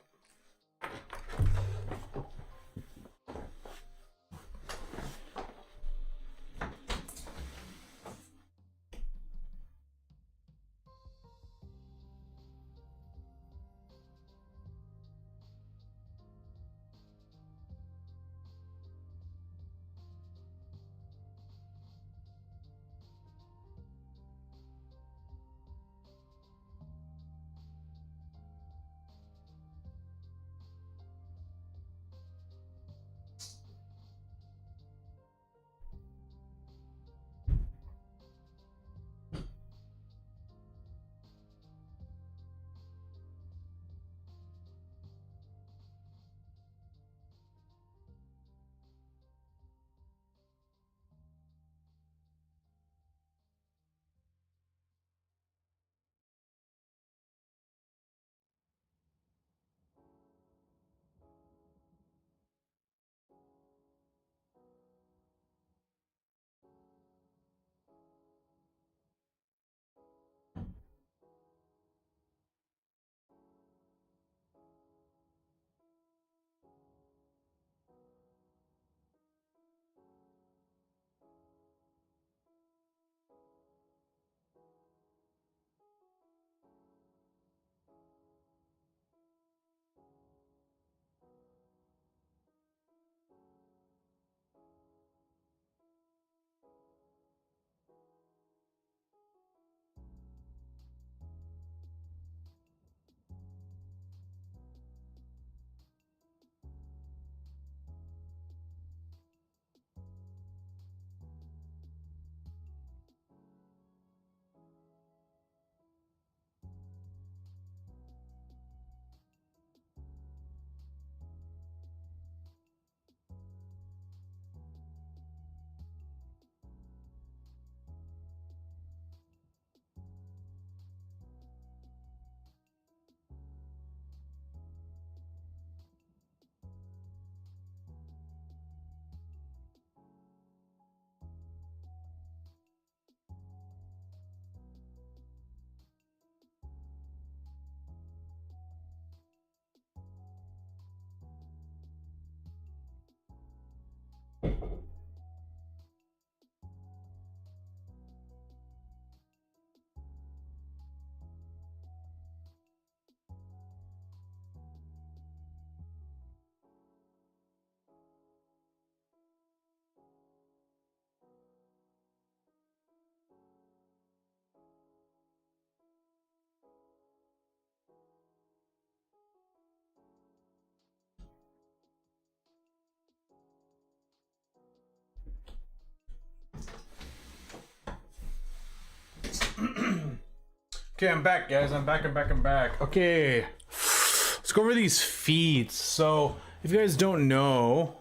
Okay, I'm back, guys. I'm back. Okay, let's go over these feats. So, if you guys don't know,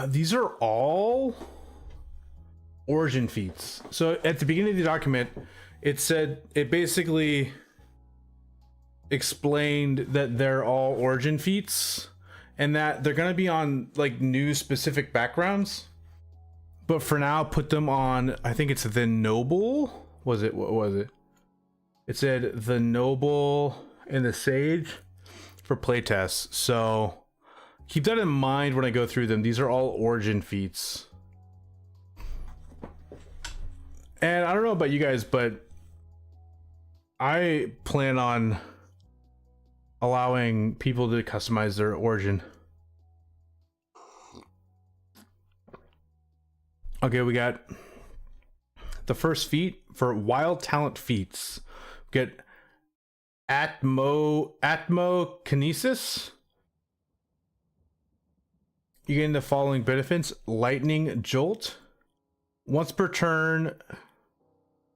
these are all origin feats. So, at the beginning of the document, it basically explained that they're all origin feats and that they're going to be on like new specific backgrounds. But for now, put them on, I think it's the noble. What was it? It said the noble and the sage for playtests. So keep that in mind when I go through them. These are all origin feats. And I don't know about you guys, but I plan on allowing people to customize their origin. Okay, we got the first feat for wild talent feats. We get Atmokinesis. You gain the following benefits: lightning jolt. Once per turn,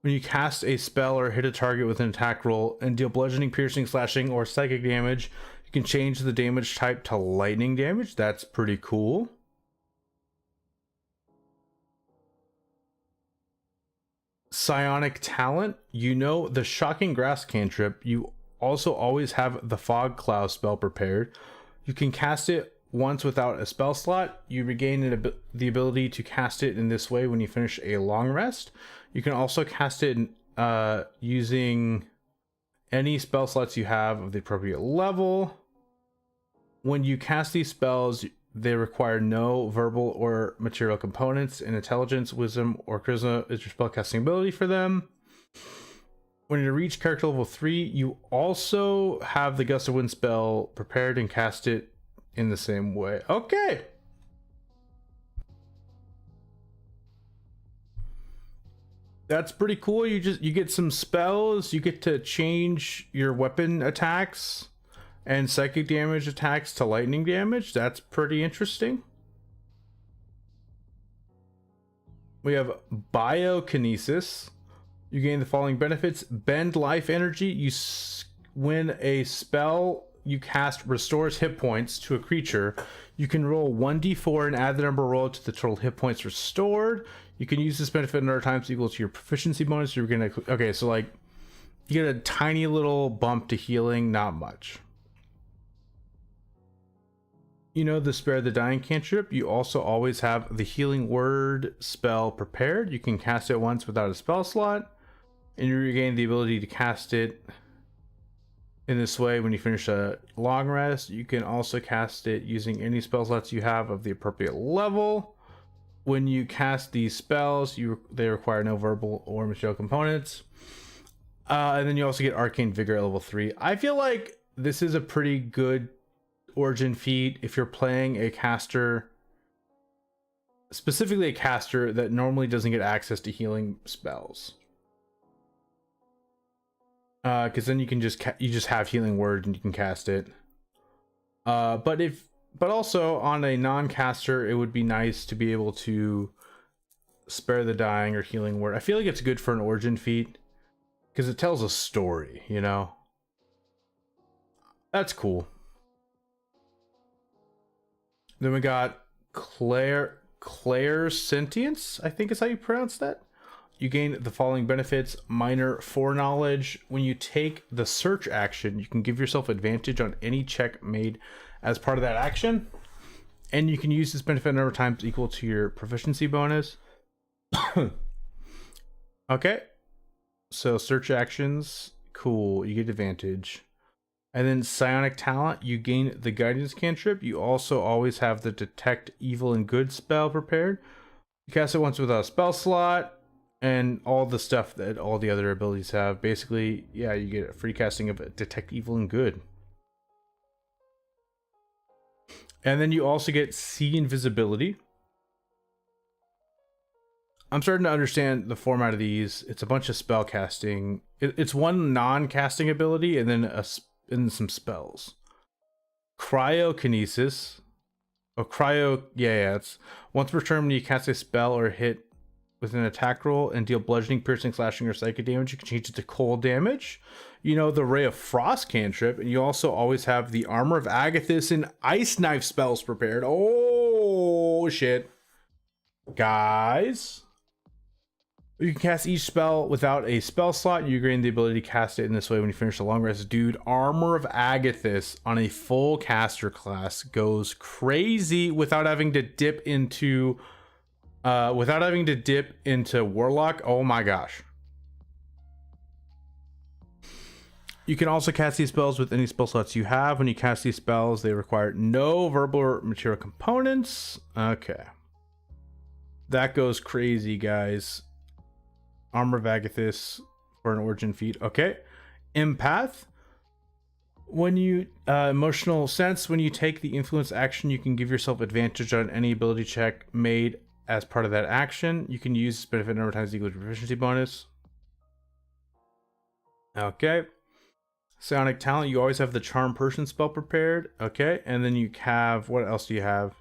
when you cast a spell or hit a target with an attack roll and deal bludgeoning, piercing, slashing, or psychic damage, you can change the damage type to lightning damage. That's pretty cool. Psionic Talent, you know the Shocking Grasp cantrip. You also always have the Fog Cloud spell prepared. You can cast it once without a spell slot. You regain the ability to cast it in this way when you finish a long rest. You can also cast it using any spell slots you have of the appropriate level. When you cast these spells, they require no verbal or material components, and intelligence, wisdom, or charisma is your spellcasting ability for them. When you reach character level 3, you also have the Gust of Wind spell prepared and cast it in the same way. Okay. That's pretty cool. You get some spells, you get to change your weapon attacks and psychic damage attacks to lightning damage. That's pretty interesting. We have Biokinesis. You gain the following benefits: bend life energy. When a spell you cast restores hit points to a creature, you can roll 1d4 and add the number rolled to the total hit points restored. You can use this benefit another times equal to your proficiency bonus. You're gonna okay, so like you get a tiny little bump to healing, not much. You know the Spare the Dying cantrip. You also always have the Healing Word spell prepared. You can cast it once without a spell slot, and you regain the ability to cast it in this way when you finish a long rest. You can also cast it using any spell slots you have of the appropriate level. When you cast these spells, they require no verbal or material components. And then you also get Arcane Vigor at level 3. I feel like this is a pretty good origin feat if you're playing a caster, specifically a caster that normally doesn't get access to healing spells. Because then you can just have Healing Word and you can cast it. But also on a non-caster, it would be nice to be able to Spare the Dying or Healing Word. I feel like it's good for an origin feat because it tells a story, you know? That's cool. Then we got Claire's Sentience, I think is how you pronounce that. You gain the following benefits: minor foreknowledge. When you take the search action, you can give yourself advantage on any check made as part of that action. And you can use this benefit a number of times equal to your proficiency bonus. Okay. So search actions, cool, you get advantage. And then Psionic Talent, you gain the Guidance cantrip. You also always have the Detect Evil and Good spell prepared. You cast it once without a spell slot, and all the stuff that all the other abilities have. Basically, yeah, you get a free casting of Detect Evil and Good. And then you also get See Invisibility. I'm starting to understand the format of these. It's a bunch of spell casting. It's one non-casting ability and then some spells. Cryokinesis. It's once per turn when you cast a spell or hit with an attack roll and deal bludgeoning, piercing, slashing, or psychic damage, you can change it to cold damage. You know the Ray of Frost cantrip, and you also always have the Armor of Agathis and Ice Knife spells prepared. Oh shit, guys! You can cast each spell without a spell slot. You gain the ability to cast it in this way when you finish a long rest. Dude, Armor of Agathis on a full caster class goes crazy without having to dip into Warlock. Oh my gosh. You can also cast these spells with any spell slots you have. When you cast these spells, they require no verbal or material components. Okay. That goes crazy, guys. Armor of Agathis for an origin feat. Okay. Empath. When you emotional sense, when you take the influence action, you can give yourself advantage on any ability check made as part of that action. You can use this benefit number of times equal to proficiency bonus. Okay. Psionic Talent, you always have the Charm Person spell prepared. Okay. And then you have, what else do you have?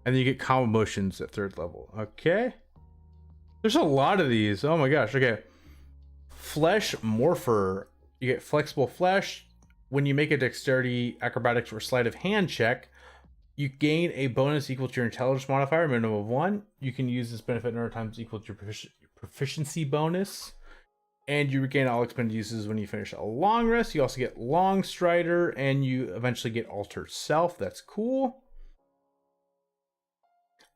And then you get Calm Emotions at 3rd level. Okay. There's a lot of these. Oh my gosh. Okay. Flesh Morpher. You get Flexible Flesh. When you make a Dexterity, Acrobatics, or Sleight of Hand check, you gain a bonus equal to your Intelligence modifier, minimum of 1. You can use this benefit a number of times equal to your proficiency bonus. And you regain all expended uses when you finish a long rest. You also get Long Strider, and you eventually get Altered Self. That's cool.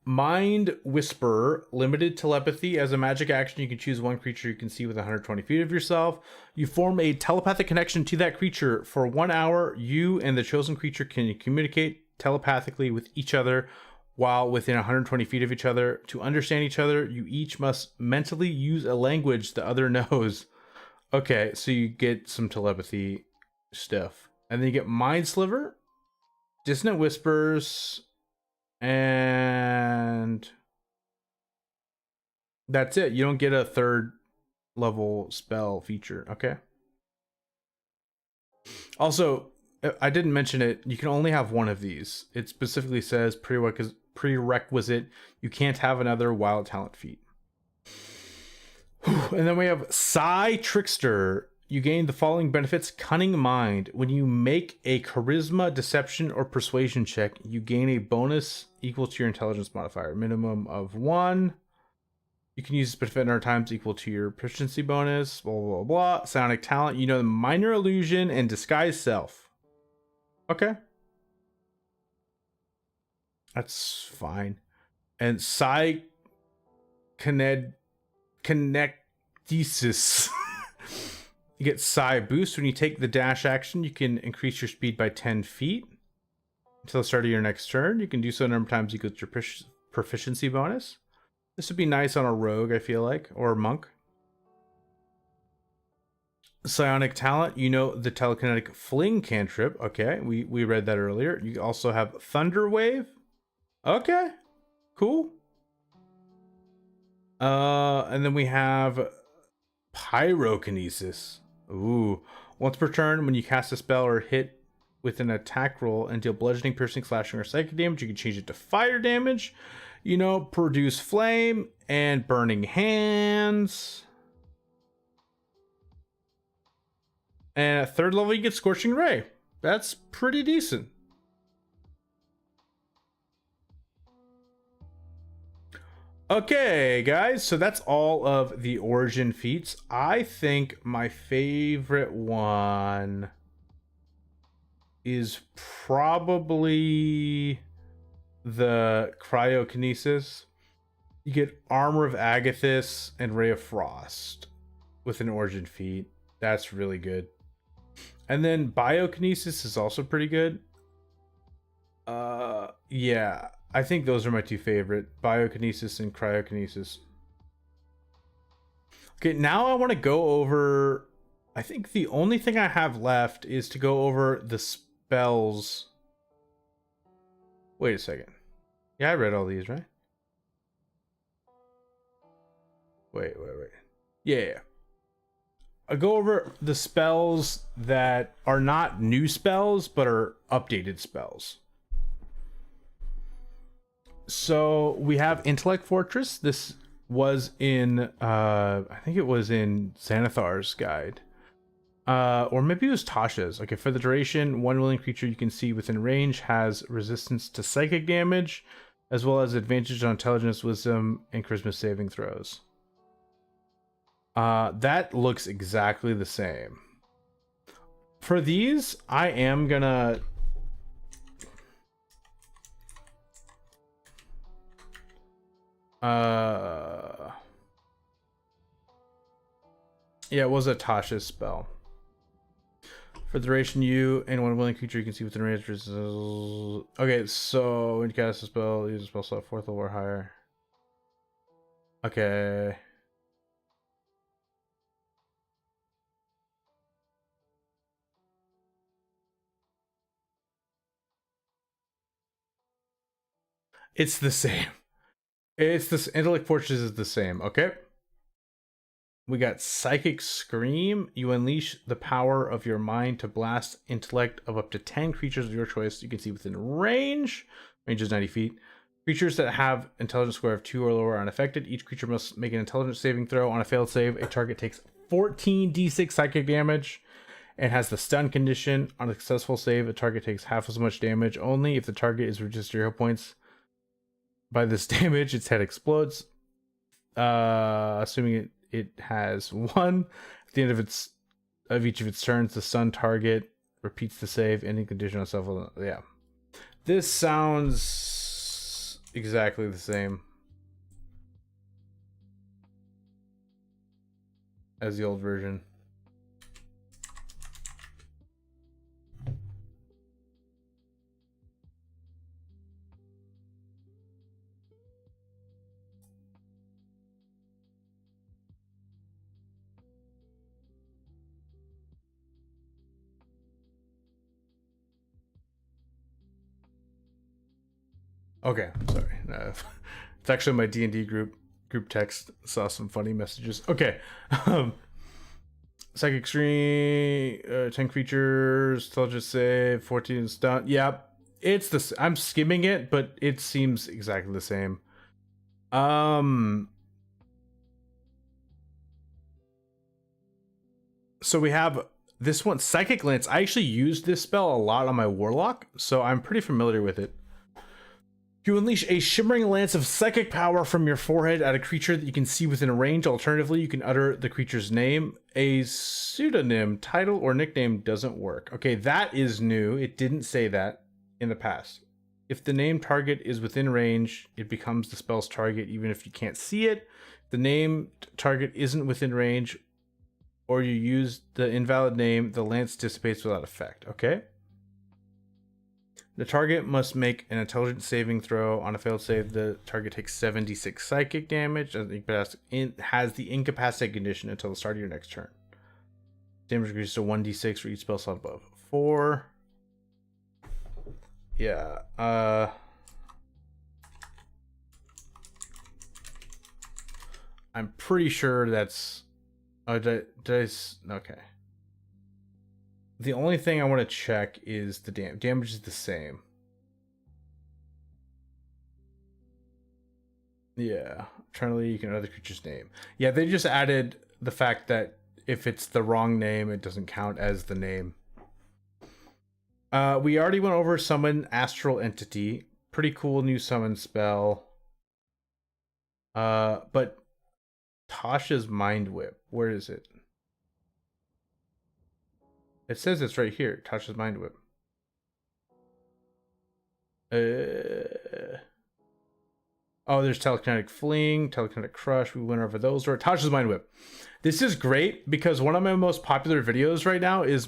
Mind Whisperer, limited telepathy. As a magic action, you can choose one creature you can see within 120 feet of yourself. You form a telepathic connection to that creature. For 1 hour, you and the chosen creature can communicate telepathically with each other while within 120 feet of each other. To understand each other, you each must mentally use a language the other knows. Okay, so you get some telepathy stuff. And then you get Mind Sliver, Dissonant Whispers, and that's it. You don't get a third level spell feature, okay? Also, I didn't mention it. You can only have one of these. It specifically says prerequisite. You can't have another wild talent feat. And then we have Psi Trickster. You gain the following benefits. Cunning Mind. When you make a charisma, deception, or persuasion check, you gain a bonus equal to your intelligence modifier. Minimum of 1. You can use this benefit 100 times equal to your proficiency bonus. Blah, blah, blah. Psionic Talent. You know the Minor Illusion and Disguise Self. Okay. That's fine. And Psi Connectesis. You get Psi Boost. When you take the dash action, you can increase your speed by 10 feet until the start of your next turn. You can do so a number of times equal to your proficiency bonus. This would be nice on a rogue, I feel like, or a monk. Psionic Talent, you know the telekinetic fling cantrip. Okay, we read that earlier. You also have Thunder Wave. Okay, cool. And then we have Pyrokinesis. Ooh. Once per turn, when you cast a spell or hit with an attack roll and deal bludgeoning, piercing, slashing, or psychic damage, you can change it to fire damage. You know, produce flame and burning hands. And at 3rd level, you get Scorching Ray. That's pretty decent. Okay, guys, so that's all of the origin feats. I think my favorite one is probably the Cryokinesis. You get Armor of Agathis and Ray of Frost with an origin feat. That's really good. And then Biokinesis is also pretty good. Yeah, I think those are my two favorite, Biokinesis and Cryokinesis. Okay, now I want to go over, I think the only thing I have left is to go over the spells. Wait a second. Yeah, I read all these, right? Wait. Yeah. I'll go over the spells that are not new spells, but are updated spells. So we have Intellect Fortress. This was in, I think it was in Xanathar's guide. Or maybe it was Tasha's. Okay, for the duration, one willing creature you can see within range has resistance to psychic damage, as well as advantage on intelligence, wisdom, and charisma saving throws. That looks exactly the same. For these, I am gonna... Yeah, it was a Tasha's spell. For the duration, you and one willing creature you can see within range. Okay, so when you cast a spell, use a spell slot 4th level or higher. Okay. It's the same. It's this Intellect Fortress is the same, okay? We got Psychic Scream. You unleash the power of your mind to blast intellect of up to 10 creatures of your choice you can see within range. Range is 90 feet. Creatures that have intelligence score of 2 or lower are unaffected. Each creature must make an intelligence saving throw. On a failed save, a target takes 14d6 psychic damage and has the stun condition. On a successful save, a target takes half as much damage only if the target is reduced 0 points. By this damage, its head explodes. Assuming it has 1 at the end of each of its turns, the stun target repeats the save, ending condition on self. Yeah, this sounds exactly the same as the old version. Okay, sorry. No, it's actually my D&D group text. Saw some funny messages. Okay. Psychic Stream, 10 creatures, intelligence save, 14 stun. Yeah, it's this. I'm skimming it, but it seems exactly the same. So we have this one, Psychic Lance. I actually used this spell a lot on my Warlock, so I'm pretty familiar with it. You unleash a shimmering lance of psychic power from your forehead at a creature that you can see within range. Alternatively, you can utter the creature's name. A pseudonym, title, or nickname doesn't work. Okay, that is new. It didn't say that in the past. If the name target is within range, it becomes the spell's target even if you can't see it. If the name target isn't within range, or you use the invalid name, the lance dissipates without effect. Okay? The target must make an intelligence saving throw. On a failed save, the target takes 76 psychic damage and has the incapacitated condition until the start of your next turn. Damage increases to 1d6 for each spell slot above 4. Yeah. I'm pretty sure that's... Oh, okay. The only thing I want to check is the damage is the same. Yeah. Eternally, you can utter the creature's name. Yeah, they just added the fact that if it's the wrong name, it doesn't count as the name. We already went over summon Astral Entity. Pretty cool new summon spell. But Tasha's Mind Whip. Where is it? It says it's right here. Tasha's Mind Whip. Oh, there's Telekinetic Fling, Telekinetic Crush. We went over those. Or Tasha's Mind Whip. This is great because one of my most popular videos right now is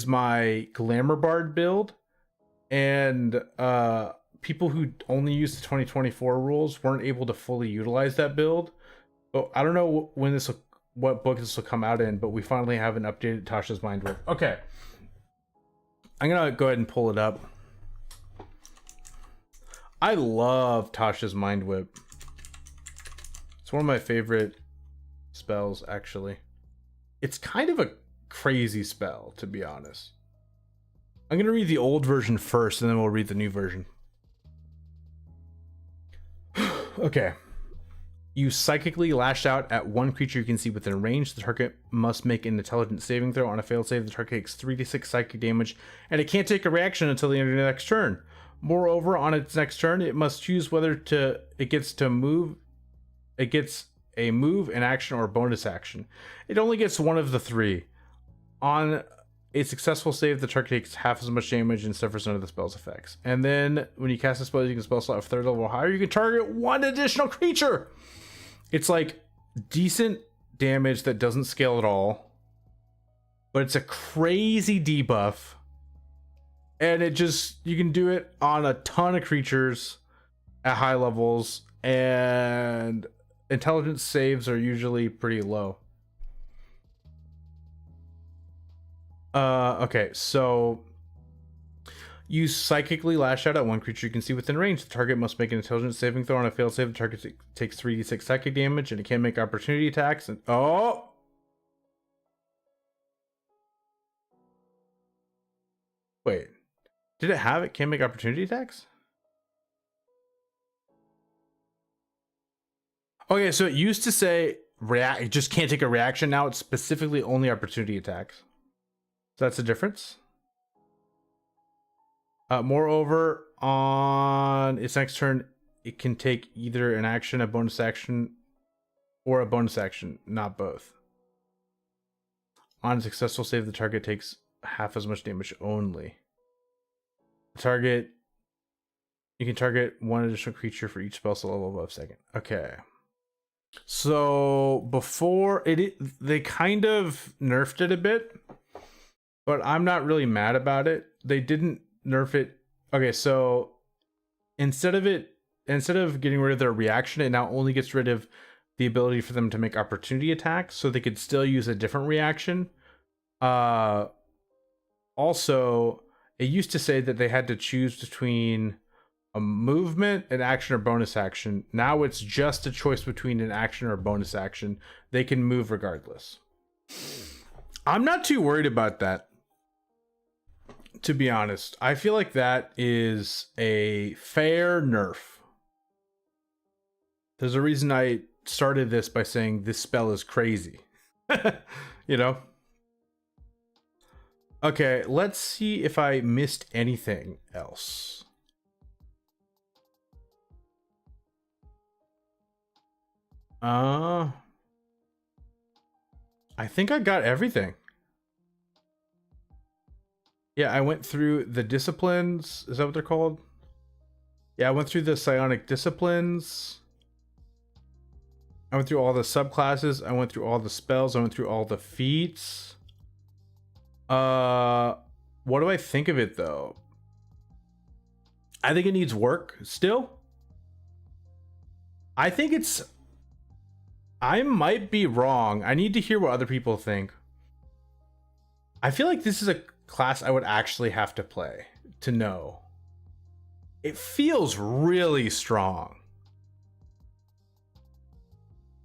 my Glamour Bard build, and people who only use the 2024 rules weren't able to fully utilize that build. But I don't know when what book this will come out in, but we finally have an updated Tasha's Mind Whip. Okay. I'm going to go ahead and pull it up. I love Tasha's Mind Whip. It's one of my favorite spells, actually. It's kind of a crazy spell, to be honest. I'm going to read the old version first, and then we'll read the new version. Okay. You psychically lash out at one creature you can see within range. The target must make an intelligence saving throw. On a failed save, the target takes 3d6 psychic damage, and it can't take a reaction until the end of the next turn. Moreover, on its next turn, it must choose whether it gets a move, an action, or a bonus action. It only gets one of the 3. On a successful save, the target takes half as much damage and suffers none of the spell's effects. And then, when you cast a spell using a spell slot of 3rd level or higher, you can target 1 additional creature! It's like decent damage that doesn't scale at all, but it's a crazy debuff, and you can do it on a ton of creatures at high levels, and intelligence saves are usually pretty low. Okay, so you psychically lash out at one creature you can see within range. The target must make an intelligence saving throw. On a failed save, the target takes 3d6 psychic damage, and it can make opportunity attacks. And oh, wait, did it have it can make opportunity attacks? Okay, so it used to say it just can't take a reaction. Now it's specifically only opportunity attacks. So that's the difference. Moreover, on its next turn, it can take either an action, a bonus action, or a bonus action, not both. On a successful save, the target takes half as much damage only. You can target one additional creature for each spell slot level above second. Okay. So before they kind of nerfed it a bit, but I'm not really mad about it. They didn't nerf it. Okay, so instead of getting rid of their reaction, it now only gets rid of the ability for them to make opportunity attacks, so they could still use a different reaction. Also, it used to say that they had to choose between a movement, an action, or bonus action. Now it's just a choice between an action or a bonus action. They can move regardless. I'm not too worried about that, to be honest. I feel like that is a fair nerf. There's a reason I started this by saying this spell is crazy. You know? Okay, let's see if I missed anything else. I think I got everything. Yeah, I went through the disciplines. Is that what they're called? Yeah, I went through the Psionic Disciplines. I went through all the subclasses. I went through all the spells. I went through all the feats. What do I think of it though? I think it needs work still. I think it's... I might be wrong. I need to hear what other people think. I feel like this is a class I would actually have to play to know. It feels really strong.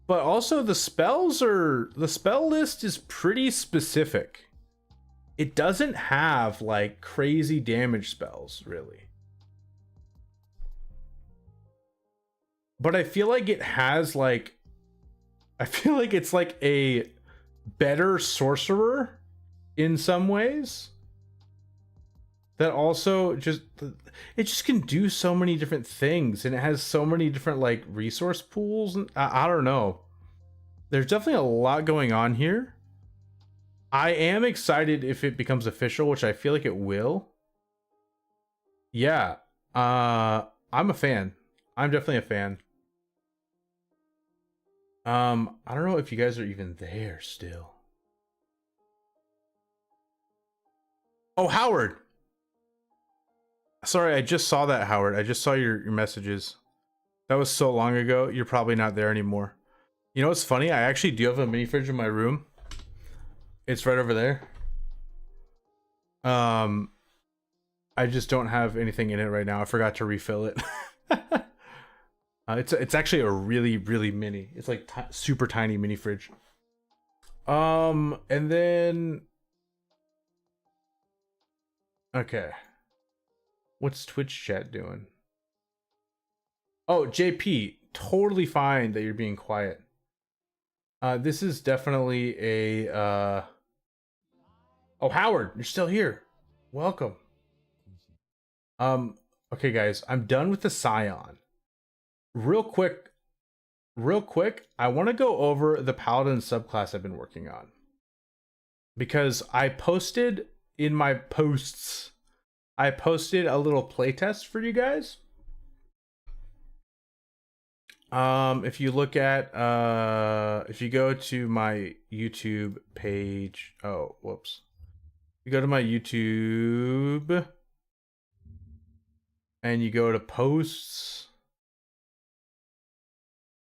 But also the spell list is pretty specific. It doesn't have like crazy damage spells, really. But I feel like it has like... I feel like it's like a better sorcerer in some ways. That also it just can do so many different things, and it has so many different like resource pools, and I don't know. There's definitely a lot going on here. I am excited if it becomes official, which I feel like it will. Yeah, I'm a fan. I'm definitely a fan. I don't know if you guys are even there still. Oh, Howard. Sorry, I just saw that, Howard. I just saw your messages. That was so long ago. You're probably not there anymore. You know what's funny? I actually do have a mini fridge in my room. It's right over there. I just don't have anything in it right now. I forgot to refill it. It's actually a really mini. It's like super tiny mini fridge. And then okay. What's Twitch chat doing? Oh, JP, totally fine that you're being quiet. This is definitely a Oh, Howard, you're still here. Welcome. Okay guys, I'm done with the Scion. Real quick, I want to go over the Paladin subclass I've been working on. Because I posted in my posts, I posted a little playtest for you guys. If you look at, if you go to my YouTube page, oh, whoops. You go to my YouTube and you go to posts.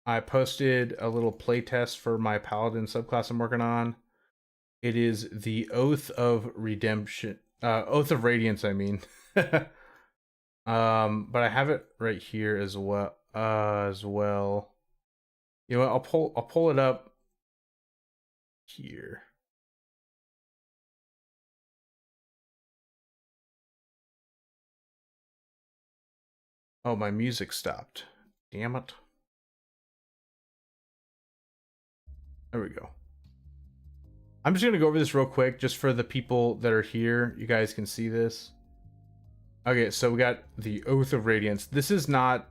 I posted a little playtest for my Paladin subclass I'm working on. It is the Oath of Redemption, Oath of Radiance, I mean. But I have it right here as well. You know what? I'll pull it up here. Oh, my music stopped. Damn it. There we go. I'm just gonna go over this real quick just for the people that are here. You guys can see this. Okay, so we got the Oath of Radiance. This is not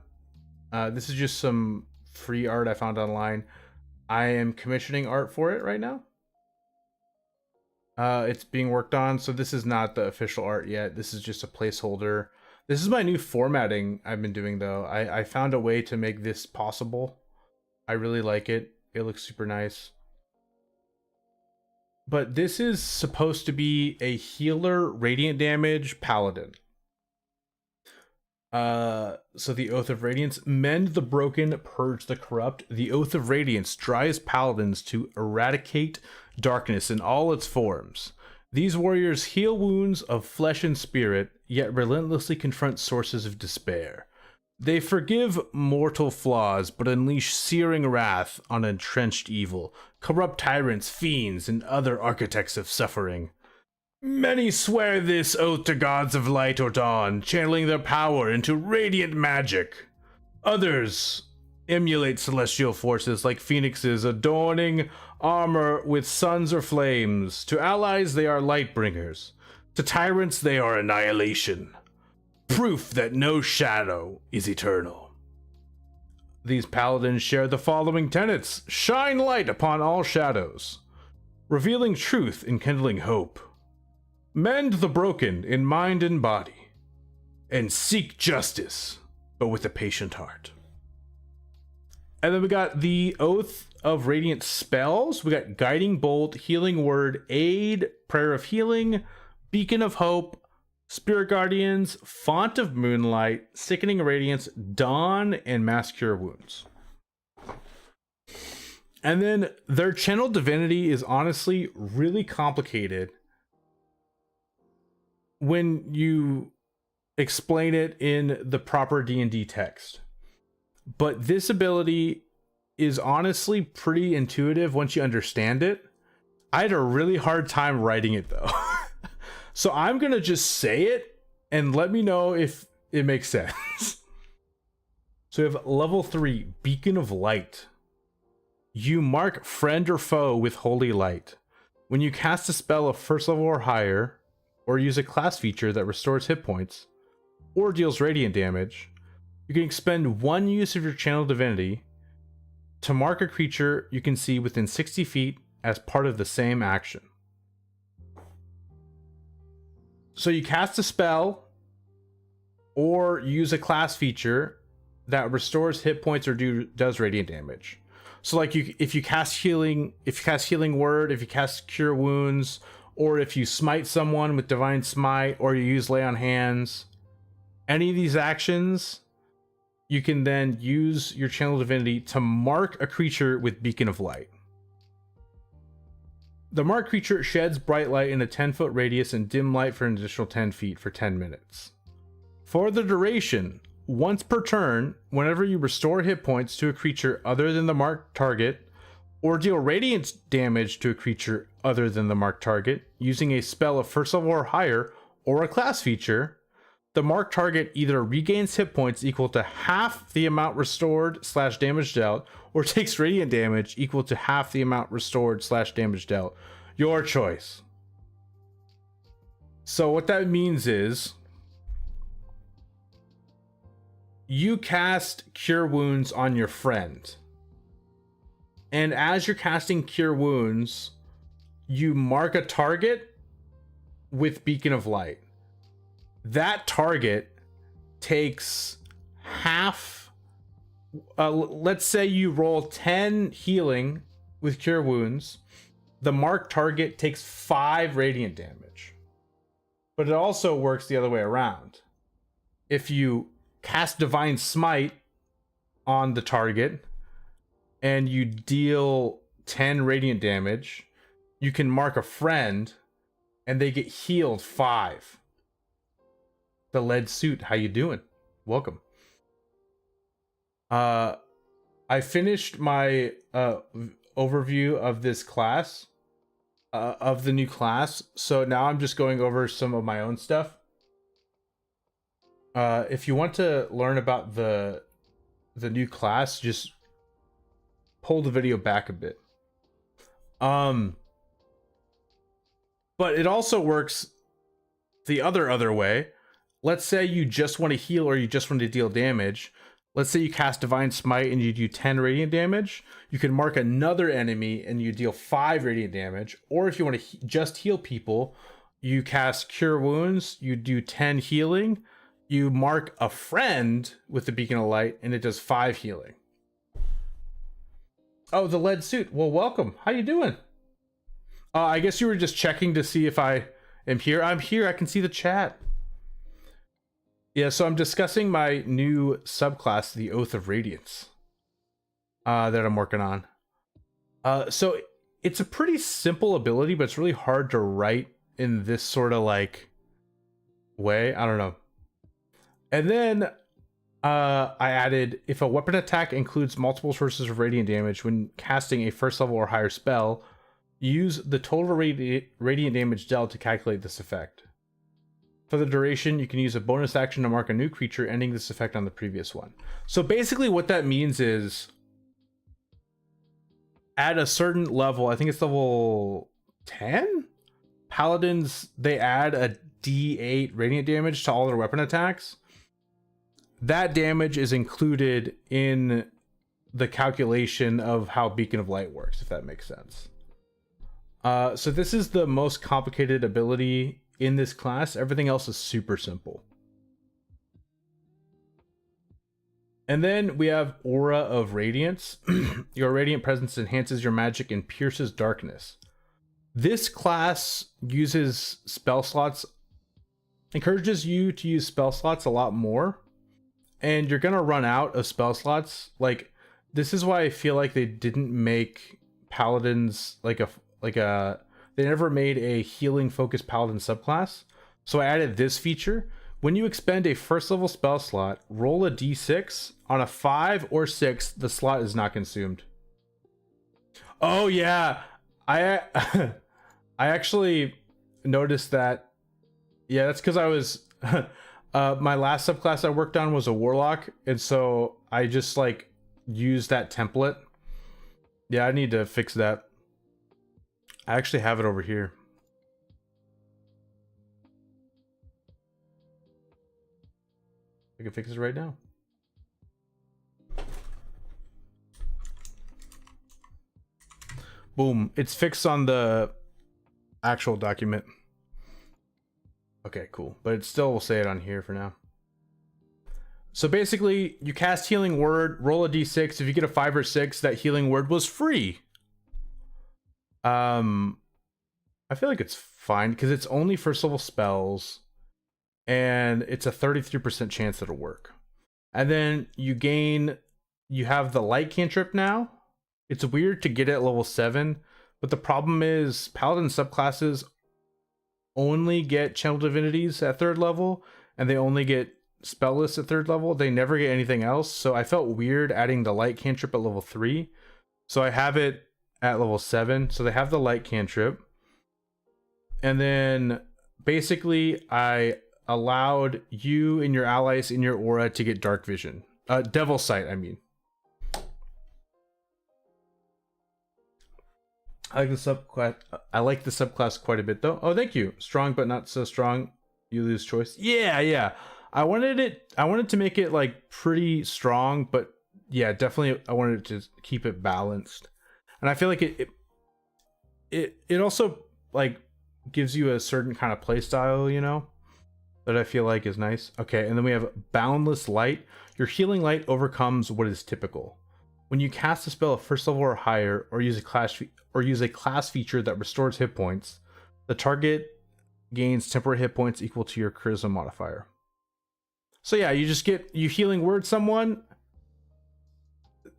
This is just some free art I found online. I am commissioning art for it right now. It's being worked on, so this is not the official art yet. This is just a placeholder. This is my new formatting I've been doing, though. I found a way to make this possible. I really like it. It looks super nice. But this is supposed to be a healer, radiant damage, paladin. So the Oath of Radiance, mend the broken, purge the corrupt. The Oath of Radiance drives paladins to eradicate darkness in all its forms. These warriors heal wounds of flesh and spirit, yet relentlessly confront sources of despair. They forgive mortal flaws, but unleash searing wrath on entrenched evil, corrupt tyrants, fiends, and other architects of suffering. Many swear this oath to gods of light or dawn, channeling their power into radiant magic. Others emulate celestial forces like phoenixes, adorning armor with suns or flames. To allies, they are light bringers. To tyrants, they are annihilation. Proof that no shadow is eternal. These paladins share the following tenets: shine light upon all shadows, revealing truth and kindling hope. Mend the broken in mind and body, and seek justice, but with a patient heart. And then we got the Oath of Radiant spells. We got Guiding Bolt, Healing Word, Aid, Prayer of Healing, Beacon of Hope, Spirit Guardians, Font of Moonlight, Sickening Radiance, Dawn, and Mass Cure Wounds. And then their Channel Divinity is honestly really complicated when you explain it in the proper D&D text. But this ability is honestly pretty intuitive once you understand it. I had a really hard time writing it though. So I'm going to just say it and let me know if it makes sense. So we have level 3, Beacon of Light. You mark friend or foe with holy light. When you cast a spell of first level or higher, or use a class feature that restores hit points, or deals radiant damage, you can expend 1 use of your Channel Divinity to mark a creature you can see within 60 feet as part of the same action. So you cast a spell, or use a class feature that restores hit points or does radiant damage. So like if you cast healing word, if you cast cure wounds, or if you smite someone with divine smite, or you use lay on hands, any of these actions, you can then use your Channel Divinity to mark a creature with Beacon of Light. The marked creature sheds bright light in a 10-foot radius and dim light for an additional 10 feet for 10 minutes. For the duration, once per turn, whenever you restore hit points to a creature other than the marked target, or deal radiant damage to a creature other than the marked target, using a spell of first level or higher, or a class feature, the marked target either regains hit points equal to half the amount restored / damage dealt, or takes radiant damage equal to half the amount restored / damage dealt. Your choice. So what that means is, you cast Cure Wounds on your friend. And as you're casting Cure Wounds, you mark a target with Beacon of Light. That target takes half. Let's say you roll 10 healing with Cure Wounds. The marked target takes 5 radiant damage. But it also works the other way around. If you cast Divine Smite on the target and you deal 10 radiant damage, you can mark a friend and they get healed 5. The lead suit, how you doing? Welcome. I finished my overview of this class, of the new class. So now I'm just going over some of my own stuff. If you want to learn about the new class, just pull the video back a bit. But it also works the other way. Let's say you just want to heal or you just want to deal damage. Let's say you cast Divine Smite and you do 10 radiant damage. You can mark another enemy and you deal 5 radiant damage. Or if you want to just heal people, you cast Cure Wounds, you do 10 healing, you mark a friend with the Beacon of Light, and it does 5 healing. Oh, the lead suit. Well, welcome. How you doing? I guess you were just checking to see if I am here. I'm here. I can see the chat. Yeah, so I'm discussing my new subclass, the Oath of Radiance, that I'm working on. So it's a pretty simple ability, but it's really hard to write in this sort of like way. I don't know. And then I added, if a weapon attack includes multiple sources of radiant damage when casting a first level or higher spell, use the total radiant damage dealt to calculate this effect. For the duration, you can use a bonus action to mark a new creature, ending this effect on the previous one. So basically what that means is, at a certain level, I think it's level 10? Paladins, they add a D8 radiant damage to all their weapon attacks. That damage is included in the calculation of how Beacon of Light works, if that makes sense. So this is the most complicated ability in this class. Everything else is super simple. And then we have Aura of Radiance. Your radiant presence enhances your magic and pierces darkness. This class uses spell slots, encourages you to use spell slots a lot more, and you're gonna run out of spell slots. Like, this is why I feel like they didn't make paladins they never made a healing focused paladin subclass. So I added this feature. When you expend a first level spell slot, roll a d6. On a 5 or 6, the slot is not consumed. Oh yeah, I actually noticed that. Yeah, that's because I was my last subclass I worked on was a warlock, and so I just like used that template. Yeah, I need to fix that. I actually have it over here. I can fix it right now. Boom. It's fixed on the actual document. Okay, cool. But it still will say it on here for now. So basically, you cast Healing Word, roll a d6. If you get a 5 or 6, that Healing Word was free. I feel like it's fine because it's only first level spells and it's a 33% chance that'll work. And then you have the light cantrip now. It's weird to get it at level 7, but the problem is paladin subclasses only get channel divinities at 3rd level, and they only get spell lists at 3rd level. They never get anything else. So I felt weird adding the light cantrip at level 3. So I have it at level 7. So they have the light cantrip. And then basically I allowed you and your allies in your aura to get dark vision. Devil sight, I mean. I like the subclass quite a bit though. Oh, thank you. Strong but not so strong. You lose choice. Yeah. I wanted to make it like pretty strong, but yeah, definitely I wanted to keep it balanced. And I feel like it also like gives you a certain kind of play style, you know, that I feel like is nice. Okay, and then we have Boundless Light. Your healing light overcomes what is typical. When you cast a spell at 1st level or higher, or use a class feature that restores hit points, the target gains temporary hit points equal to your charisma modifier. So yeah, you healing word someone.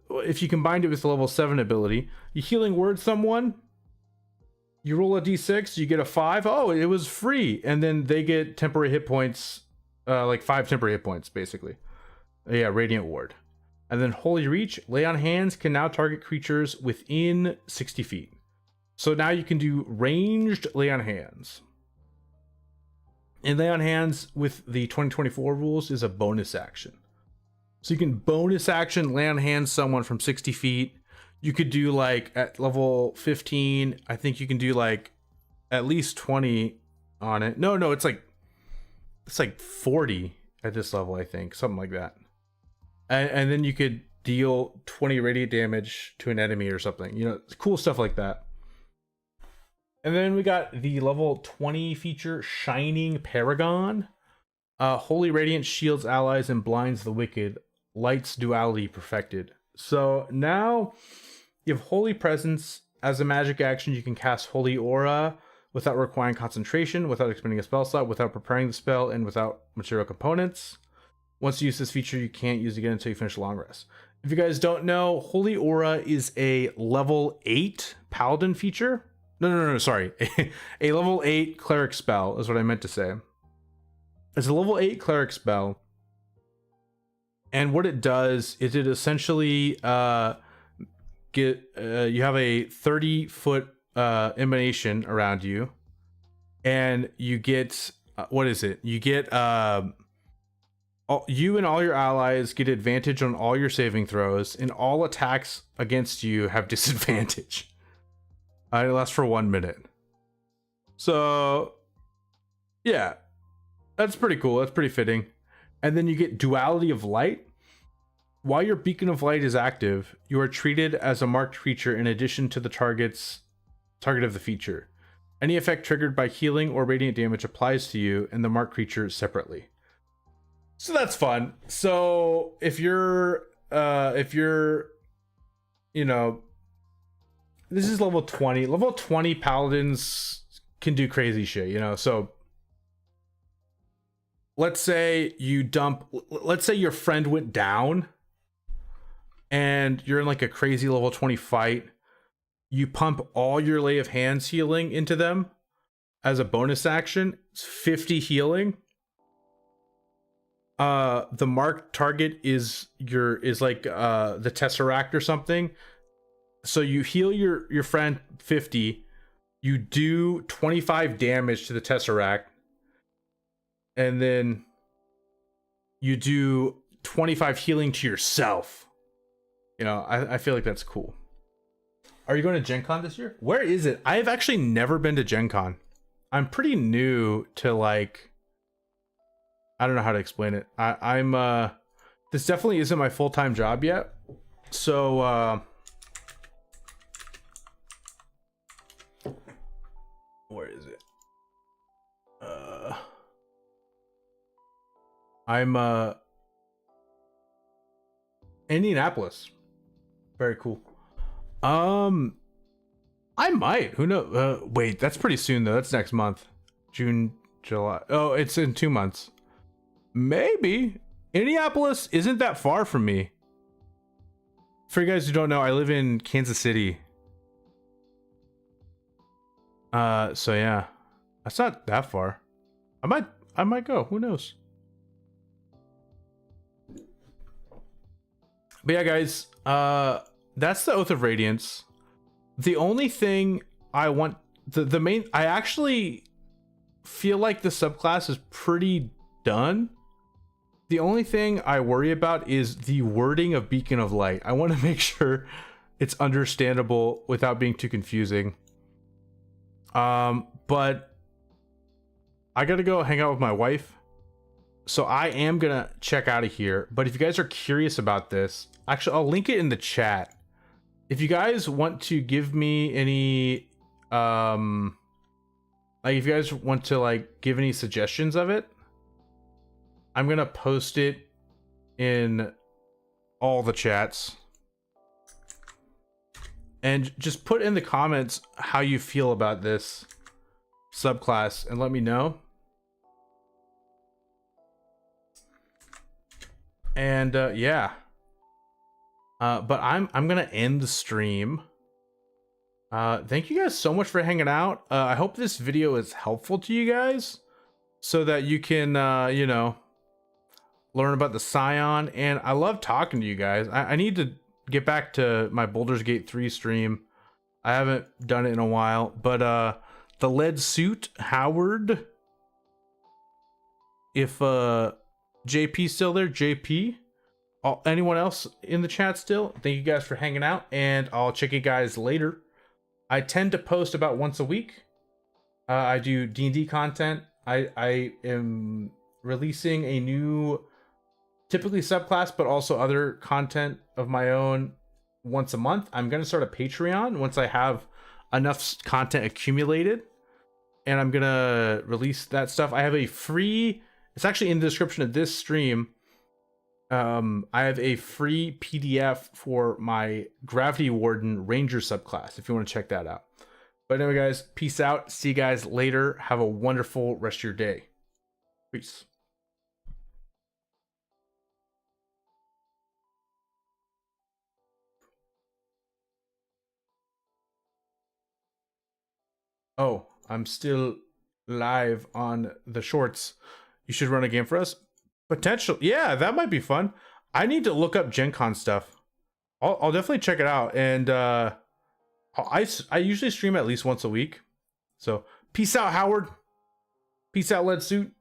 If you combined it with the level 7 ability, you healing word someone, you roll a d6, you get a 5. Oh, it was free. And then they get temporary hit points, like 5 temporary hit points, basically. Yeah, Radiant Ward. And then Holy Reach, Lay on Hands can now target creatures within 60 feet. So now you can do ranged Lay on Hands. And Lay on Hands with the 2024 rules is a bonus action. So you can bonus action Lay on Hands someone from 60 feet. You could do like at level 15, I think you can do like at least 20 on it. No, it's like 40 at this level, I think. Something like that. and then you could deal 20 radiant damage to an enemy or something. You know, cool stuff like that. And then we got the level 20 feature, Shining Paragon. Holy Radiant shields allies and blinds the wicked. Light's duality perfected. So now you have Holy Presence. As a magic action, you can cast Holy Aura without requiring concentration, without expending a spell slot, without preparing the spell, and without material components. Once you use this feature, you can't use it again until you finish a long rest. If you guys don't know, Holy Aura is a level 8 Paladin feature. No, sorry. A level 8 Cleric spell is what I meant to say. It's a level 8 Cleric spell. And what it does is it essentially you have a 30-foot emanation around you, and you get what is it? You get you and all your allies get advantage on all your saving throws, and all attacks against you have disadvantage. It lasts for 1 minute. So yeah, that's pretty cool. That's pretty fitting. And then you get Duality of Light. While your Beacon of Light is active, you are treated as a marked creature in addition to the target of the feature. Any effect triggered by healing or radiant damage applies to you and the marked creature separately. So that's fun. So if you're you know, this is level 20. Level 20 paladins can do crazy shit, you know. So let's say your friend went down and you're in like a crazy level 20 fight. You pump all your Lay of Hands healing into them as a bonus action. It's 50 healing. The marked target is like the Tesseract or something. So you heal your friend 50. You do 25 damage to the Tesseract. And then you do 25 healing to yourself. You know, I feel like that's cool. Are you going to Gen Con this year? Where is it? I have actually never been to Gen Con. I'm pretty new to, like, I don't know how to explain it. I'm this definitely isn't my full-time job yet. So where is it? I'm Indianapolis. Very cool. I might. Who knows? Wait, that's pretty soon though. That's next month. June, July. Oh, it's in 2 months. Maybe. Indianapolis isn't that far from me. For you guys who don't know, I live in Kansas City. So yeah. That's not that far. I might go. Who knows? But yeah, guys, that's the Oath of Radiance. The only thing I want, the main, I actually feel like the subclass is pretty done. The only thing I worry about is the wording of Beacon of Light. I want to make sure it's understandable without being too confusing. But I gotta go hang out with my wife. So I am gonna check out of here. But if you guys are curious about this, actually, I'll link it in the chat. If you guys want to give me any, like if you guys want to like give any suggestions of it, I'm gonna post it in all the chats. And just put in the comments how you feel about this subclass and let me know. And yeah. But I'm gonna end the stream. Thank you guys so much for hanging out. I hope this video is helpful to you guys so that you can you know, learn about the Scion. And I love talking to you guys. I need to get back to my Baldur's Gate 3 stream. I haven't done it in a while, but the lead suit Howard, if JP's still there, JP, anyone else in the chat still, thank you guys for hanging out, and I'll check you guys later. I tend to post about once a week. I do D&D content. I am releasing a new typically subclass, but also other content of my own once a month. I'm going to start a Patreon once I have enough content accumulated, and I'm going to release that stuff. I have a free, it's actually in the description of this stream. I have a free PDF for my Gravity Warden Ranger subclass if you want to check that out. But anyway, guys, peace out. See you guys later. Have a wonderful rest of your day. Peace. Oh, I'm still live on the shorts. You should run a game for us. Potential. Yeah, that might be fun. I need to look up Gen Con stuff. I'll definitely check it out. And I usually stream at least once a week. So peace out, Howard. Peace out, Lead Suit.